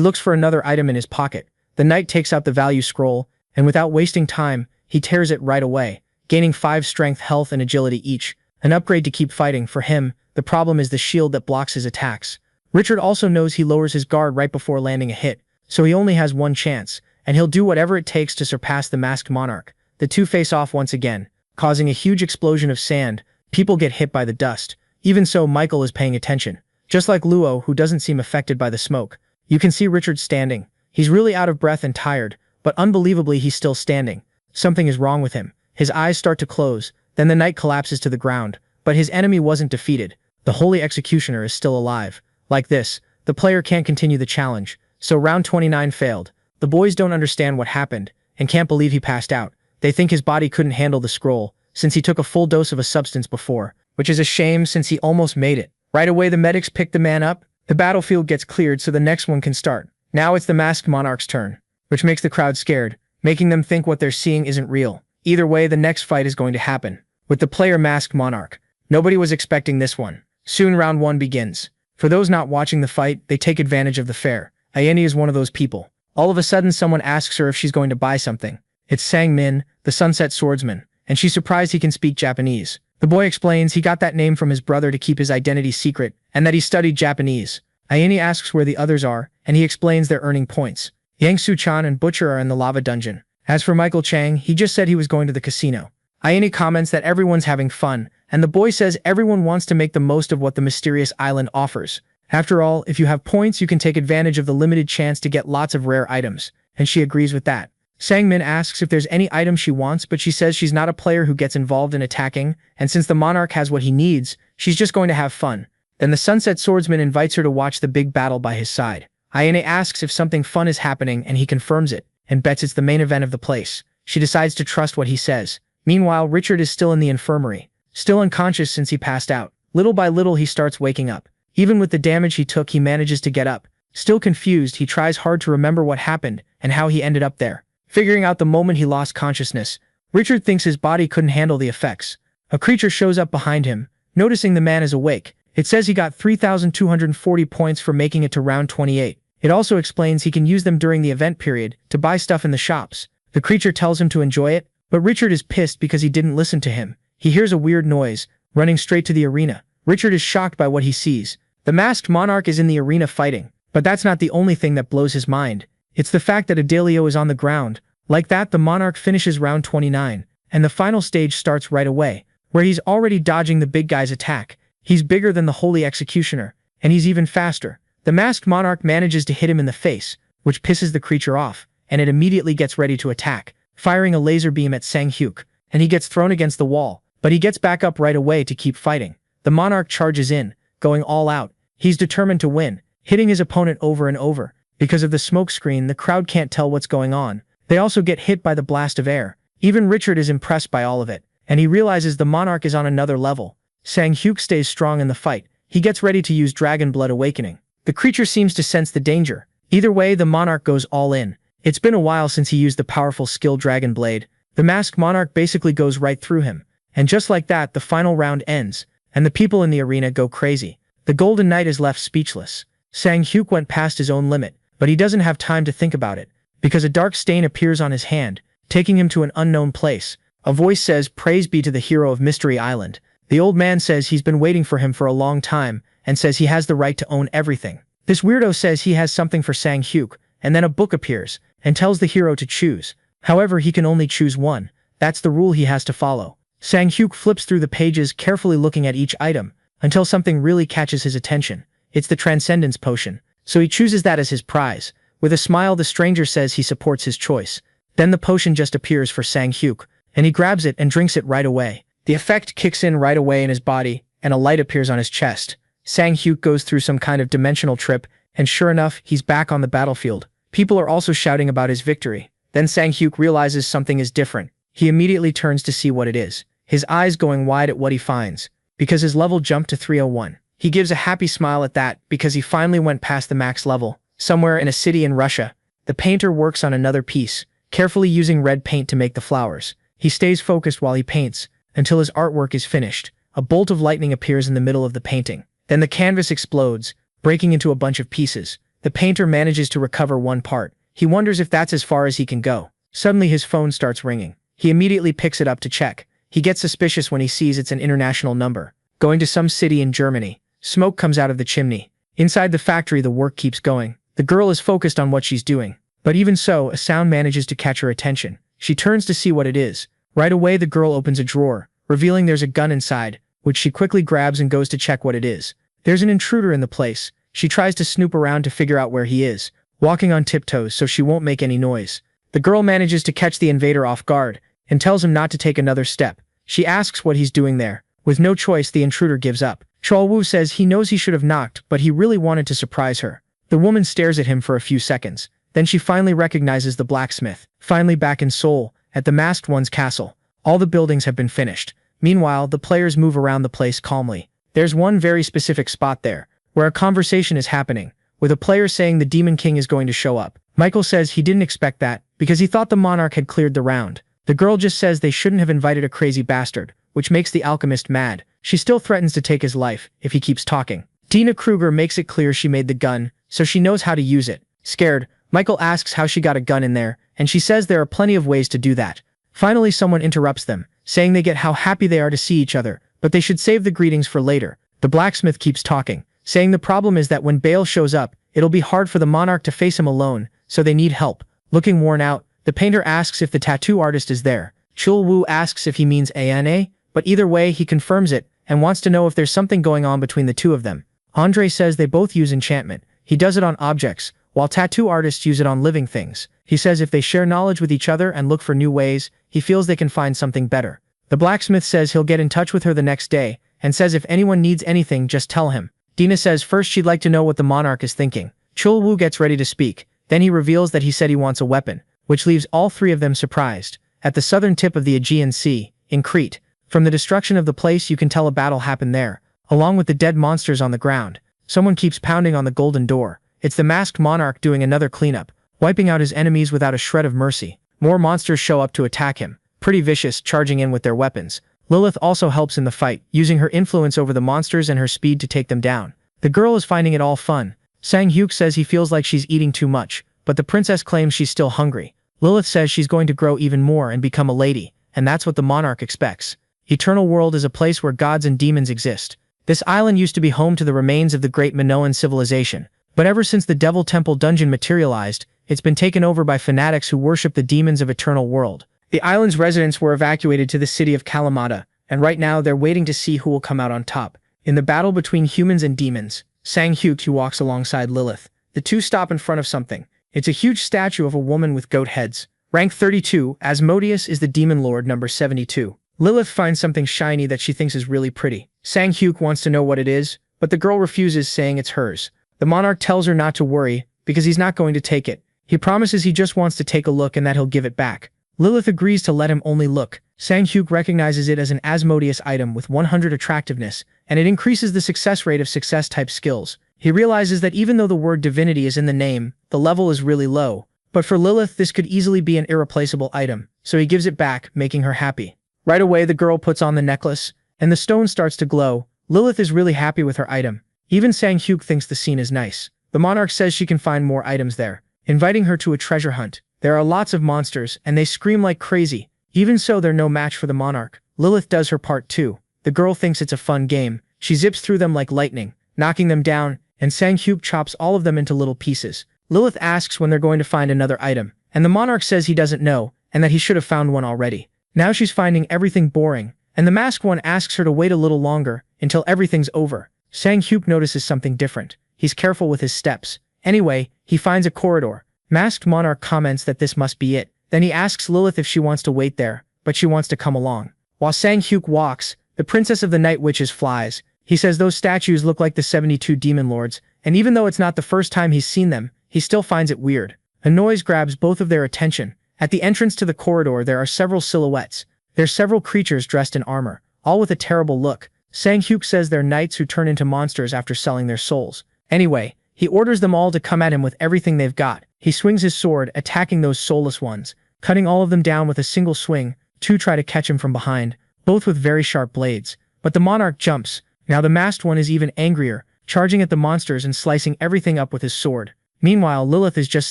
looks for another item in his pocket. The knight takes out the value scroll, and without wasting time, he tears it right away, gaining 5 strength, health, and agility each. An upgrade to keep fighting. For him, the problem is the shield that blocks his attacks. Richard also knows he lowers his guard right before landing a hit, so he only has one chance, and he'll do whatever it takes to surpass the masked monarch. The two face off once again, causing a huge explosion of sand. People get hit by the dust. Even so, Michael is paying attention. Just like Luo, who doesn't seem affected by the smoke. You can see Richard standing. He's really out of breath and tired, but unbelievably he's still standing. Something is wrong with him. His eyes start to close, then the knight collapses to the ground. But his enemy wasn't defeated. The Holy Executioner is still alive. Like this, the player can't continue the challenge, so round 29 failed. The boys don't understand what happened, and can't believe he passed out. They think his body couldn't handle the scroll, since he took a full dose of a substance before, which is a shame since he almost made it. Right away the medics pick the man up. The battlefield gets cleared so the next one can start. Now it's the masked monarch's turn, which makes the crowd scared, making them think what they're seeing isn't real. Either way, the next fight is going to happen, with the player masked monarch. Nobody was expecting this one. Soon round 1 begins. For those not watching the fight, they take advantage of the fair. Ayeni is one of those people. All of a sudden someone asks her if she's going to buy something. It's Sang-min, the Sunset Swordsman, and she's surprised he can speak Japanese. The boy explains he got that name from his brother to keep his identity secret, and that he studied Japanese. Ayeni asks where the others are, and he explains they're earning points. Yang Su-chan and Butcher are in the lava dungeon. As for Michael Chang, he just said he was going to the casino. Ayeni comments that everyone's having fun, and the boy says everyone wants to make the most of what the mysterious island offers. After all, if you have points, you can take advantage of the limited chance to get lots of rare items, and she agrees with that. Sang-min asks if there's any item she wants, but she says she's not a player who gets involved in attacking, and since the monarch has what he needs, she's just going to have fun. Then the Sunset Swordsman invites her to watch the big battle by his side. Ayane asks if something fun is happening, and he confirms it, and bets it's the main event of the place. She decides to trust what he says. Meanwhile, Richard is still in the infirmary, still unconscious since he passed out. Little by little he starts waking up. Even with the damage he took, he manages to get up. Still confused, he tries hard to remember what happened and how he ended up there. Figuring out the moment he lost consciousness, Richard thinks his body couldn't handle the effects. A creature shows up behind him, noticing the man is awake. It says he got 3,240 points for making it to round 28. It also explains he can use them during the event period to buy stuff in the shops. The creature tells him to enjoy it, but Richard is pissed because he didn't listen to him. He hears a weird noise, running straight to the arena. Richard is shocked by what he sees. The masked monarch is in the arena fighting, but that's not the only thing that blows his mind. It's the fact that Adelio is on the ground. Like that, the monarch finishes round 29, and the final stage starts right away, where he's already dodging the big guy's attack. He's bigger than the Holy Executioner, and he's even faster. The masked monarch manages to hit him in the face, which pisses the creature off, and it immediately gets ready to attack, firing a laser beam at Sang-hyuk, and he gets thrown against the wall, but he gets back up right away to keep fighting. The monarch charges in, going all out. He's determined to win, hitting his opponent over and over. Because of the smoke screen, the crowd can't tell what's going on. They also get hit by the blast of air. Even Richard is impressed by all of it, and he realizes the monarch is on another level. Sang-hyuk stays strong in the fight. He gets ready to use Dragon Blood Awakening. The creature seems to sense the danger. Either way, the monarch goes all in. It's been a while since he used the powerful skill Dragon Blade. The masked monarch basically goes right through him. And just like that, the final round ends, and the people in the arena go crazy. The Golden Knight is left speechless. Sang-hyuk went past his own limit, but he doesn't have time to think about it, because a dark stain appears on his hand, taking him to an unknown place. A voice says, "Praise be to the hero of Mystery Island." The old man says he's been waiting for him for a long time, and says he has the right to own everything. This weirdo says he has something for Sang-hyuk, and then a book appears, and tells the hero to choose. However, he can only choose one. That's the rule he has to follow. Sang-hyuk flips through the pages, carefully looking at each item, until something really catches his attention. It's the Transcendence Potion, so he chooses that as his prize. With a smile, the stranger says he supports his choice. Then the potion just appears for Sang-hyuk, and he grabs it and drinks it right away. The effect kicks in right away in his body, and a light appears on his chest. Sang-hyuk goes through some kind of dimensional trip, and sure enough, he's back on the battlefield. People are also shouting about his victory. Then Sang-hyuk realizes something is different. He immediately turns to see what it is, his eyes going wide at what he finds, because his level jumped to 301. He gives a happy smile at that, because he finally went past the max level, somewhere in a city in Russia. The painter works on another piece, carefully using red paint to make the flowers. He stays focused while he paints, until his artwork is finished. A bolt of lightning appears in the middle of the painting. Then the canvas explodes, breaking into a bunch of pieces. The painter manages to recover one part. He wonders if that's as far as he can go. Suddenly his phone starts ringing. He immediately picks it up to check. He gets suspicious when he sees it's an international number. Going to some city in Germany. Smoke comes out of the chimney. Inside the factory, the work keeps going. The girl is focused on what she's doing. But even so, a sound manages to catch her attention. She turns to see what it is. Right away, the girl opens a drawer, revealing there's a gun inside, which she quickly grabs and goes to check what it is. There's an intruder in the place. She tries to snoop around to figure out where he is, walking on tiptoes so she won't make any noise. The girl manages to catch the invader off guard and tells him not to take another step. She asks what he's doing there. With no choice, the intruder gives up. Chol-woo says he knows he should have knocked, but he really wanted to surprise her. The woman stares at him for a few seconds. Then she finally recognizes the blacksmith. Finally back in Seoul, at the Masked One's castle. All the buildings have been finished. Meanwhile, the players move around the place calmly. There's one very specific spot there, where a conversation is happening, with a player saying the Demon King is going to show up. Michael says he didn't expect that, because he thought the monarch had cleared the round. The girl just says they shouldn't have invited a crazy bastard, which makes the alchemist mad. She still threatens to take his life, if he keeps talking. Dina Kruger makes it clear she made the gun, so she knows how to use it. Scared, Michael asks how she got a gun in there, and she says there are plenty of ways to do that. Finally, someone interrupts them, saying they get how happy they are to see each other, but they should save the greetings for later. The blacksmith keeps talking, saying the problem is that when Bale shows up, it'll be hard for the monarch to face him alone, so they need help. Looking worn out, the painter asks if the tattoo artist is there. Chul-woo asks if he means Ana, but either way he confirms it, and wants to know if there's something going on between the two of them. Andre says they both use enchantment. He does it on objects, while tattoo artists use it on living things. He says if they share knowledge with each other and look for new ways, he feels they can find something better. The blacksmith says he'll get in touch with her the next day, and says if anyone needs anything, just tell him. Dina says first she'd like to know what the monarch is thinking. Chul-woo gets ready to speak. Then he reveals that he said he wants a weapon, which leaves all three of them surprised. At the southern tip of the Aegean Sea, in Crete, from the destruction of the place you can tell a battle happened there, along with the dead monsters on the ground. Someone keeps pounding on the golden door. It's the masked monarch doing another cleanup, wiping out his enemies without a shred of mercy. More monsters show up to attack him, pretty vicious, charging in with their weapons. Lilith also helps in the fight, using her influence over the monsters and her speed to take them down. The girl is finding it all fun. Sang-hyuk says he feels like she's eating too much, but the princess claims she's still hungry. Lilith says she's going to grow even more and become a lady, and that's what the monarch expects. Eternal World is a place where gods and demons exist. This island used to be home to the remains of the great Minoan civilization, but ever since the Devil Temple dungeon materialized, it's been taken over by fanatics who worship the demons of Eternal World. The island's residents were evacuated to the city of Kalamata, and right now they're waiting to see who will come out on top. In the battle between humans and demons, Sang-hyuk walks alongside Lilith. The two stop in front of something. It's a huge statue of a woman with goat heads. Rank 32, Asmodeus is the demon lord number 72. Lilith finds something shiny that she thinks is really pretty. Sang-hyuk wants to know what it is, but the girl refuses, saying it's hers. The monarch tells her not to worry, because he's not going to take it. He promises he just wants to take a look and that he'll give it back. Lilith agrees to let him only look. Sang-hyuk recognizes it as an Asmodeus item with 100 attractiveness, and it increases the success rate of success-type skills. He realizes that even though the word divinity is in the name, the level is really low. But for Lilith, this could easily be an irreplaceable item, so he gives it back, making her happy. Right away, the girl puts on the necklace, and the stone starts to glow. Lilith is really happy with her item. Even Sang-hyuk thinks the scene is nice. The monarch says she can find more items there, inviting her to a treasure hunt. There are lots of monsters, and they scream like crazy. Even so, they're no match for the monarch. Lilith does her part too. The girl thinks it's a fun game. She zips through them like lightning, knocking them down, and Sang-hyuk chops all of them into little pieces. Lilith asks when they're going to find another item, and the monarch says he doesn't know, and that he should have found one already. Now she's finding everything boring, and the masked one asks her to wait a little longer, until everything's over. Sang-hyuk notices something different. He's careful with his steps. Anyway, he finds a corridor. Masked monarch comments that this must be it. Then he asks Lilith if she wants to wait there, but she wants to come along. While Sang-hyuk walks, the princess of the night witches flies. He says those statues look like the 72 demon lords, and even though it's not the first time he's seen them, he still finds it weird. A noise grabs both of their attention. At the entrance to the corridor there are several silhouettes. There's several creatures dressed in armor, all with a terrible look. Sang-hyuk says they're knights who turn into monsters after selling their souls. Anyway, he orders them all to come at him with everything they've got. He swings his sword, attacking those soulless ones, cutting all of them down with a single swing. Two try to catch him from behind, both with very sharp blades. But the monarch jumps. Now the masked one is even angrier, charging at the monsters and slicing everything up with his sword. Meanwhile, Lilith is just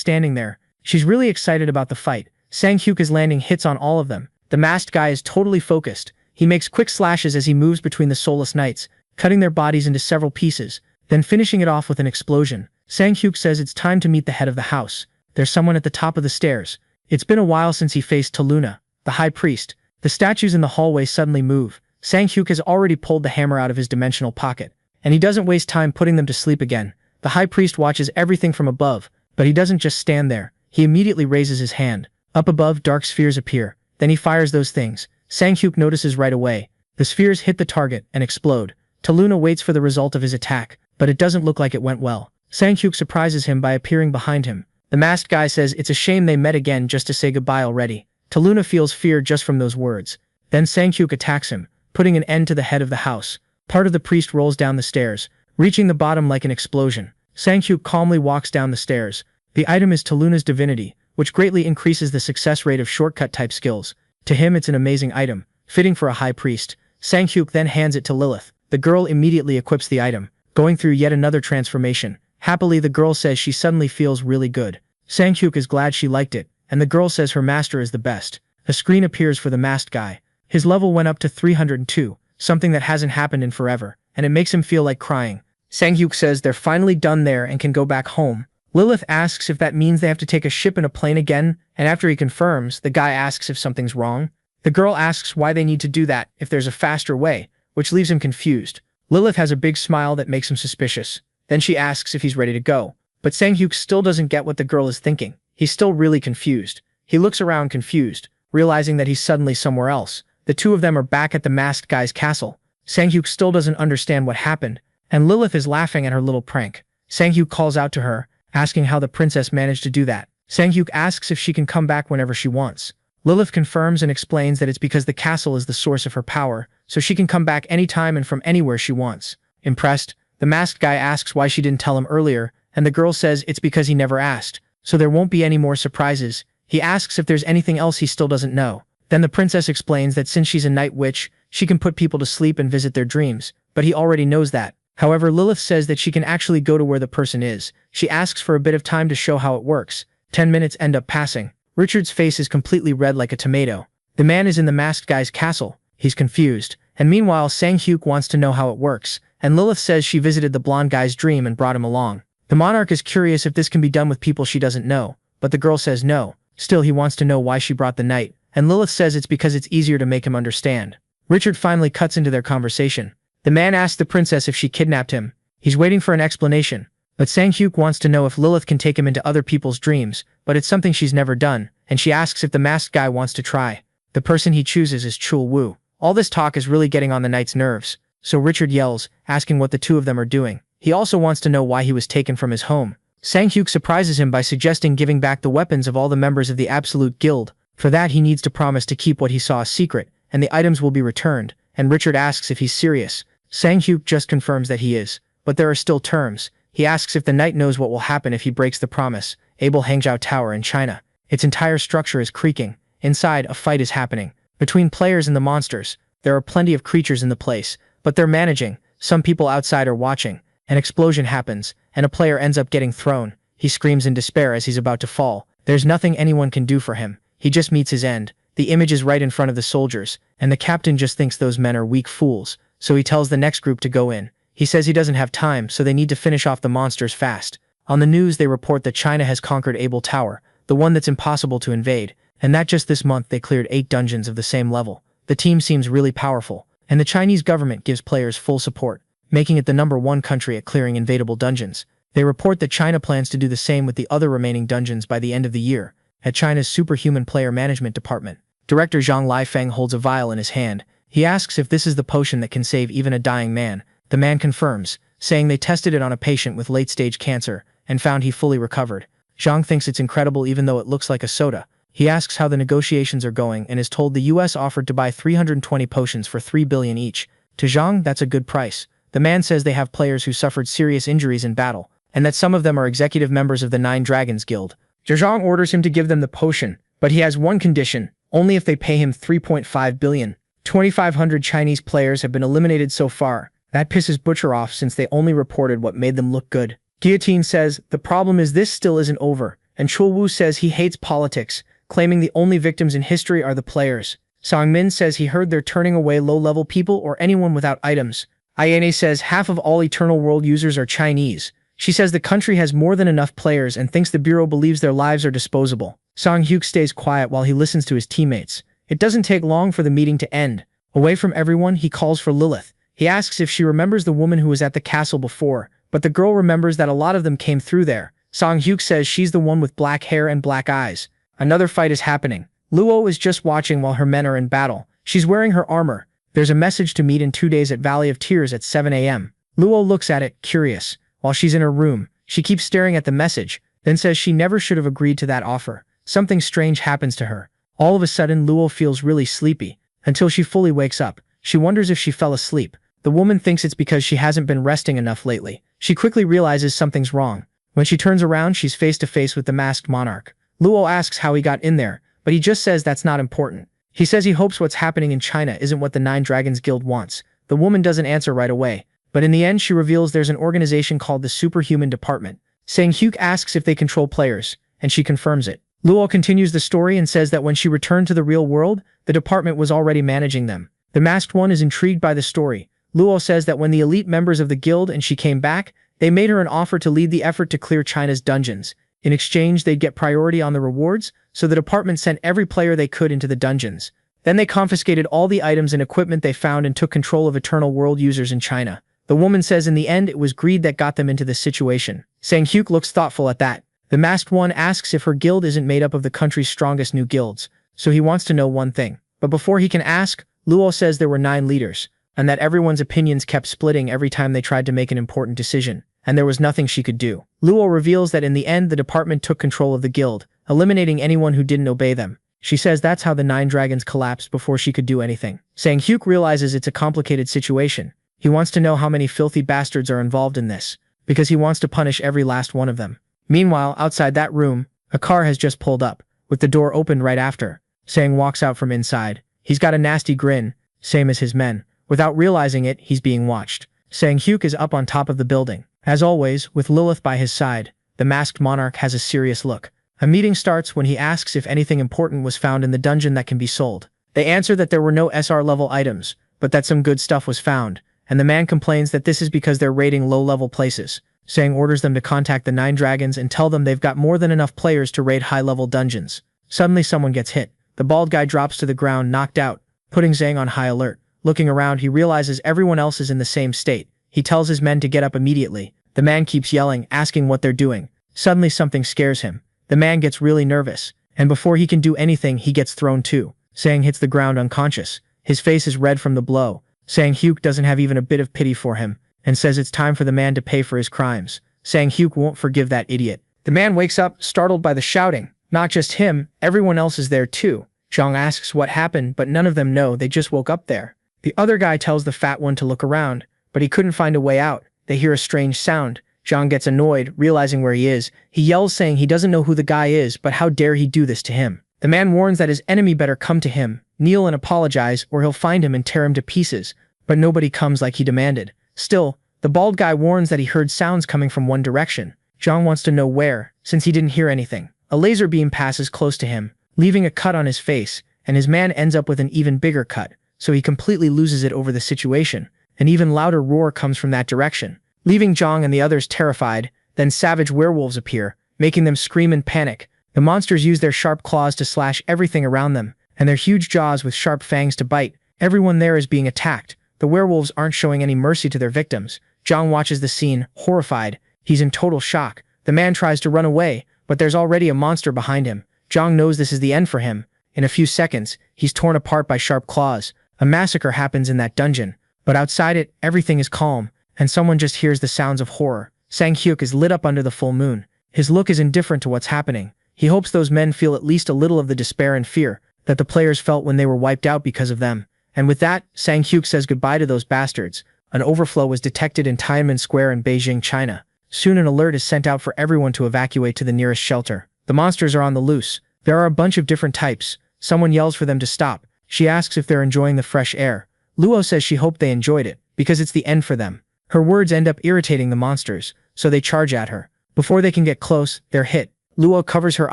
standing there. She's really excited about the fight. Sang-hyuk is landing hits on all of them. The masked guy is totally focused. He makes quick slashes as he moves between the soulless knights, cutting their bodies into several pieces, then finishing it off with an explosion. Sang-hyuk says it's time to meet the head of the house. There's someone at the top of the stairs. It's been a while since he faced Taluna, the high priest. The statues in the hallway suddenly move. Sang-hyuk has already pulled the hammer out of his dimensional pocket, and he doesn't waste time putting them to sleep again. The high priest watches everything from above, but he doesn't just stand there. He immediately raises his hand. Up above, dark spheres appear. Then he fires those things. Sang-hyuk notices right away. The spheres hit the target and explode. Taluna waits for the result of his attack, but it doesn't look like it went well. Sang-hyuk surprises him by appearing behind him. The masked guy says it's a shame they met again just to say goodbye already. Taluna feels fear just from those words. Then Sang-hyuk attacks him, putting an end to the head of the house. Part of the priest rolls down the stairs, reaching the bottom like an explosion. Sang-hyuk calmly walks down the stairs. The item is Taluna's divinity, which greatly increases the success rate of shortcut-type skills. To him it's an amazing item, fitting for a high priest. Sang-hyuk then hands it to Lilith. The girl immediately equips the item, going through yet another transformation. Happily, the girl says she suddenly feels really good. Sang-hyuk is glad she liked it, and the girl says her master is the best. A screen appears for the masked guy. His level went up to 302, something that hasn't happened in forever, and it makes him feel like crying. Sang-hyuk says they're finally done there and can go back home. Lilith asks if that means they have to take a ship and a plane again, and after he confirms, the guy asks if something's wrong. The girl asks why they need to do that, if there's a faster way, which leaves him confused. Lilith has a big smile that makes him suspicious. Then she asks if he's ready to go. But Sang-hyuk still doesn't get what the girl is thinking. He's still really confused. He looks around confused, realizing that he's suddenly somewhere else. The two of them are back at the masked guy's castle. Sang-hyuk still doesn't understand what happened, and Lilith is laughing at her little prank. Sang-hyuk calls out to her, asking how the princess managed to do that. Sang-hyuk asks if she can come back whenever she wants. Lilith confirms and explains that it's because the castle is the source of her power, so she can come back anytime and from anywhere she wants. Impressed, the masked guy asks why she didn't tell him earlier, and the girl says it's because he never asked, so there won't be any more surprises. He asks if there's anything else he still doesn't know. Then the princess explains that since she's a night witch, she can put people to sleep and visit their dreams, but he already knows that. However, Lilith says that she can actually go to where the person is. She asks for a bit of time to show how it works. 10 minutes end up passing. Richard's face is completely red like a tomato. The man is in the masked guy's castle. He's confused. And meanwhile, Sang-hyuk wants to know how it works, and Lilith says she visited the blonde guy's dream and brought him along. The monarch is curious if this can be done with people she doesn't know, but the girl says no. Still, he wants to know why she brought the knight, and Lilith says it's because it's easier to make him understand. Richard finally cuts into their conversation. The man asks the princess if she kidnapped him. He's waiting for an explanation, but Sang-hyuk wants to know if Lilith can take him into other people's dreams, but it's something she's never done, and she asks if the masked guy wants to try. The person he chooses is Chul Wu. All this talk is really getting on the knight's nerves, so Richard yells, asking what the two of them are doing. He also wants to know why he was taken from his home. Sang-hyuk surprises him by suggesting giving back the weapons of all the members of the Absolute Guild. For that, he needs to promise to keep what he saw a secret, and the items will be returned, and Richard asks if he's serious. Sang-hyuk just confirms that he is, but there are still terms. He asks if the knight knows what will happen if he breaks the promise. Abel Hangzhou Tower in China. Its entire structure is creaking. Inside, a fight is happening. Between players and the monsters. There are plenty of creatures in the place, but they're managing. Some people outside are watching. An explosion happens, and a player ends up getting thrown. He screams in despair as he's about to fall. There's nothing anyone can do for him. He just meets his end. The image is right in front of the soldiers, and the captain just thinks those men are weak fools, so he tells the next group to go in. He says he doesn't have time, so they need to finish off the monsters fast. On the news, they report that China has conquered Abel Tower, the one that's impossible to invade, and that just this month they cleared 8 dungeons of the same level. The team seems really powerful, and the Chinese government gives players full support, making it the #1 country at clearing invadable dungeons. They report that China plans to do the same with the other remaining dungeons by the end of the year. At China's Superhuman Player Management Department, Director Zhang Lifeng holds a vial in his hand. He asks if this is the potion that can save even a dying man. The man confirms, saying they tested it on a patient with late-stage cancer and found he fully recovered. Zhang thinks it's incredible even though it looks like a soda. He asks how the negotiations are going and is told the US offered to buy 320 potions for 3 billion each. To Zhang, that's a good price. The man says they have players who suffered serious injuries in battle, and that some of them are executive members of the Nine Dragons Guild. Zhang orders him to give them the potion, but he has one condition, only if they pay him 3.5 billion. 2,500 Chinese players have been eliminated so far. That pisses Butcher off since they only reported what made them look good. Guillotine says, the problem is this still isn't over, and Chulwu says he hates politics, claiming the only victims in history are the players. Songmin says he heard they're turning away low-level people or anyone without items. Ayane says half of all Eternal World users are Chinese. She says the country has more than enough players and thinks the Bureau believes their lives are disposable. Song Hyuk stays quiet while he listens to his teammates. It doesn't take long for the meeting to end. Away from everyone, he calls for Lilith. He asks if she remembers the woman who was at the castle before, but the girl remembers that a lot of them came through there. Song Hyuk says she's the one with black hair and black eyes. Another fight is happening. Luo is just watching while her men are in battle. She's wearing her armor. There's a message to meet in 2 days at Valley of Tears at 7 a.m. Luo looks at it, curious. While she's in her room, she keeps staring at the message, then says she never should have agreed to that offer. Something strange happens to her. All of a sudden, Luo feels really sleepy, until she fully wakes up. She wonders if she fell asleep. The woman thinks it's because she hasn't been resting enough lately. She quickly realizes something's wrong. When she turns around, she's face to face with the masked monarch. Luo asks how he got in there, but he just says that's not important. He says he hopes what's happening in China isn't what the Nine Dragons Guild wants. The woman doesn't answer right away, but in the end she reveals there's an organization called the Superhuman Department. Sang Hyuk asks if they control players, and she confirms it. Luo continues the story and says that when she returned to the real world, the department was already managing them. The masked one is intrigued by the story. Luo says that when the elite members of the guild and she came back, they made her an offer to lead the effort to clear China's dungeons. In exchange, they'd get priority on the rewards, so the department sent every player they could into the dungeons. Then they confiscated all the items and equipment they found and took control of Eternal World users in China. The woman says in the end it was greed that got them into this situation. Sang Hyuk looks thoughtful at that. The masked one asks if her guild isn't made up of the country's strongest new guilds, so he wants to know one thing. But before he can ask, Luo says there were 9 leaders, and that everyone's opinions kept splitting every time they tried to make an important decision, and there was nothing she could do. Luo reveals that in the end the department took control of the guild, eliminating anyone who didn't obey them. She says that's how the 9 dragons collapsed before she could do anything. Sang Hyuk realizes it's a complicated situation. He wants to know how many filthy bastards are involved in this, because he wants to punish every last one of them. Meanwhile, outside that room, a car has just pulled up, with the door opened right after. Sang walks out from inside. He's got a nasty grin, same as his men. Without realizing it, he's being watched. Sang Hyuk is up on top of the building. As always, with Lilith by his side, the masked monarch has a serious look. A meeting starts when he asks if anything important was found in the dungeon that can be sold. They answer that there were no SR-level items, but that some good stuff was found, and the man complains that this is because they're raiding low-level places. Sang orders them to contact the 9 dragons and tell them they've got more than enough players to raid high-level dungeons. Suddenly someone gets hit. The bald guy drops to the ground knocked out, putting Zhang on high alert. Looking around, he realizes everyone else is in the same state. He tells his men to get up immediately. The man keeps yelling, asking what they're doing. Suddenly something scares him. The man gets really nervous, and before he can do anything, he gets thrown too. Zhang hits the ground unconscious. His face is red from the blow. Sang Hyuk doesn't have even a bit of pity for him, and says it's time for the man to pay for his crimes. Sang Hyuk won't forgive that idiot. The man wakes up, startled by the shouting. Not just him, everyone else is there too. Zhang asks what happened, but none of them know, they just woke up there. The other guy tells the fat one to look around, but he couldn't find a way out. They hear a strange sound. Zhang gets annoyed, realizing where he is. He yells saying he doesn't know who the guy is, but how dare he do this to him. The man warns that his enemy better come to him, kneel and apologize, or he'll find him and tear him to pieces. But nobody comes like he demanded. Still, the bald guy warns that he heard sounds coming from one direction. Zhang wants to know where, since he didn't hear anything. A laser beam passes close to him, leaving a cut on his face, and his man ends up with an even bigger cut, so he completely loses it over the situation. An even louder roar comes from that direction, leaving Zhang and the others terrified. Then savage werewolves appear, making them scream in panic. The monsters use their sharp claws to slash everything around them, and their huge jaws with sharp fangs to bite. Everyone there is being attacked. The werewolves aren't showing any mercy to their victims. Zhang watches the scene, horrified. He's in total shock. The man tries to run away, but there's already a monster behind him. Zhang knows this is the end for him. In a few seconds, he's torn apart by sharp claws. A massacre happens in that dungeon, but outside it, everything is calm, and someone just hears the sounds of horror. Sang Hyuk is lit up under the full moon. His look is indifferent to what's happening. He hopes those men feel at least a little of the despair and fear that the players felt when they were wiped out because of them. And with that, Sang Hyuk says goodbye to those bastards. An overflow was detected in Tiananmen Square in Beijing, China. Soon an alert is sent out for everyone to evacuate to the nearest shelter. The monsters are on the loose. There are a bunch of different types. Someone yells for them to stop. She asks if they're enjoying the fresh air. Luo says she hoped they enjoyed it, because it's the end for them. Her words end up irritating the monsters, so they charge at her. Before they can get close, they're hit. Luo covers her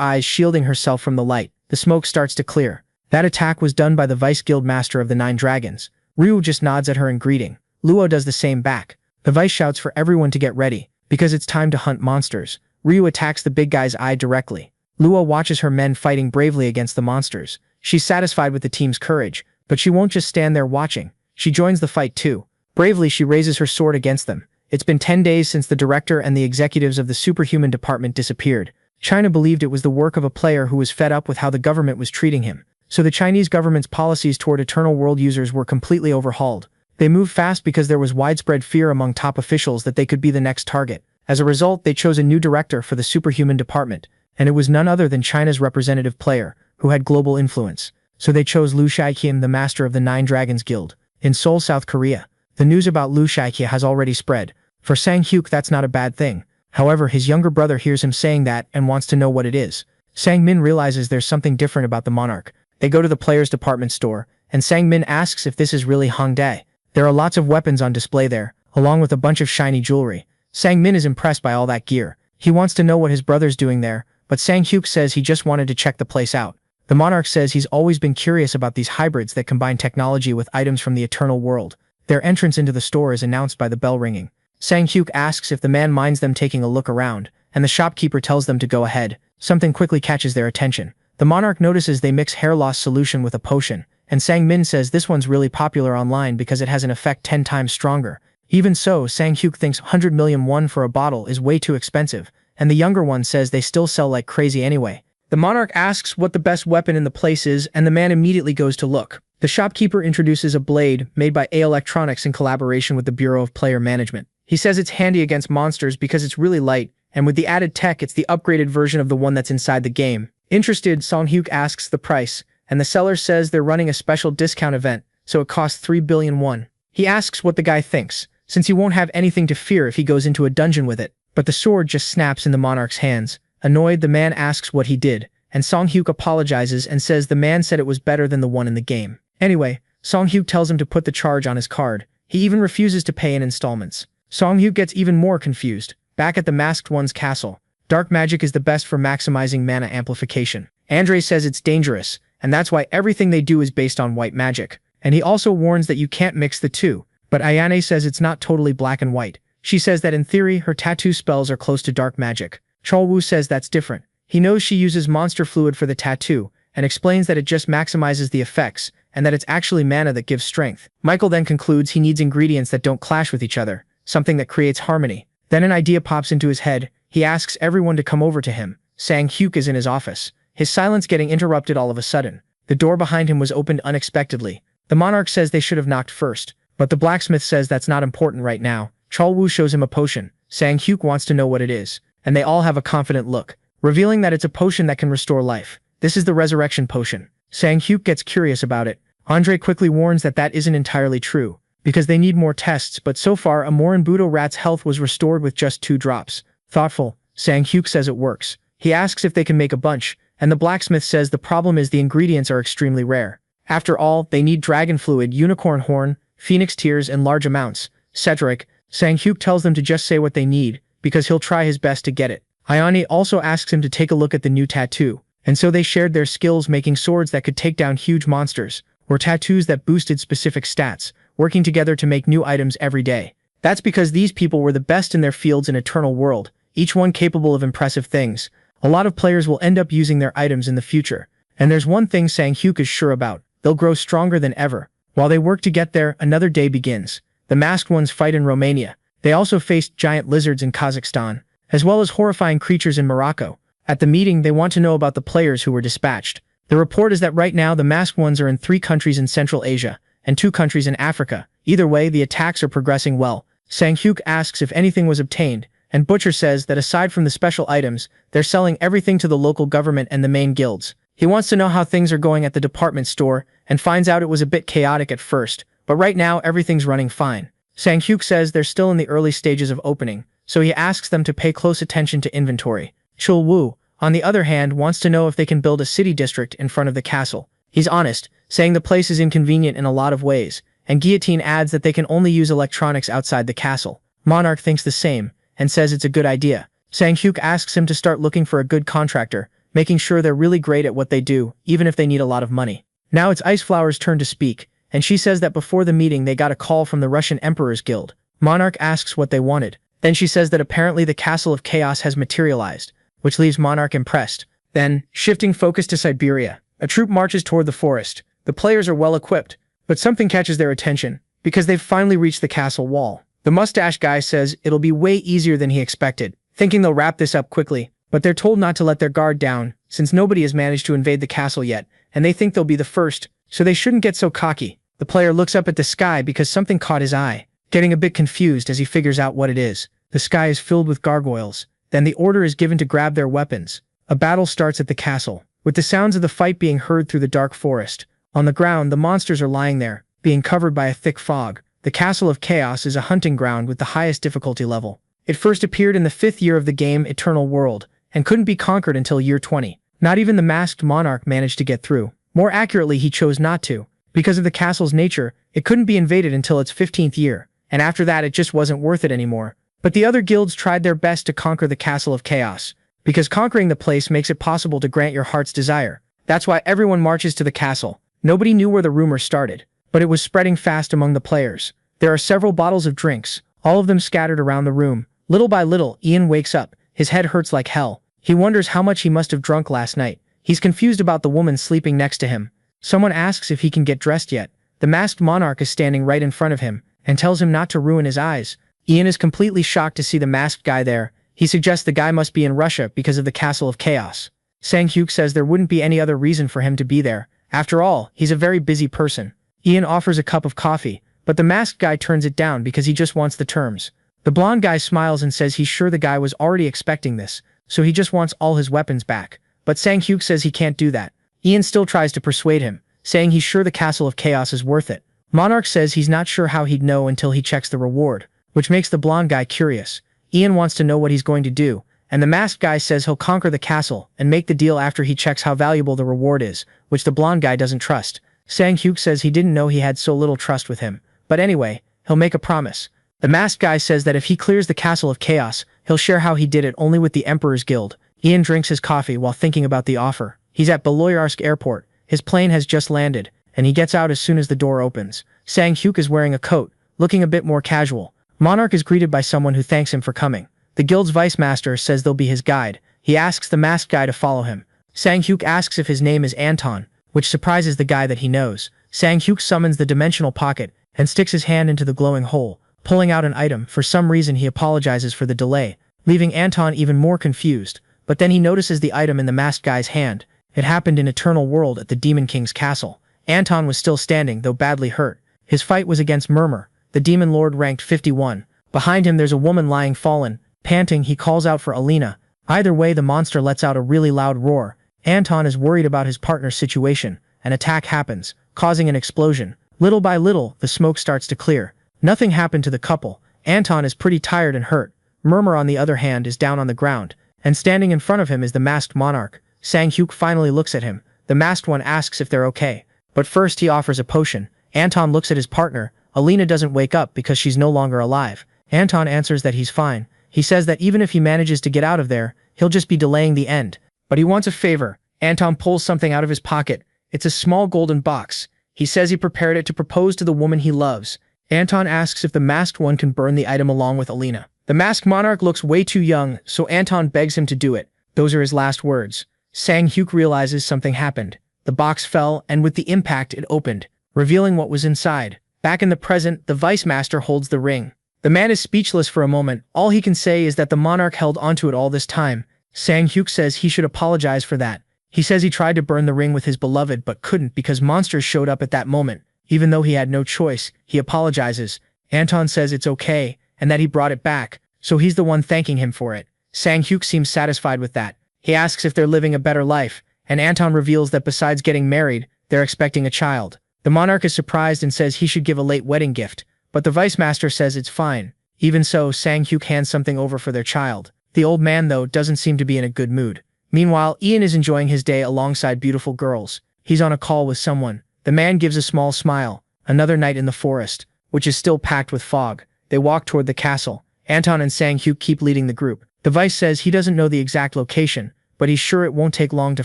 eyes, shielding herself from the light. The smoke starts to clear. That attack was done by the Vice Guild Master of the 9 Dragons. Ryu just nods at her in greeting. Luo does the same back. The Vice shouts for everyone to get ready, because it's time to hunt monsters. Ryu attacks the big guy's eye directly. Luo watches her men fighting bravely against the monsters. She's satisfied with the team's courage, but she won't just stand there watching. She joins the fight too. Bravely, she raises her sword against them. It's been 10 days since the director and the executives of the superhuman department disappeared. China believed it was the work of a player who was fed up with how the government was treating him. So the Chinese government's policies toward Eternal World users were completely overhauled. They moved fast because there was widespread fear among top officials that they could be the next target. As a result, they chose a new director for the superhuman department, and it was none other than China's representative player, who had global influence. So they chose Liu Shiqian, the master of the 9 Dragons Guild, in Seoul, South Korea. The news about Liu Shiqian has already spread. For Sang-hyuk, that's not a bad thing. However, his younger brother hears him saying that and wants to know what it is. Sang-min realizes there's something different about the monarch. They go to the players' department store, and Sang-min asks if this is really Hongdae. There are lots of weapons on display there, along with a bunch of shiny jewelry. Sang-min is impressed by all that gear. He wants to know what his brother's doing there, but Sang-hyuk says he just wanted to check the place out. The monarch says he's always been curious about these hybrids that combine technology with items from the eternal world. Their entrance into the store is announced by the bell ringing. Sang-hyuk asks if the man minds them taking a look around, and the shopkeeper tells them to go ahead. Something quickly catches their attention. The monarch notices they mix hair loss solution with a potion, and Sang-min says this one's really popular online because it has an effect 10 times stronger. Even so, Sang-hyuk thinks 100 million won for a bottle is way too expensive, and the younger one says they still sell like crazy anyway. The monarch asks what the best weapon in the place is, and the man immediately goes to look. The shopkeeper introduces a blade made by A Electronics in collaboration with the Bureau of Player Management. He says it's handy against monsters because it's really light, and with the added tech, it's the upgraded version of the one that's inside the game. Interested, Sang-hyuk asks the price, and the seller says they're running a special discount event, so it costs 3 billion won. He asks what the guy thinks, since he won't have anything to fear if he goes into a dungeon with it. But the sword just snaps in the monarch's hands. Annoyed, the man asks what he did, and Sang-hyuk apologizes and says the man said it was better than the one in the game. Anyway, Sang-hyuk tells him to put the charge on his card. He even refuses to pay in installments. Sang-hyuk gets even more confused. Back at the Masked One's castle, dark magic is the best for maximizing mana amplification. Andre says it's dangerous, and that's why everything they do is based on white magic. And he also warns that you can't mix the two. But Ayane says it's not totally black and white. She says that in theory, her tattoo spells are close to dark magic. Cholwoo says that's different. He knows she uses monster fluid for the tattoo, and explains that it just maximizes the effects, and that it's actually mana that gives strength. Michael then concludes he needs ingredients that don't clash with each other, something that creates harmony. Then an idea pops into his head. He asks everyone to come over to him. Sang-hyuk is in his office, his silence getting interrupted all of a sudden. The door behind him was opened unexpectedly. The monarch says they should have knocked first, but the blacksmith says that's not important right now. Cholwoo shows him a potion. Sang-hyuk wants to know what it is, and they all have a confident look, revealing that it's a potion that can restore life. This is the resurrection potion. Sang-hyuk gets curious about it. Andre quickly warns that that isn't entirely true, because they need more tests, but so far a Morinbudo rat's health was restored with just 2 drops. Thoughtful, Sang-hyuk says it works. He asks if they can make a bunch, and the blacksmith says the problem is the ingredients are extremely rare. After all, they need dragon fluid, unicorn horn, phoenix tears in large amounts. Cedric, Sang-hyuk tells them to just say what they need, because he'll try his best to get it. Ayane also asks him to take a look at the new tattoo, and so they shared their skills making swords that could take down huge monsters, or tattoos that boosted specific stats, working together to make new items every day. That's because these people were the best in their fields in Eternal World, each one capable of impressive things. A lot of players will end up using their items in the future, and there's one thing Sang-hyuk is sure about: they'll grow stronger than ever. While they work to get there, another day begins. The Masked Ones fight in Romania. They also faced giant lizards in Kazakhstan, as well as horrifying creatures in Morocco. At the meeting, they want to know about the players who were dispatched. The report is that right now the Masked Ones are in 3 countries in Central Asia, and 2 countries in Africa. Either way, the attacks are progressing well. Sang-hyuk asks if anything was obtained, and Butcher says that aside from the special items, they're selling everything to the local government and the main guilds. He wants to know how things are going at the department store, and finds out it was a bit chaotic at first, but right now everything's running fine. Sang-hyuk says they're still in the early stages of opening, so he asks them to pay close attention to inventory. Chul-woo, on the other hand, wants to know if they can build a city district in front of the castle. He's honest, saying the place is inconvenient in a lot of ways, and Guillotine adds that they can only use electronics outside the castle. Monarch thinks the same, and says it's a good idea. Sang-hyuk asks him to start looking for a good contractor, making sure they're really great at what they do, even if they need a lot of money. Now it's Iceflower's turn to speak, and she says that before the meeting they got a call from the Russian Emperor's Guild. Monarch asks what they wanted. Then she says that apparently the Castle of Chaos has materialized, which leaves Monarch impressed. Then, shifting focus to Siberia, a troop marches toward the forest. The players are well equipped, but something catches their attention, because they've finally reached the castle wall. The mustache guy says it'll be way easier than he expected, thinking they'll wrap this up quickly, but they're told not to let their guard down, since nobody has managed to invade the castle yet, and they think they'll be the first, so they shouldn't get so cocky. The player looks up at the sky because something caught his eye, getting a bit confused as he figures out what it is. The sky is filled with gargoyles. Then the order is given to grab their weapons. A battle starts at the castle, with the sounds of the fight being heard through the dark forest. On the ground, the monsters are lying there, being covered by a thick fog. The Castle of Chaos is a hunting ground with the highest difficulty level. It first appeared in the 5th year of the game Eternal World, and couldn't be conquered until year 20. Not even the masked monarch managed to get through. More accurately, he chose not to. Because of the castle's nature, it couldn't be invaded until its 15th year, and after that it just wasn't worth it anymore. But the other guilds tried their best to conquer the Castle of Chaos, because conquering the place makes it possible to grant your heart's desire. That's why everyone marches to the castle. Nobody knew where the rumor started, but it was spreading fast among the players. There are several bottles of drinks, all of them scattered around the room. Little by little, Ian wakes up. His head hurts like hell. He wonders how much he must have drunk last night. He's confused about the woman sleeping next to him. Someone asks if he can get dressed yet. The masked monarch is standing right in front of him, and tells him not to ruin his eyes. Ian is completely shocked to see the masked guy there. He suggests the guy must be in Russia because of the Castle of Chaos. Sang-hyuk says there wouldn't be any other reason for him to be there. After all, he's a very busy person. Ian offers a cup of coffee, but the masked guy turns it down because he just wants the terms. The blonde guy smiles and says he's sure the guy was already expecting this, so he just wants all his weapons back. But Sang-hyuk says he can't do that. Ian still tries to persuade him, saying he's sure the Castle of Chaos is worth it. Monarch says he's not sure how he'd know until he checks the reward, which makes the blonde guy curious. Ian wants to know what he's going to do, and the masked guy says he'll conquer the castle and make the deal after he checks how valuable the reward is, which the blonde guy doesn't trust. Sang-hyuk says he didn't know he had so little trust with him, but anyway, he'll make a promise. The masked guy says that if he clears the Castle of Chaos, he'll share how he did it only with the Emperor's Guild. Ian drinks his coffee while thinking about the offer. He's at Beloyarsk Airport. His plane has just landed, and he gets out as soon as the door opens. Sang-hyuk is wearing a coat, looking a bit more casual. Monarch is greeted by someone who thanks him for coming. The guild's vice master says they'll be his guide. He asks the masked guy to follow him. Sang-hyuk asks if his name is Anton, which surprises the guy that he knows. Sang-hyuk summons the dimensional pocket and sticks his hand into the glowing hole, pulling out an item. For some reason he apologizes for the delay, leaving Anton even more confused. But then he notices the item in the masked guy's hand. It happened in Eternal World at the Demon King's castle. Anton was still standing, though badly hurt. His fight was against Murmur, the demon lord ranked 51. Behind him there's a woman lying fallen. Panting, he calls out for Alina. Either way, the monster lets out a really loud roar. Anton is worried about his partner's situation. An attack happens, causing an explosion. Little by little, the smoke starts to clear. Nothing happened to the couple. Anton is pretty tired and hurt. Murmur, on the other hand, is down on the ground, and standing in front of him is the masked monarch. Sang-hyuk finally looks at him. The masked one asks if they're okay, but first he offers a potion. Anton looks at his partner. Alina doesn't wake up because she's no longer alive. Anton answers that he's fine. He says that even if he manages to get out of there, he'll just be delaying the end. But he wants a favor. Anton pulls something out of his pocket. It's a small golden box. He says he prepared it to propose to the woman he loves. Anton asks if the masked one can burn the item along with Alina. The masked monarch looks way too young, so Anton begs him to do it. Those are his last words. Sang-hyuk realizes something happened. The box fell, and with the impact it opened, revealing what was inside. Back in the present, the vice master holds the ring. The man is speechless for a moment. All he can say is that the monarch held onto it all this time. Sang-hyuk says he should apologize for that. He says he tried to burn the ring with his beloved but couldn't because monsters showed up at that moment. Even though he had no choice, he apologizes. Anton says it's okay, and that he brought it back, so he's the one thanking him for it. Sang-hyuk seems satisfied with that. He asks if they're living a better life, and Anton reveals that besides getting married, they're expecting a child. The monarch is surprised and says he should give a late wedding gift, but the vice master says it's fine. Even so, Sang-hyuk hands something over for their child. The old man, though, doesn't seem to be in a good mood. Meanwhile, Ian is enjoying his day alongside beautiful girls. He's on a call with someone. The man gives a small smile. Another night in the forest, which is still packed with fog. They walk toward the castle. Anton and Sang-hyuk keep leading the group. The Vice says he doesn't know the exact location, but he's sure it won't take long to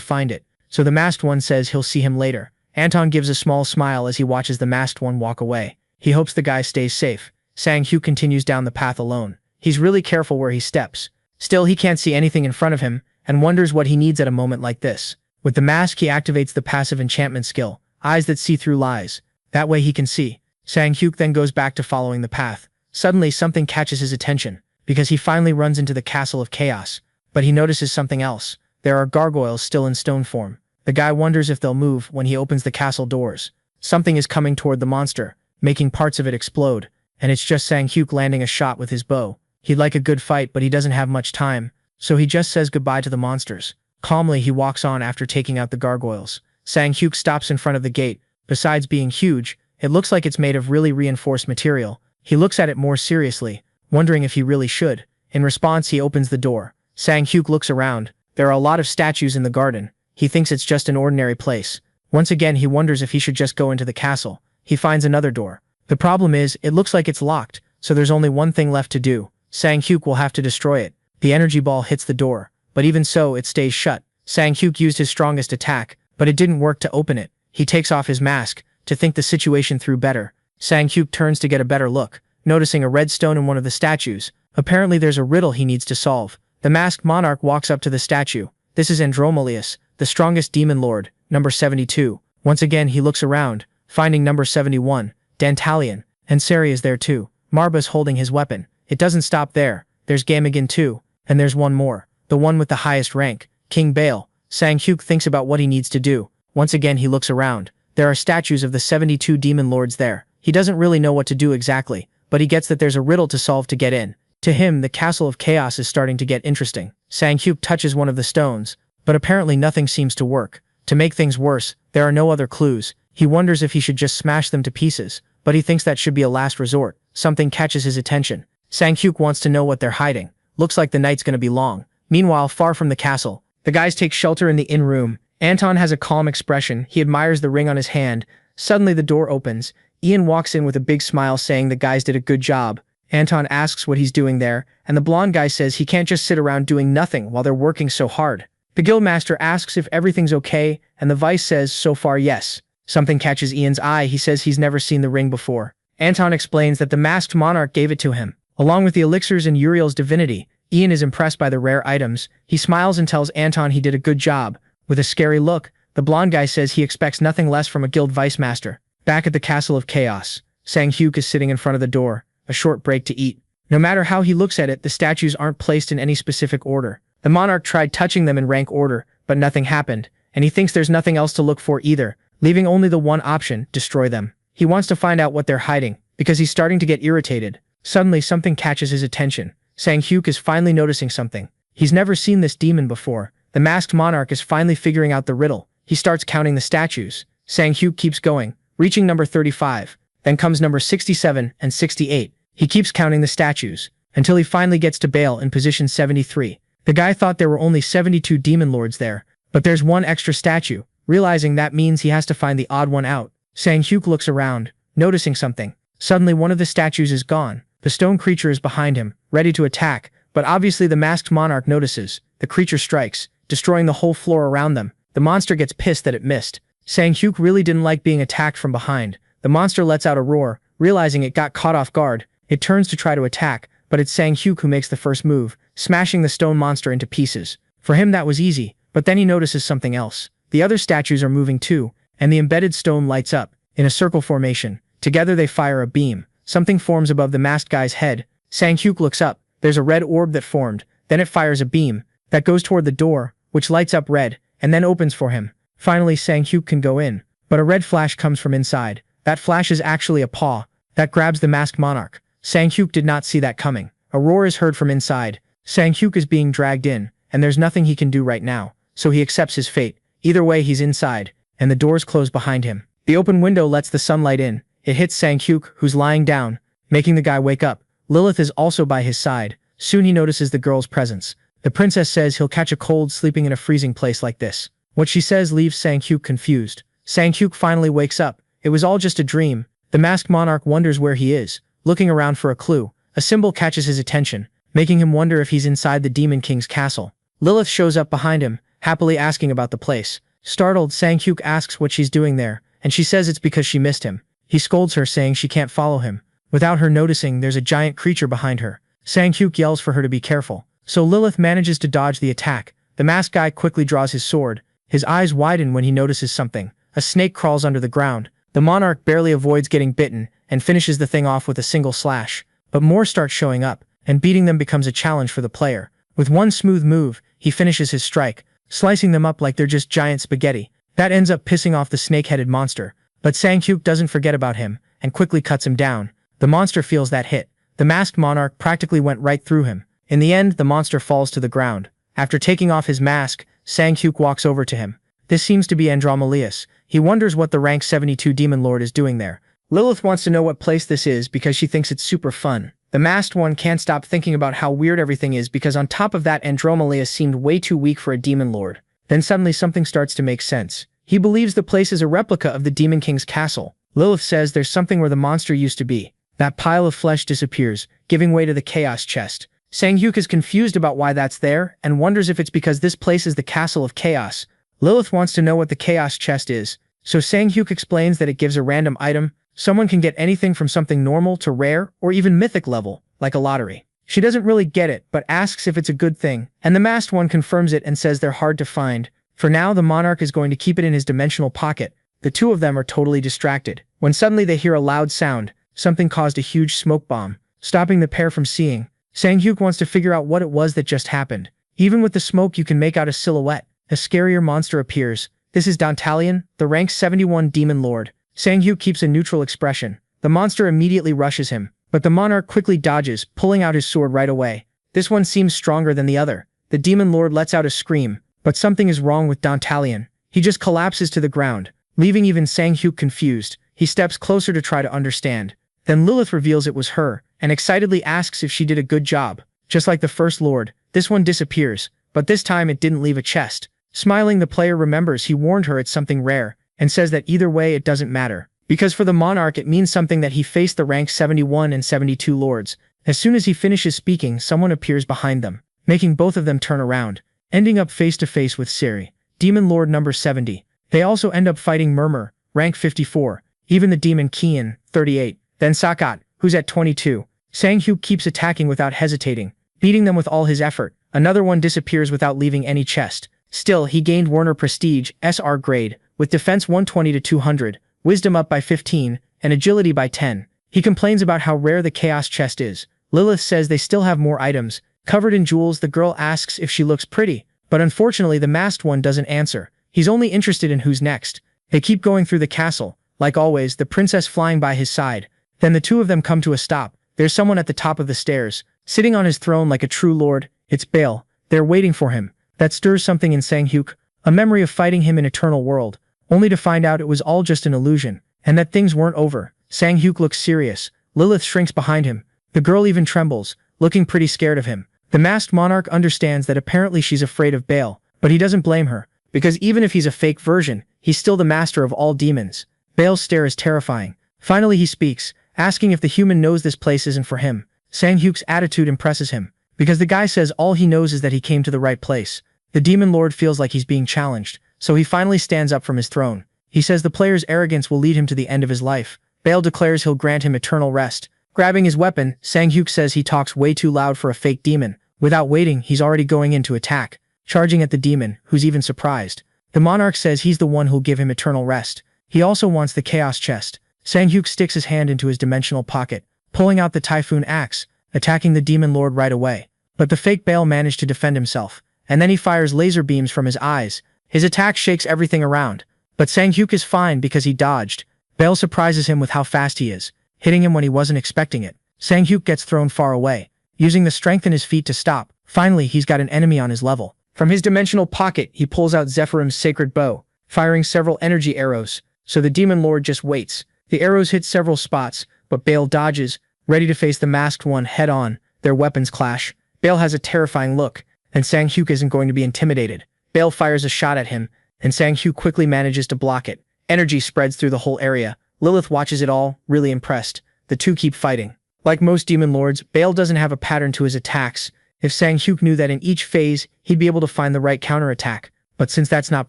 find it. So the masked one says he'll see him later. Anton gives a small smile as he watches the masked one walk away. He hopes the guy stays safe. Sang-hyuk continues down the path alone. He's really careful where he steps. Still, he can't see anything in front of him, and wonders what he needs at a moment like this. With the mask, he activates the passive enchantment skill, eyes that see through lies. That way he can see. Sang-hyuk then goes back to following the path. Suddenly, something catches his attention, because he finally runs into the Castle of Chaos. But he notices something else. There are gargoyles still in stone form. The guy wonders if they'll move when he opens the castle doors. Something is coming toward the monster, making parts of it explode, and it's just Sang-hyuk landing a shot with his bow. He'd like a good fight, but he doesn't have much time, so he just says goodbye to the monsters. Calmly, he walks on after taking out the gargoyles. Sang-hyuk stops in front of the gate. Besides being huge, it looks like it's made of really reinforced material. He looks at it more seriously, wondering if he really should. In response, he opens the door. Sang-hyuk looks around. There are a lot of statues in the garden. He thinks it's just an ordinary place. Once again, he wonders if he should just go into the castle. He finds another door. The problem is, it looks like it's locked, so there's only one thing left to do. Sang-hyuk will have to destroy it. The energy ball hits the door, but even so, it stays shut. Sang-hyuk used his strongest attack, but it didn't work to open it. He takes off his mask, to think the situation through better. Sang-hyuk turns to get a better look, noticing a red stone in one of the statues. Apparently there's a riddle he needs to solve. The masked monarch walks up to the statue. This is Andromalius, the strongest demon lord, number 72. Once again, he looks around, finding number 71, Dantalion, and Sari is there too. Marba's holding his weapon. It doesn't stop there. There's Gamigan too, and there's one more, the one with the highest rank, King Bale. Sang-hyuk thinks about what he needs to do. Once again, he looks around. There are statues of the 72 demon lords there. He doesn't really know what to do exactly, but he gets that there's a riddle to solve to get in. To him, the Castle of Chaos is starting to get interesting. Sang-hyuk touches one of the stones, but apparently nothing seems to work. To make things worse, there are no other clues. He wonders if he should just smash them to pieces, but he thinks that should be a last resort. Something catches his attention. Sang-hyuk wants to know what they're hiding. Looks like the night's gonna be long. Meanwhile, far from the castle, the guys take shelter in the inn room. Anton has a calm expression. He admires the ring on his hand. Suddenly the door opens. Ian walks in with a big smile saying the guys did a good job. Anton asks what he's doing there, and the blonde guy says he can't just sit around doing nothing while they're working so hard. The guildmaster asks if everything's okay, and the vice says so far yes. Something catches Ian's eye. He says he's never seen the ring before. Anton explains that the masked monarch gave it to him, along with the elixirs and Uriel's divinity. Ian is impressed by the rare items. He smiles and tells Anton he did a good job. With a scary look, the blonde guy says he expects nothing less from a guild vice master. Back at the Castle of Chaos, Sang-hyuk is sitting in front of the door, a short break to eat. No matter how he looks at it, the statues aren't placed in any specific order. The monarch tried touching them in rank order, but nothing happened, and he thinks there's nothing else to look for either, leaving only the one option, destroy them. He wants to find out what they're hiding, because he's starting to get irritated. Suddenly something catches his attention. Sang-hyuk is finally noticing something. He's never seen this demon before. The masked monarch is finally figuring out the riddle. He starts counting the statues. Sang-hyuk keeps going, reaching number 35. Then comes number 67 and 68. He keeps counting the statues, until he finally gets to Bale in position 73. The guy thought there were only 72 demon lords there, but there's one extra statue. Realizing that means he has to find the odd one out. Sang-hyuk looks around, noticing something. Suddenly one of the statues is gone. The stone creature is behind him, ready to attack, but obviously the masked monarch notices. The creature strikes, destroying the whole floor around them. The monster gets pissed that it missed. Sang-hyuk really didn't like being attacked from behind. The monster lets out a roar, realizing it got caught off guard. It turns to try to attack, but it's Sang-hyuk who makes the first move, smashing the stone monster into pieces. For him that was easy, but then he notices something else. The other statues are moving too, and the embedded stone lights up, in a circle formation. Together they fire a beam. Something forms above the masked guy's head. Sang-hyuk looks up. There's a red orb that formed. Then it fires a beam that goes toward the door, which lights up red, and then opens for him. Finally, Sang-hyuk can go in, but a red flash comes from inside. That flash is actually a paw that grabs the masked monarch. Sang-hyuk did not see that coming. A roar is heard from inside. Sang-hyuk is being dragged in, and there's nothing he can do right now, so he accepts his fate. Either way, he's inside, and the doors close behind him. The open window lets the sunlight in. It hits Sang-hyuk, who's lying down, making the guy wake up. Lilith is also by his side. Soon he notices the girl's presence. The princess says he'll catch a cold sleeping in a freezing place like this. What she says leaves Sang-hyuk confused. Sang-hyuk finally wakes up. It was all just a dream. The masked monarch wonders where he is, looking around for a clue. A symbol catches his attention, making him wonder if he's inside the Demon King's castle. Lilith shows up behind him, happily asking about the place. Startled, Sang-hyuk asks what she's doing there, and she says it's because she missed him. He scolds her, saying she can't follow him. Without her noticing, there's a giant creature behind her. Sang-hyuk yells for her to be careful. So Lilith manages to dodge the attack. The masked guy quickly draws his sword. His eyes widen when he notices something. A snake crawls under the ground. The monarch barely avoids getting bitten and finishes the thing off with a single slash. But more start showing up, and beating them becomes a challenge for the player. With one smooth move, he finishes his strike, slicing them up like they're just giant spaghetti. That ends up pissing off the snake-headed monster. But Sang-hyuk doesn't forget about him, and quickly cuts him down. The monster feels that hit. The masked monarch practically went right through him. In the end, the monster falls to the ground. After taking off his mask, Sang-hyuk walks over to him. This seems to be Andromalius. He wonders what the rank 72 Demon Lord is doing there. Lilith wants to know what place this is because she thinks it's super fun. The masked one can't stop thinking about how weird everything is because on top of that, Andromalius seemed way too weak for a Demon Lord. Then suddenly something starts to make sense. He believes the place is a replica of the Demon King's castle. Lilith says there's something where the monster used to be. That pile of flesh disappears, giving way to the chaos chest. Sang-hyuk is confused about why that's there and wonders if it's because this place is the castle of chaos. Lilith wants to know what the chaos chest is, so Sang-hyuk explains that it gives a random item. Someone can get anything from something normal to rare or even mythic level, like a lottery. She doesn't really get it, but asks if it's a good thing, and the masked one confirms it and says they're hard to find. For now, the monarch is going to keep it in his dimensional pocket. The two of them are totally distracted, when suddenly they hear a loud sound. Something caused a huge smoke bomb, stopping the pair from seeing. Sang-hyuk wants to figure out what it was that just happened. Even with the smoke, you can make out a silhouette. A scarier monster appears. This is Dantalion, the rank 71 Demon Lord. Sang-hyuk keeps a neutral expression. The monster immediately rushes him, but the monarch quickly dodges, pulling out his sword right away. This one seems stronger than the other. The Demon Lord lets out a scream, but something is wrong with Dantalion. He just collapses to the ground, leaving even Sang-hyuk confused. He steps closer to try to understand. Then Lilith reveals it was her, and excitedly asks if she did a good job. Just like the First Lord, this one disappears, but this time it didn't leave a chest. Smiling, the player remembers he warned her it's something rare, and says that either way it doesn't matter. Because for the monarch it means something that he faced the rank 71 and 72 lords. As soon as he finishes speaking, someone appears behind them, making both of them turn around, ending up face to face with Siri, Demon Lord number 70. They also end up fighting Murmur, rank 54, even the Demon Kian, 38, then Sakat, who's at 22. Sang-hyuk keeps attacking without hesitating, beating them with all his effort. Another one disappears without leaving any chest. Still, he gained Warner Prestige, SR grade, with defense 120 to 200, wisdom up by 15, and agility by 10. He complains about how rare the chaos chest is. Lilith says they still have more items. Covered in jewels, the girl asks if she looks pretty, but unfortunately the masked one doesn't answer. He's only interested in who's next. They keep going through the castle. Like always, the princess flying by his side. Then the two of them come to a stop. There's someone at the top of the stairs, sitting on his throne like a true lord. It's Bael. They're waiting for him. That stirs something in Sang-hyuk, a memory of fighting him in Eternal World, only to find out it was all just an illusion, and that things weren't over. Sang-hyuk looks serious. Lilith shrinks behind him. The girl even trembles, looking pretty scared of him. The masked monarch understands that apparently she's afraid of Bael, but he doesn't blame her, because even if he's a fake version, he's still the master of all demons. Bael's stare is terrifying. Finally he speaks, asking if the human knows this place isn't for him. Sang-hyuk's attitude impresses him, because the guy says all he knows is that he came to the right place. The Demon Lord feels like he's being challenged, so he finally stands up from his throne. He says the player's arrogance will lead him to the end of his life. Bael declares he'll grant him eternal rest. Grabbing his weapon, Sang-hyuk says he talks way too loud for a fake demon. Without waiting, he's already going in to attack, charging at the demon, who's even surprised. The monarch says he's the one who'll give him eternal rest. He also wants the chaos chest. Sang-hyuk sticks his hand into his dimensional pocket, pulling out the Typhoon Axe, attacking the Demon Lord right away. But the fake Bael managed to defend himself, and then he fires laser beams from his eyes. His attack shakes everything around, but Sang-hyuk is fine because he dodged. Bael surprises him with how fast he is, hitting him when he wasn't expecting it. Sang-hyuk gets thrown far away, using the strength in his feet to stop. Finally, he's got an enemy on his level. From his dimensional pocket, he pulls out Zephyrim's sacred bow, firing several energy arrows, so the Demon Lord just waits. The arrows hit several spots, but Bael dodges, ready to face the masked one head-on. Their weapons clash. Bael has a terrifying look, and Sang-hyuk isn't going to be intimidated. Bale fires a shot at him, and Sang-hyuk quickly manages to block it. Energy spreads through the whole area. Lilith watches it all, really impressed. The two keep fighting. Like most demon lords, Bale doesn't have a pattern to his attacks. If Sang-hyuk knew that in each phase, he'd be able to find the right counterattack. But since that's not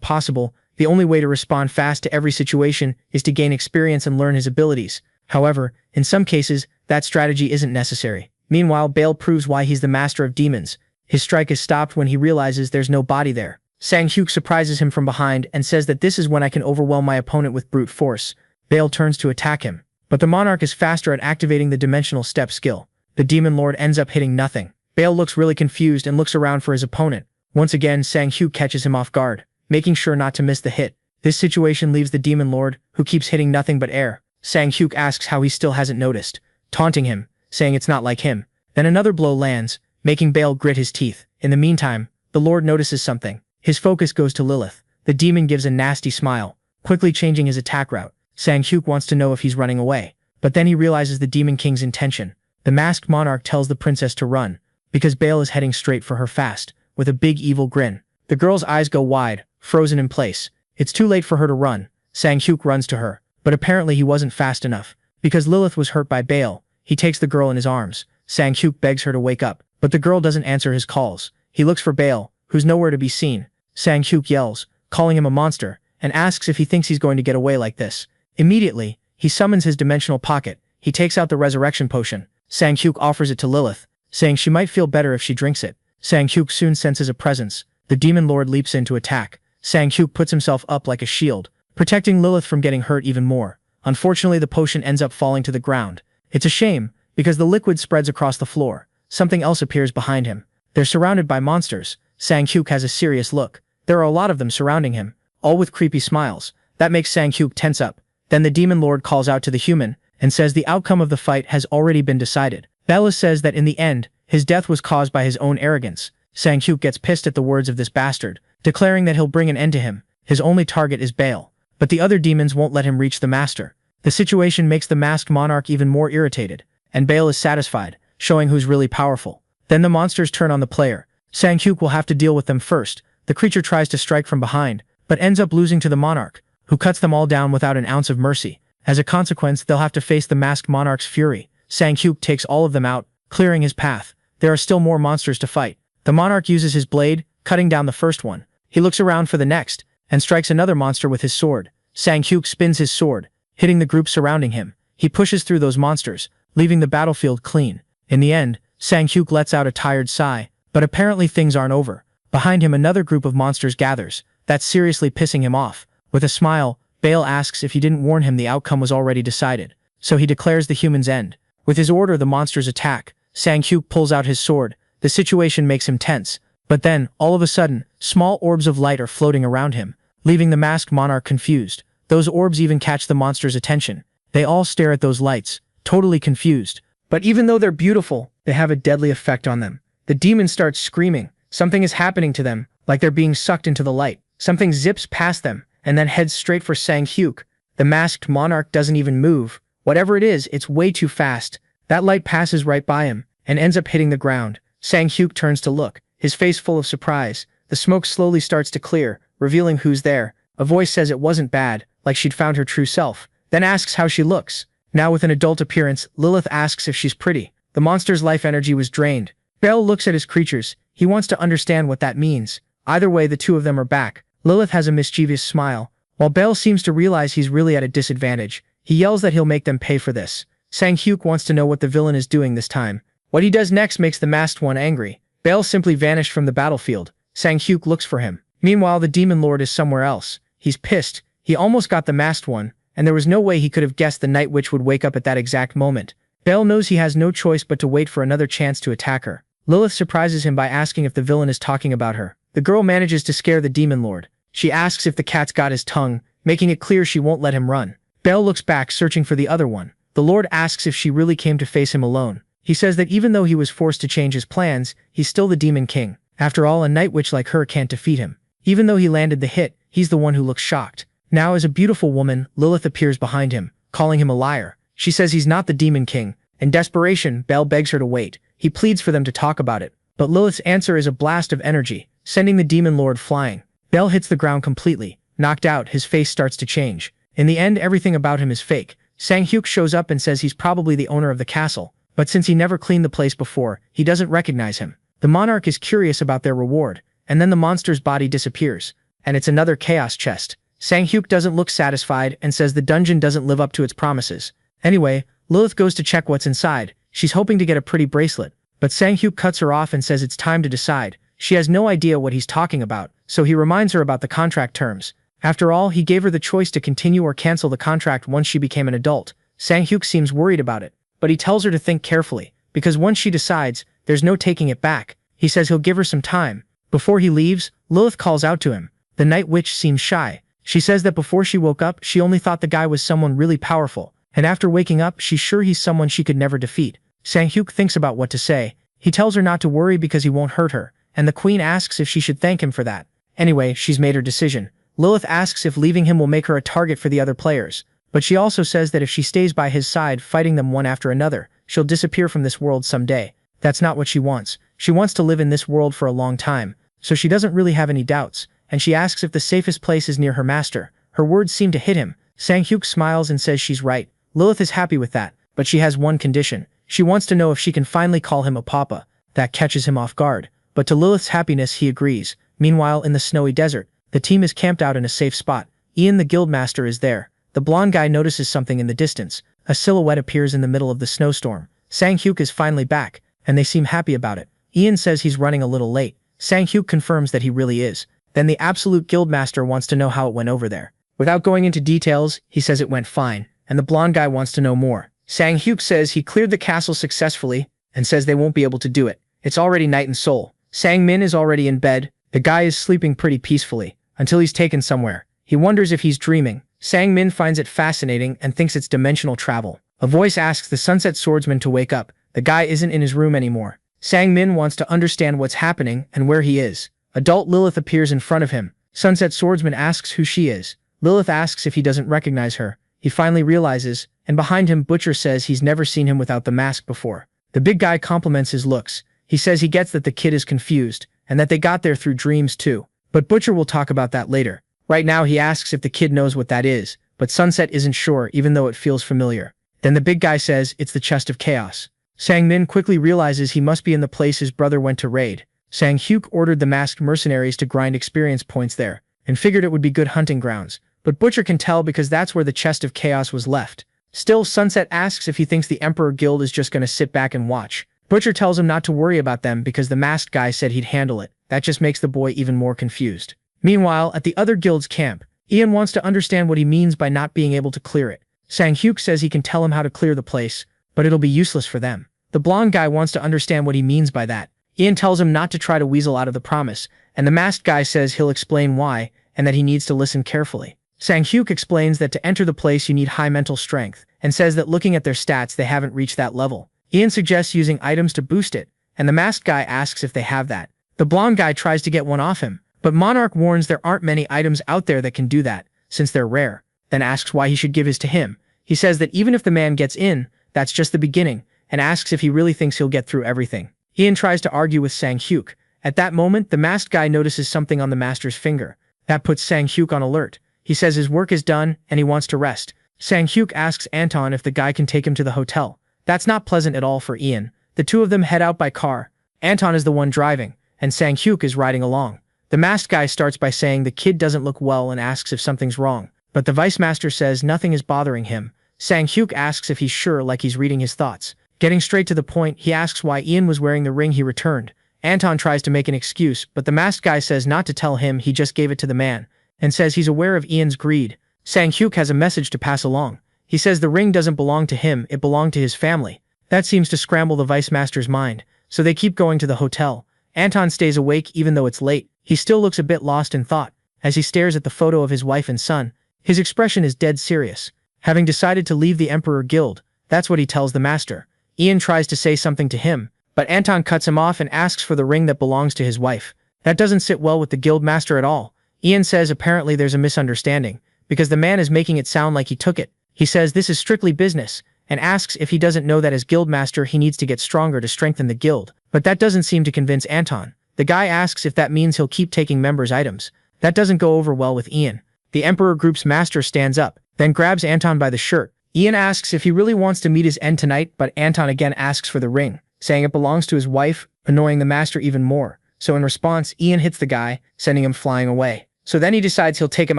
possible, the only way to respond fast to every situation is to gain experience and learn his abilities. However, in some cases, that strategy isn't necessary. Meanwhile, Bale proves why he's the master of demons. His strike is stopped when he realizes there's no body there. Sang-hyuk surprises him from behind and says that this is when I can overwhelm my opponent with brute force. Bale turns to attack him, but the monarch is faster at activating the dimensional step skill. The demon lord ends up hitting nothing. Bale looks really confused and looks around for his opponent. Once again, Sang-hyuk catches him off guard, making sure not to miss the hit. This situation leaves the demon lord, who keeps hitting nothing but air. Sang-hyuk asks how he still hasn't noticed, taunting him, saying it's not like him. Then another blow lands, making Bale grit his teeth. In the meantime, the lord notices something. His focus goes to Lilith. The demon gives a nasty smile, quickly changing his attack route. Sang-hyuk wants to know if he's running away, but then he realizes the demon king's intention. The masked monarch tells the princess to run, because Bale is heading straight for her fast, with a big evil grin. The girl's eyes go wide, frozen in place. It's too late for her to run. Sang-hyuk runs to her, but apparently he wasn't fast enough. Because Lilith was hurt by Bale, he takes the girl in his arms. Sang-hyuk begs her to wake up, but the girl doesn't answer his calls. He looks for Bale, who's nowhere to be seen. Sang-hyuk yells, calling him a monster, and asks if he thinks he's going to get away like this. Immediately, he summons his dimensional pocket. He takes out the resurrection potion. Sang-hyuk offers it to Lilith, saying she might feel better if she drinks it. Sang-hyuk soon senses a presence. The demon lord leaps in to attack. Sang-hyuk puts himself up like a shield, protecting Lilith from getting hurt even more. Unfortunately, the potion ends up falling to the ground. It's a shame, because the liquid spreads across the floor. Something else appears behind him. They're surrounded by monsters. Sang-hyuk has a serious look. There are a lot of them surrounding him, all with creepy smiles. That makes Sang-hyuk tense up. Then the demon lord calls out to the human, and says the outcome of the fight has already been decided. Bella says that in the end, his death was caused by his own arrogance. Sang-hyuk gets pissed at the words of this bastard, declaring that he'll bring an end to him. His only target is Bale, but the other demons won't let him reach the master. The situation makes the masked monarch even more irritated, and Bale is satisfied, showing who's really powerful. Then the monsters turn on the player. Sang-hyuk will have to deal with them first. The creature tries to strike from behind, but ends up losing to the monarch, who cuts them all down without an ounce of mercy. As a consequence, they'll have to face the masked monarch's fury. Sang-hyuk takes all of them out, clearing his path. There are still more monsters to fight. The monarch uses his blade, cutting down the first one. He looks around for the next, and strikes another monster with his sword. Sang-hyuk spins his sword, hitting the group surrounding him. He pushes through those monsters, leaving the battlefield clean. In the end, Sang-hyuk lets out a tired sigh, but apparently things aren't over. Behind him, another group of monsters gathers. That's seriously pissing him off. With a smile, Bale asks if he didn't warn him the outcome was already decided, so he declares the human's end. With his order, the monsters attack. Sang-hyuk pulls out his sword. The situation makes him tense, but then, all of a sudden, small orbs of light are floating around him, leaving the masked monarch confused. Those orbs even catch the monster's attention. They all stare at those lights, totally confused. But even though they're beautiful, they have a deadly effect on them. The demon starts screaming. Something is happening to them, like they're being sucked into the light. Something zips past them, and then heads straight for Sang-hyuk. The masked monarch doesn't even move. Whatever it is, it's way too fast. That light passes right by him, and ends up hitting the ground. Sang-hyuk turns to look, his face full of surprise. The smoke slowly starts to clear, revealing who's there. A voice says it wasn't bad, like she'd found her true self, then asks how she looks. Now with an adult appearance, Lilith asks if she's pretty. The monster's life energy was drained. Bale looks at his creatures. He wants to understand what that means. Either way, the two of them are back. Lilith has a mischievous smile, while Bale seems to realize he's really at a disadvantage. He yells that he'll make them pay for this. Sang-hyuk wants to know what the villain is doing this time. What he does next makes the masked one angry. Bale simply vanished from the battlefield. Sang-hyuk looks for him. Meanwhile, the demon lord is somewhere else. He's pissed. He almost got the masked one, and there was no way he could have guessed the night witch would wake up at that exact moment. Bale knows he has no choice but to wait for another chance to attack her. Lilith surprises him by asking if the villain is talking about her. The girl manages to scare the demon lord. She asks if the cat's got his tongue, making it clear she won't let him run. Bale looks back, searching for the other one. The lord asks if she really came to face him alone. He says that even though he was forced to change his plans, he's still the demon king. After all, a night witch like her can't defeat him. Even though he landed the hit, he's the one who looks shocked. Now, as a beautiful woman, Lilith appears behind him, calling him a liar. She says he's not the demon king. In desperation, Bale begs her to wait. He pleads for them to talk about it. But Lilith's answer is a blast of energy, sending the demon lord flying. Bell hits the ground completely. Knocked out, his face starts to change. In the end, everything about him is fake. Sang-hyuk shows up and says he's probably the owner of the castle, but since he never cleaned the place before, he doesn't recognize him. The monarch is curious about their reward, and then the monster's body disappears, and it's another chaos chest. Sang-hyuk doesn't look satisfied and says the dungeon doesn't live up to its promises. Anyway, Lilith goes to check what's inside. She's hoping to get a pretty bracelet, but Sang-hyuk cuts her off and says it's time to decide. She has no idea what he's talking about, so he reminds her about the contract terms. After all, he gave her the choice to continue or cancel the contract once she became an adult. Sang-hyuk seems worried about it, but he tells her to think carefully, because once she decides, there's no taking it back. He says he'll give her some time. Before he leaves, Lilith calls out to him. The Night Witch seems shy. She says that before she woke up, she only thought the guy was someone really powerful, and after waking up, she's sure he's someone she could never defeat. Sang-hyuk thinks about what to say. He tells her not to worry because he won't hurt her, and the queen asks if she should thank him for that. Anyway, she's made her decision. Lilith asks if leaving him will make her a target for the other players, but she also says that if she stays by his side fighting them one after another, she'll disappear from this world someday. That's not what she wants. She wants to live in this world for a long time, so she doesn't really have any doubts, and she asks if the safest place is near her master. Her words seem to hit him. Sang-hyuk smiles and says she's right. Lilith is happy with that, but she has one condition. She wants to know if she can finally call him a papa. That catches him off guard, but to Lilith's happiness he agrees. Meanwhile, in the snowy desert, the team is camped out in a safe spot. Ian the guildmaster is there. The blonde guy notices something in the distance. A silhouette appears in the middle of the snowstorm. Sang-hyuk is finally back, and they seem happy about it. Ian says he's running a little late. Sang-hyuk confirms that he really is. Then the absolute guildmaster wants to know how it went over there. Without going into details, he says it went fine, and the blonde guy wants to know more. Sang-hyuk says he cleared the castle successfully, and says they won't be able to do it. It's already night in Seoul. Sang-min is already in bed. The guy is sleeping pretty peacefully, until he's taken somewhere. He wonders if he's dreaming. Sang-min finds it fascinating and thinks it's dimensional travel. A voice asks the Sunset Swordsman to wake up. The guy isn't in his room anymore. Sang-min wants to understand what's happening and where he is. Adult Lilith appears in front of him. Sunset Swordsman asks who she is. Lilith asks if he doesn't recognize her. He finally realizes, and behind him Butcher says he's never seen him without the mask before. The big guy compliments his looks. He says he gets that the kid is confused, and that they got there through dreams too. But Butcher will talk about that later. Right now he asks if the kid knows what that is, but Sunset isn't sure even though it feels familiar. Then the big guy says it's the Chest of Chaos. Sang-min quickly realizes he must be in the place his brother went to raid. Sang-hyuk ordered the masked mercenaries to grind experience points there, and figured it would be good hunting grounds. But Butcher can tell because that's where the Chest of Chaos was left. Still, Sunset asks if he thinks the Emperor Guild is just gonna sit back and watch. Butcher tells him not to worry about them because the masked guy said he'd handle it. That just makes the boy even more confused. Meanwhile, at the other guild's camp, Ian wants to understand what he means by not being able to clear it. Sang-hyuk says he can tell him how to clear the place, but it'll be useless for them. The blonde guy wants to understand what he means by that. Ian tells him not to try to weasel out of the promise, and the masked guy says he'll explain why, and that he needs to listen carefully. Sang-hyuk explains that to enter the place you need high mental strength, and says that looking at their stats they haven't reached that level. Ian suggests using items to boost it, and the masked guy asks if they have that. The blonde guy tries to get one off him, but Monarch warns there aren't many items out there that can do that, since they're rare, then asks why he should give his to him. He says that even if the man gets in, that's just the beginning, and asks if he really thinks he'll get through everything. Ian tries to argue with Sang-hyuk. At that moment, the masked guy notices something on the master's finger. That puts Sang-hyuk on alert. He says his work is done, and he wants to rest. Sang-hyuk asks Anton if the guy can take him to the hotel. That's not pleasant at all for Ian. The two of them head out by car. Anton is the one driving, and Sang-hyuk is riding along. The masked guy starts by saying the kid doesn't look well and asks if something's wrong, but the vice master says nothing is bothering him. Sang-hyuk asks if he's sure, like he's reading his thoughts. Getting straight to the point, he asks why Ian was wearing the ring he returned. Anton tries to make an excuse, but the masked guy says not to tell him, he just gave it to the man, and says he's aware of Ian's greed. Sang-hyuk has a message to pass along. He says the ring doesn't belong to him, it belonged to his family. That seems to scramble the vice master's mind, so they keep going to the hotel. Anton stays awake even though it's late. He still looks a bit lost in thought. As he stares at the photo of his wife and son, his expression is dead serious. Having decided to leave the Emperor Guild, that's what he tells the master. Ian tries to say something to him, but Anton cuts him off and asks for the ring that belongs to his wife. That doesn't sit well with the guild master at all. Ian says apparently there's a misunderstanding, because the man is making it sound like he took it. He says this is strictly business, and asks if he doesn't know that as guild master he needs to get stronger to strengthen the guild. But But that doesn't seem to convince Anton. The guy asks if that means he'll keep taking members' items. That doesn't go over well with Ian. The Emperor Group's master stands up, then grabs Anton by the shirt. Ian asks if he really wants to meet his end tonight, but Anton again asks for the ring, saying it belongs to his wife, annoying the master even more. So in response, Ian hits the guy, sending him flying away. So then he decides he'll take him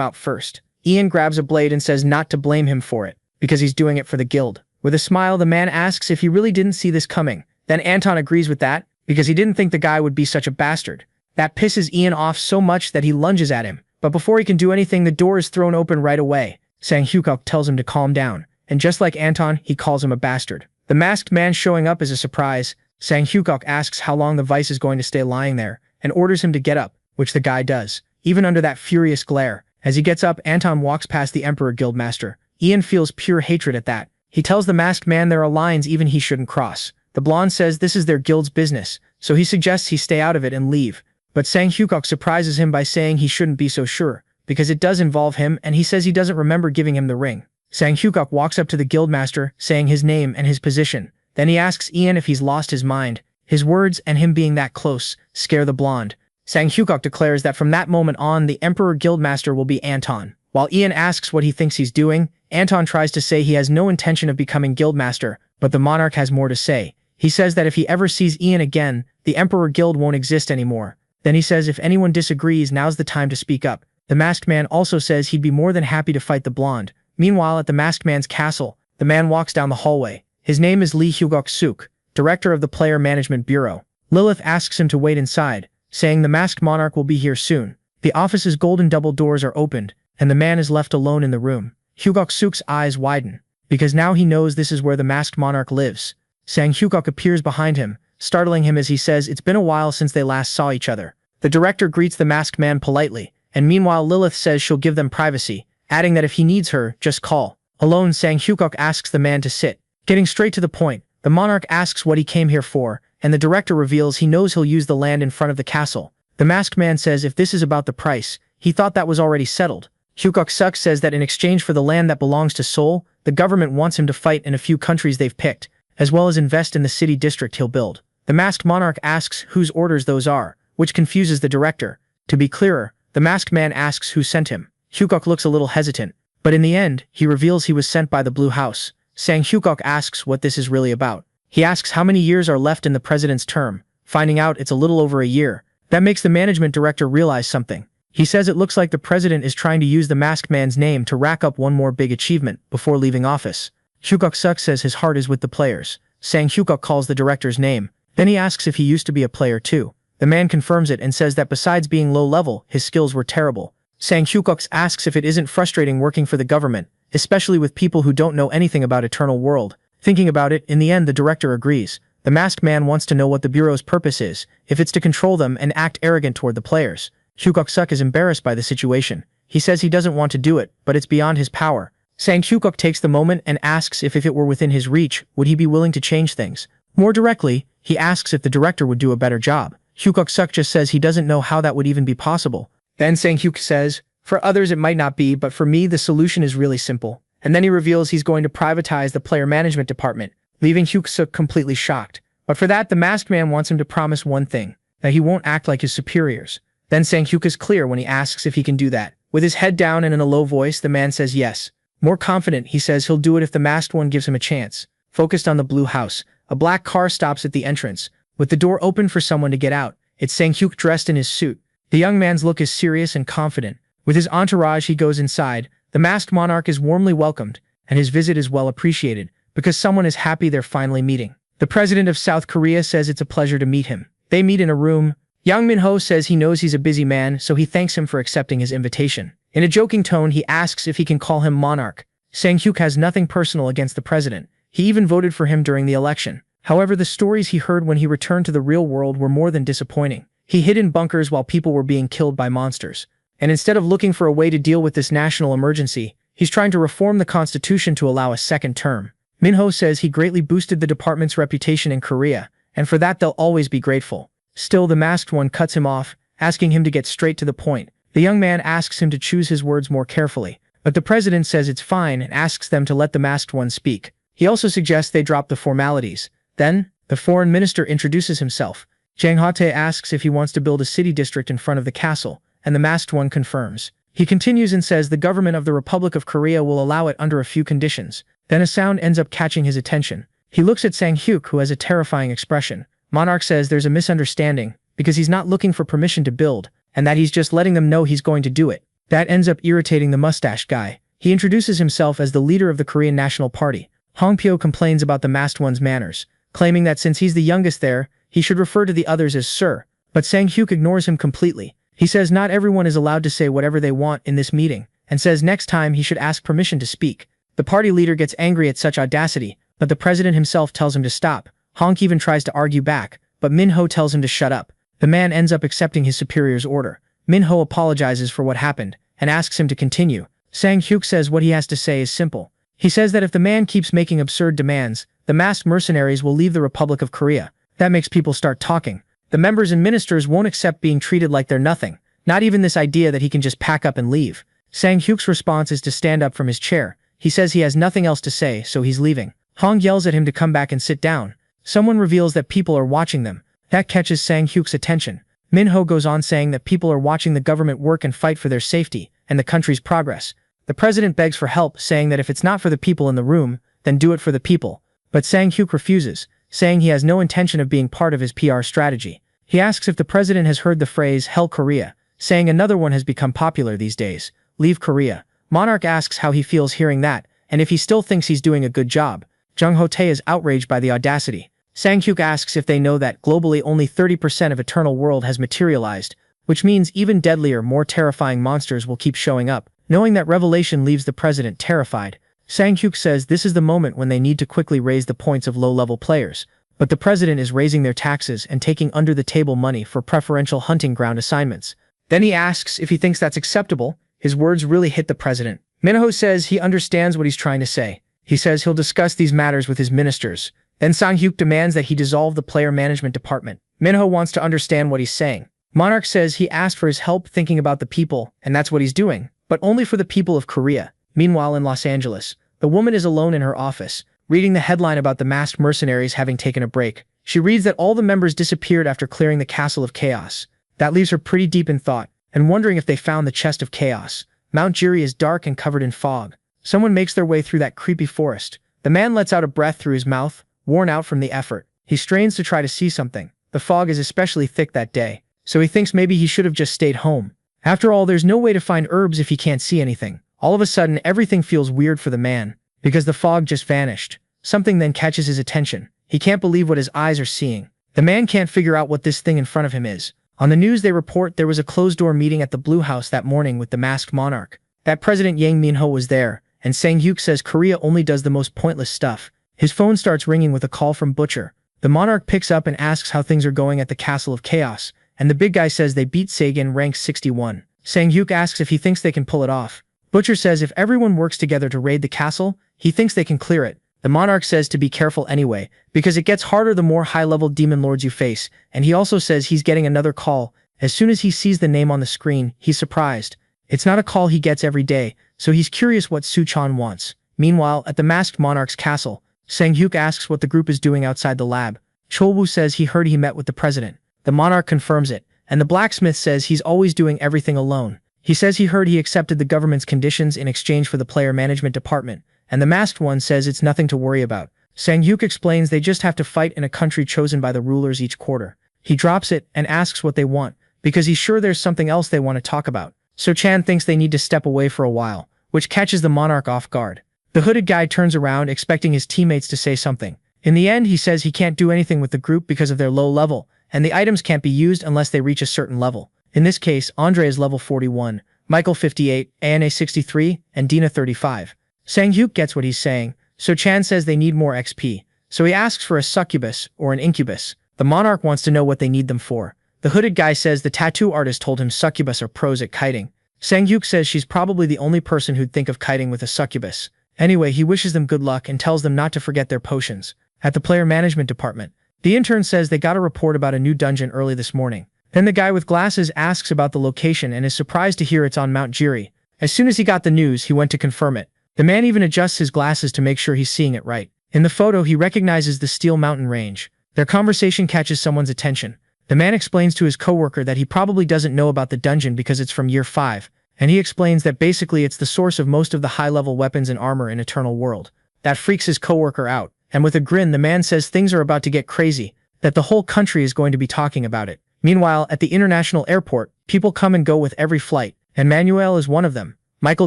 out first. Ian grabs a blade and says not to blame him for it, because he's doing it for the guild. With a smile, the man asks if he really didn't see this coming. Then Anton agrees with that, because he didn't think the guy would be such a bastard. That pisses Ian off so much that he lunges at him. But before he can do anything, the door is thrown open right away. Sang Hyukok tells him to calm down. And just like Anton, he calls him a bastard. The masked man showing up is a surprise. Sang Hyukok asks how long the vice is going to stay lying there, and orders him to get up, which the guy does, even under that furious glare. As he gets up, Anton walks past the Emperor Guildmaster. Ian feels pure hatred at that. He tells the masked man there are lines even he shouldn't cross. The blonde says this is their guild's business, so he suggests he stay out of it and leave. But Sang Hyukok surprises him by saying he shouldn't be so sure, because it does involve him, and he says he doesn't remember giving him the ring. Sang Hyukok walks up to the guildmaster, saying his name and his position. Then he asks Ian if he's lost his mind. His words and him being that close scare the blonde. Sang Hyukok declares that from that moment on, the Emperor Guildmaster will be Anton. While Ian asks what he thinks he's doing, Anton tries to say he has no intention of becoming Guildmaster, but the monarch has more to say. He says that if he ever sees Ian again, the Emperor Guild won't exist anymore. Then he says if anyone disagrees, now's the time to speak up. The masked man also says he'd be more than happy to fight the blonde. Meanwhile, at the masked man's castle, the man walks down the hallway. His name is Lee Hyugok-suk, director of the Player Management Bureau. Lilith asks him to wait inside, saying the masked monarch will be here soon. The office's golden double doors are opened, and the man is left alone in the room. Hyugok-suk's eyes widen, because now he knows this is where the masked monarch lives. Sang Hyukok appears behind him, startling him as he says it's been a while since they last saw each other. The director greets the masked man politely, and meanwhile Lilith says she'll give them privacy, adding that if he needs her, just call. Alone, Sang Hyukok asks the man to sit. Getting straight to the point, the monarch asks what he came here for, and the director reveals he knows he'll use the land in front of the castle. The masked man says if this is about the price, he thought that was already settled. Hyukok-suk says that in exchange for the land that belongs to Seoul, the government wants him to fight in a few countries they've picked, as well as invest in the city district he'll build. The masked monarch asks whose orders those are, which confuses the director. To be clearer, the masked man asks who sent him. Hyukok looks a little hesitant, but in the end, he reveals he was sent by the Blue House. Sang Hyukok asks what this is really about. He asks how many years are left in the president's term, finding out it's a little over a year. That makes the management director realize something. He says it looks like the president is trying to use the masked man's name to rack up one more big achievement before leaving office. Hyukok-suk says his heart is with the players. Sang Hyukok calls the director's name. Then he asks if he used to be a player too. The man confirms it and says that besides being low level, his skills were terrible. Sang Hyukok asks if it isn't frustrating working for the government, especially with people who don't know anything about Eternal World. Thinking about it, in the end the director agrees. The masked man wants to know what the Bureau's purpose is, if it's to control them and act arrogant toward the players. Hyukok-suk is embarrassed by the situation. He says he doesn't want to do it, but it's beyond his power. Sang Hyukok takes the moment and asks if it were within his reach, would he be willing to change things. More directly, he asks if the director would do a better job. Hyukok-suk just says he doesn't know how that would even be possible. Then Sang Hyuk says, for others it might not be, but for me the solution is really simple. And then he reveals he's going to privatize the player management department, leaving Hyuk-suk completely shocked. But for that, the masked man wants him to promise one thing, that he won't act like his superiors. Then Sang Hyuk is clear when he asks if he can do that. With his head down and in a low voice, the man says yes. More confident, he says he'll do it if the masked one gives him a chance. Focused on the Blue House, a black car stops at the entrance, with the door open for someone to get out. It's Sang Hyuk dressed in his suit. The young man's look is serious and confident. With his entourage, he goes inside. The masked monarch is warmly welcomed, and his visit is well appreciated, because someone is happy they're finally meeting. The president of South Korea says it's a pleasure to meet him. They meet in a room. Yang Min-ho says he knows he's a busy man, so he thanks him for accepting his invitation. In a joking tone, he asks if he can call him monarch. Sang Hyuk has nothing personal against the president. He even voted for him during the election. However, the stories he heard when he returned to the real world were more than disappointing. He hid in bunkers while people were being killed by monsters. And instead of looking for a way to deal with this national emergency, he's trying to reform the constitution to allow a second term. Min-ho says he greatly boosted the department's reputation in Korea, and for that they'll always be grateful. Still, the masked one cuts him off, asking him to get straight to the point. The young man asks him to choose his words more carefully, but the president says it's fine and asks them to let the masked one speak. He also suggests they drop the formalities. Then, The foreign minister introduces himself. Jang Hate asks if he wants to build a city district in front of the castle, and the masked one confirms. He continues and says the government of the Republic of Korea will allow it under a few conditions. Then a sound ends up catching his attention. He looks at Sang-hyuk, who has a terrifying expression. Monarch says there's a misunderstanding, because he's not looking for permission to build, and that he's just letting them know he's going to do it. That ends up irritating the mustached guy. He introduces himself as the leader of the Korean National Party. Hong Pyo complains about the masked one's manners, claiming that since he's the youngest there, he should refer to the others as sir. But Sang-hyuk ignores him completely. He says not everyone is allowed to say whatever they want in this meeting, and says next time he should ask permission to speak. The party leader gets angry at such audacity, but the president himself tells him to stop. Honk even tries to argue back, but Min-ho tells him to shut up. The man ends up accepting his superior's order. Min-ho apologizes for what happened, and asks him to continue. Sang-hyuk says what he has to say is simple. He says that if the man keeps making absurd demands, the masked mercenaries will leave the Republic of Korea. That makes people start talking. The members and ministers won't accept being treated like they're nothing, not even this idea that he can just pack up and leave. Sang-hyuk's response is to stand up from his chair. He says he has nothing else to say, so he's leaving. Hong yells at him to come back and sit down. Someone reveals that people are watching them. That catches Sang-hyuk's attention. Min-ho goes on saying that people are watching the government work and fight for their safety and the country's progress. The president begs for help, saying that if it's not for the people in the room, then do it for the people. But Sang-hyuk refuses, saying he has no intention of being part of his PR strategy. He asks if the president has heard the phrase, "Hell Korea," saying another one has become popular these days, "Leave Korea." Monarch asks how he feels hearing that, and if he still thinks he's doing a good job. Jung Ho-tae is outraged by the audacity. Sang-hyuk asks if they know that globally only 30% of Eternal World has materialized, which means even deadlier, more terrifying monsters will keep showing up. Knowing that revelation leaves the president terrified, Sang-hyuk says this is the moment when they need to quickly raise the points of low-level players. But the president is raising their taxes and taking under-the-table money for preferential hunting ground assignments. Then he asks if he thinks that's acceptable. His words really hit the president. Min-ho says he understands what he's trying to say. He says he'll discuss these matters with his ministers. Then Sang-hyuk demands that he dissolve the player management department. Min-ho wants to understand what he's saying. Monarch says he asked for his help thinking about the people, and that's what he's doing, but only for the people of Korea. Meanwhile, in Los Angeles, the woman is alone in her office, reading the headline about the masked mercenaries having taken a break. She reads that all the members disappeared after clearing the Castle of Chaos. That leaves her pretty deep in thought, and wondering if they found the Chest of Chaos. Mount Jiri is dark and covered in fog. Someone makes their way through that creepy forest. The man lets out a breath through his mouth, worn out from the effort. He strains to try to see something. The fog is especially thick that day, so he thinks maybe he should have just stayed home. After all, there's no way to find herbs if he can't see anything. All of a sudden, everything feels weird for the man, because the fog just vanished. Something then catches his attention. He can't believe what his eyes are seeing. The man can't figure out what this thing in front of him is. On the news they report there was a closed-door meeting at the Blue House that morning with the masked monarch. That President Yang Min-ho was there, and Sang-hyuk says Korea only does the most pointless stuff. His phone starts ringing with a call from Butcher. The monarch picks up and asks how things are going at the Castle of Chaos, and the big guy says they beat Sagan rank 61. Sang-hyuk asks if he thinks they can pull it off. Butcher says if everyone works together to raid the castle, he thinks they can clear it. The monarch says to be careful anyway, because it gets harder the more high-level demon lords you face, and he also says he's getting another call. As soon as he sees the name on the screen, he's surprised. It's not a call he gets every day, so he's curious what Su-chan wants. Meanwhile, at the masked monarch's castle, Sang-hyuk asks what the group is doing outside the lab. Chol-woo says he heard he met with the president. The monarch confirms it, and the blacksmith says he's always doing everything alone. He says he heard he accepted the government's conditions in exchange for the player management department, and the masked one says it's nothing to worry about. Sang-hyuk explains they just have to fight in a country chosen by the rulers each quarter. He drops it and asks what they want, because he's sure there's something else they want to talk about. So Chan thinks they need to step away for a while, which catches the monarch off guard. The hooded guy turns around expecting his teammates to say something. In the end, he says he can't do anything with the group because of their low level, and the items can't be used unless they reach a certain level. In this case, Andre is level 41, Michael 58, Ana 63, and Dina 35. Sang-hyuk gets what he's saying, so Chan says they need more XP, so he asks for a succubus or an incubus. The monarch wants to know what they need them for. The hooded guy says the tattoo artist told him succubus are pros at kiting. Sang-hyuk says she's probably the only person who'd think of kiting with a succubus. Anyway, he wishes them good luck and tells them not to forget their potions. At the player management department, the intern says they got a report about a new dungeon early this morning. Then the guy with glasses asks about the location and is surprised to hear it's on Mount Jiri. As soon as he got the news, he went to confirm it. The man even adjusts his glasses to make sure he's seeing it right. In the photo, he recognizes the Steel Mountain Range. Their conversation catches someone's attention. The man explains to his coworker that he probably doesn't know about the dungeon because it's from year 5, and he explains that basically it's the source of most of the high-level weapons and armor in Eternal World. That freaks his coworker out, and with a grin the man says things are about to get crazy, that the whole country is going to be talking about it. Meanwhile, at the international airport, people come and go with every flight, and Manuel is one of them. Michael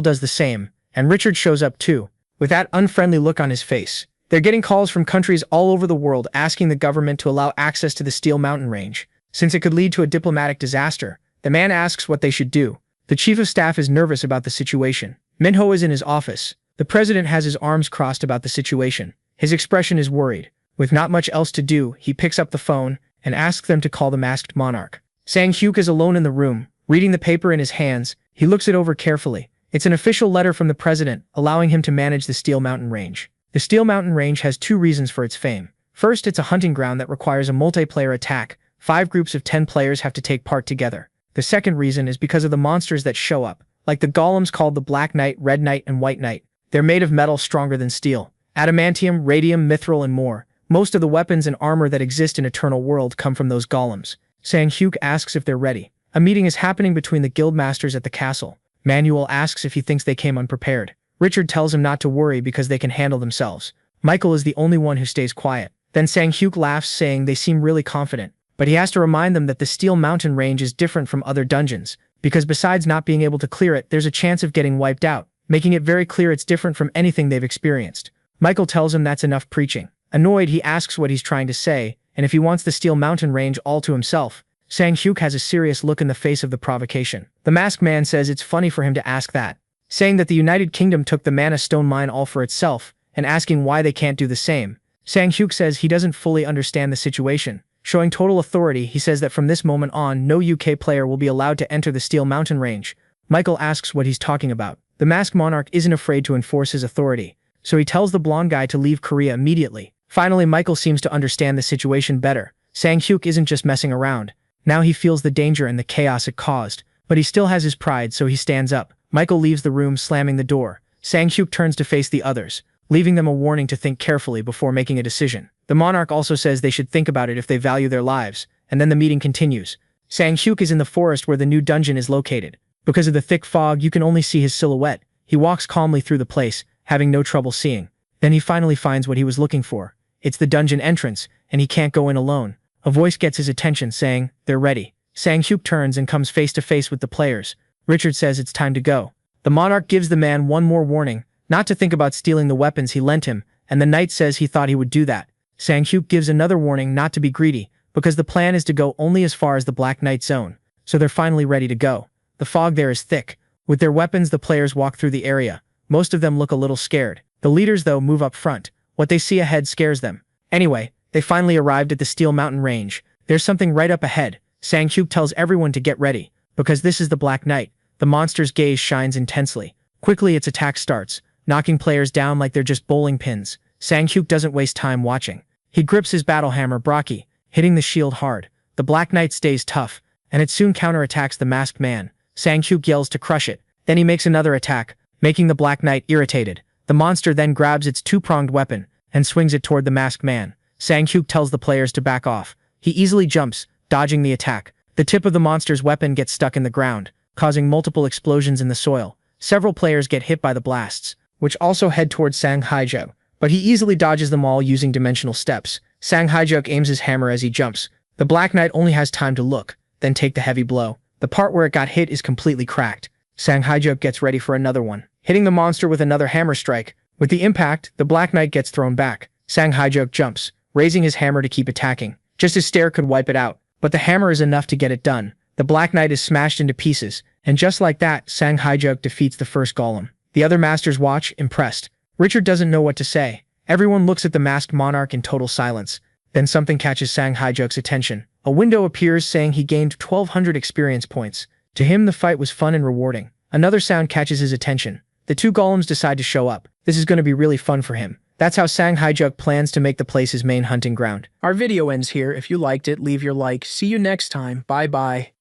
does the same, and Richard shows up too, with that unfriendly look on his face. They're getting calls from countries all over the world asking the government to allow access to the Steel Mountain Range, since it could lead to a diplomatic disaster. The man asks what they should do. The chief of staff is nervous about the situation. Manhwa is in his office. The president has his arms crossed about the situation. His expression is worried. With not much else to do, he picks up the phone and asks them to call the masked monarch. Sang-hyuk is alone in the room, reading the paper in his hands. He looks it over carefully. It's an official letter from the president, allowing him to manage the Steel Mountain Range. The Steel Mountain Range has 2 reasons for its fame. First, it's a hunting ground that requires a multiplayer attack. 5 groups of 10 players have to take part together. The second reason is because of the monsters that show up, like the golems called the Black Knight, Red Knight, and White Knight. They're made of metal stronger than steel. Adamantium, radium, mithril, and more. Most of the weapons and armor that exist in Eternal World come from those golems. Sang-hyuk asks if they're ready. A meeting is happening between the guild masters at the castle. Manuel asks if he thinks they came unprepared. Richard tells him not to worry because they can handle themselves. Michael is the only one who stays quiet. Then Sang-hyuk laughs, saying they seem really confident. But he has to remind them that the Steel Mountain Range is different from other dungeons, because besides not being able to clear it, there's a chance of getting wiped out, making it very clear it's different from anything they've experienced. Michael tells him that's enough preaching. Annoyed, he asks what he's trying to say, and if he wants the Steel Mountain Range all to himself. Sang-hyuk has a serious look in the face of the provocation. The masked man says it's funny for him to ask that, saying that the United Kingdom took the Mana Stone Mine all for itself, and asking why they can't do the same. Sang-hyuk says he doesn't fully understand the situation. Showing total authority, he says that from this moment on, no UK player will be allowed to enter the Steel Mountain Range. Michael asks what he's talking about. The masked monarch isn't afraid to enforce his authority, so he tells the blonde guy to leave Korea immediately. Finally, Michael seems to understand the situation better. Sang-hyuk isn't just messing around. Now he feels the danger and the chaos it caused, but he still has his pride, so he stands up. Michael leaves the room, slamming the door. Sang-hyuk turns to face the others, leaving them a warning to think carefully before making a decision. The monarch also says they should think about it if they value their lives, and then the meeting continues. Sang-hyuk is in the forest where the new dungeon is located. Because of the thick fog, you can only see his silhouette. He walks calmly through the place, having no trouble seeing. Then he finally finds what he was looking for. It's the dungeon entrance, and he can't go in alone. A voice gets his attention, saying, "They're ready." Sang-hyuk turns and comes face to face with the players. Richard says it's time to go. The monarch gives the man one more warning, not to think about stealing the weapons he lent him, and the knight says he thought he would do that. Sang-hyuk gives another warning not to be greedy, because the plan is to go only as far as the Black Knight zone, so they're finally ready to go. The fog there is thick. With their weapons, the players walk through the area. Most of them look a little scared. The leaders, though, move up front. What they see ahead scares them. Anyway, they finally arrived at the Steel Mountain Range. There's something right up ahead. Sang-hyuk tells everyone to get ready, because this is the Black Knight. The monster's gaze shines intensely. Quickly, its attack starts, knocking players down like they're just bowling pins. Sang-hyuk doesn't waste time watching. He grips his battle hammer, Braki, hitting the shield hard. The Black Knight stays tough, and it soon counterattacks the masked man. Sang-hyuk yells to crush it. Then he makes another attack, making the Black Knight irritated. The monster then grabs its 2-pronged weapon and swings it toward the masked man. Sang-hyuk tells the players to back off. He easily jumps, dodging the attack. The tip of the monster's weapon gets stuck in the ground, causing multiple explosions in the soil. Several players get hit by the blasts, which also head towards Sang-hyuk, but he easily dodges them all using dimensional steps. Sang-hyuk aims his hammer as he jumps. The Black Knight only has time to look, then take the heavy blow. The part where it got hit is completely cracked. Sang-hyuk gets ready for another one, hitting the monster with another hammer strike. With the impact, the Black Knight gets thrown back. Sang-hyuk jumps, raising his hammer to keep attacking. Just his stare could wipe it out, but the hammer is enough to get it done. The Black Knight is smashed into pieces, and just like that, Sang-hyuk defeats the first golem. The other masters watch, impressed. Richard doesn't know what to say. Everyone looks at the masked monarch in total silence. Then something catches Sang-hyuk's attention. A window appears, saying he gained 1,200 experience points. To him, the fight was fun and rewarding. Another sound catches his attention. The 2 golems decide to show up. This is going to be really fun for him. That's how Sang-hyuk plans to make the place his main hunting ground. Our video ends here. If you liked it, leave your like. See you next time. Bye bye.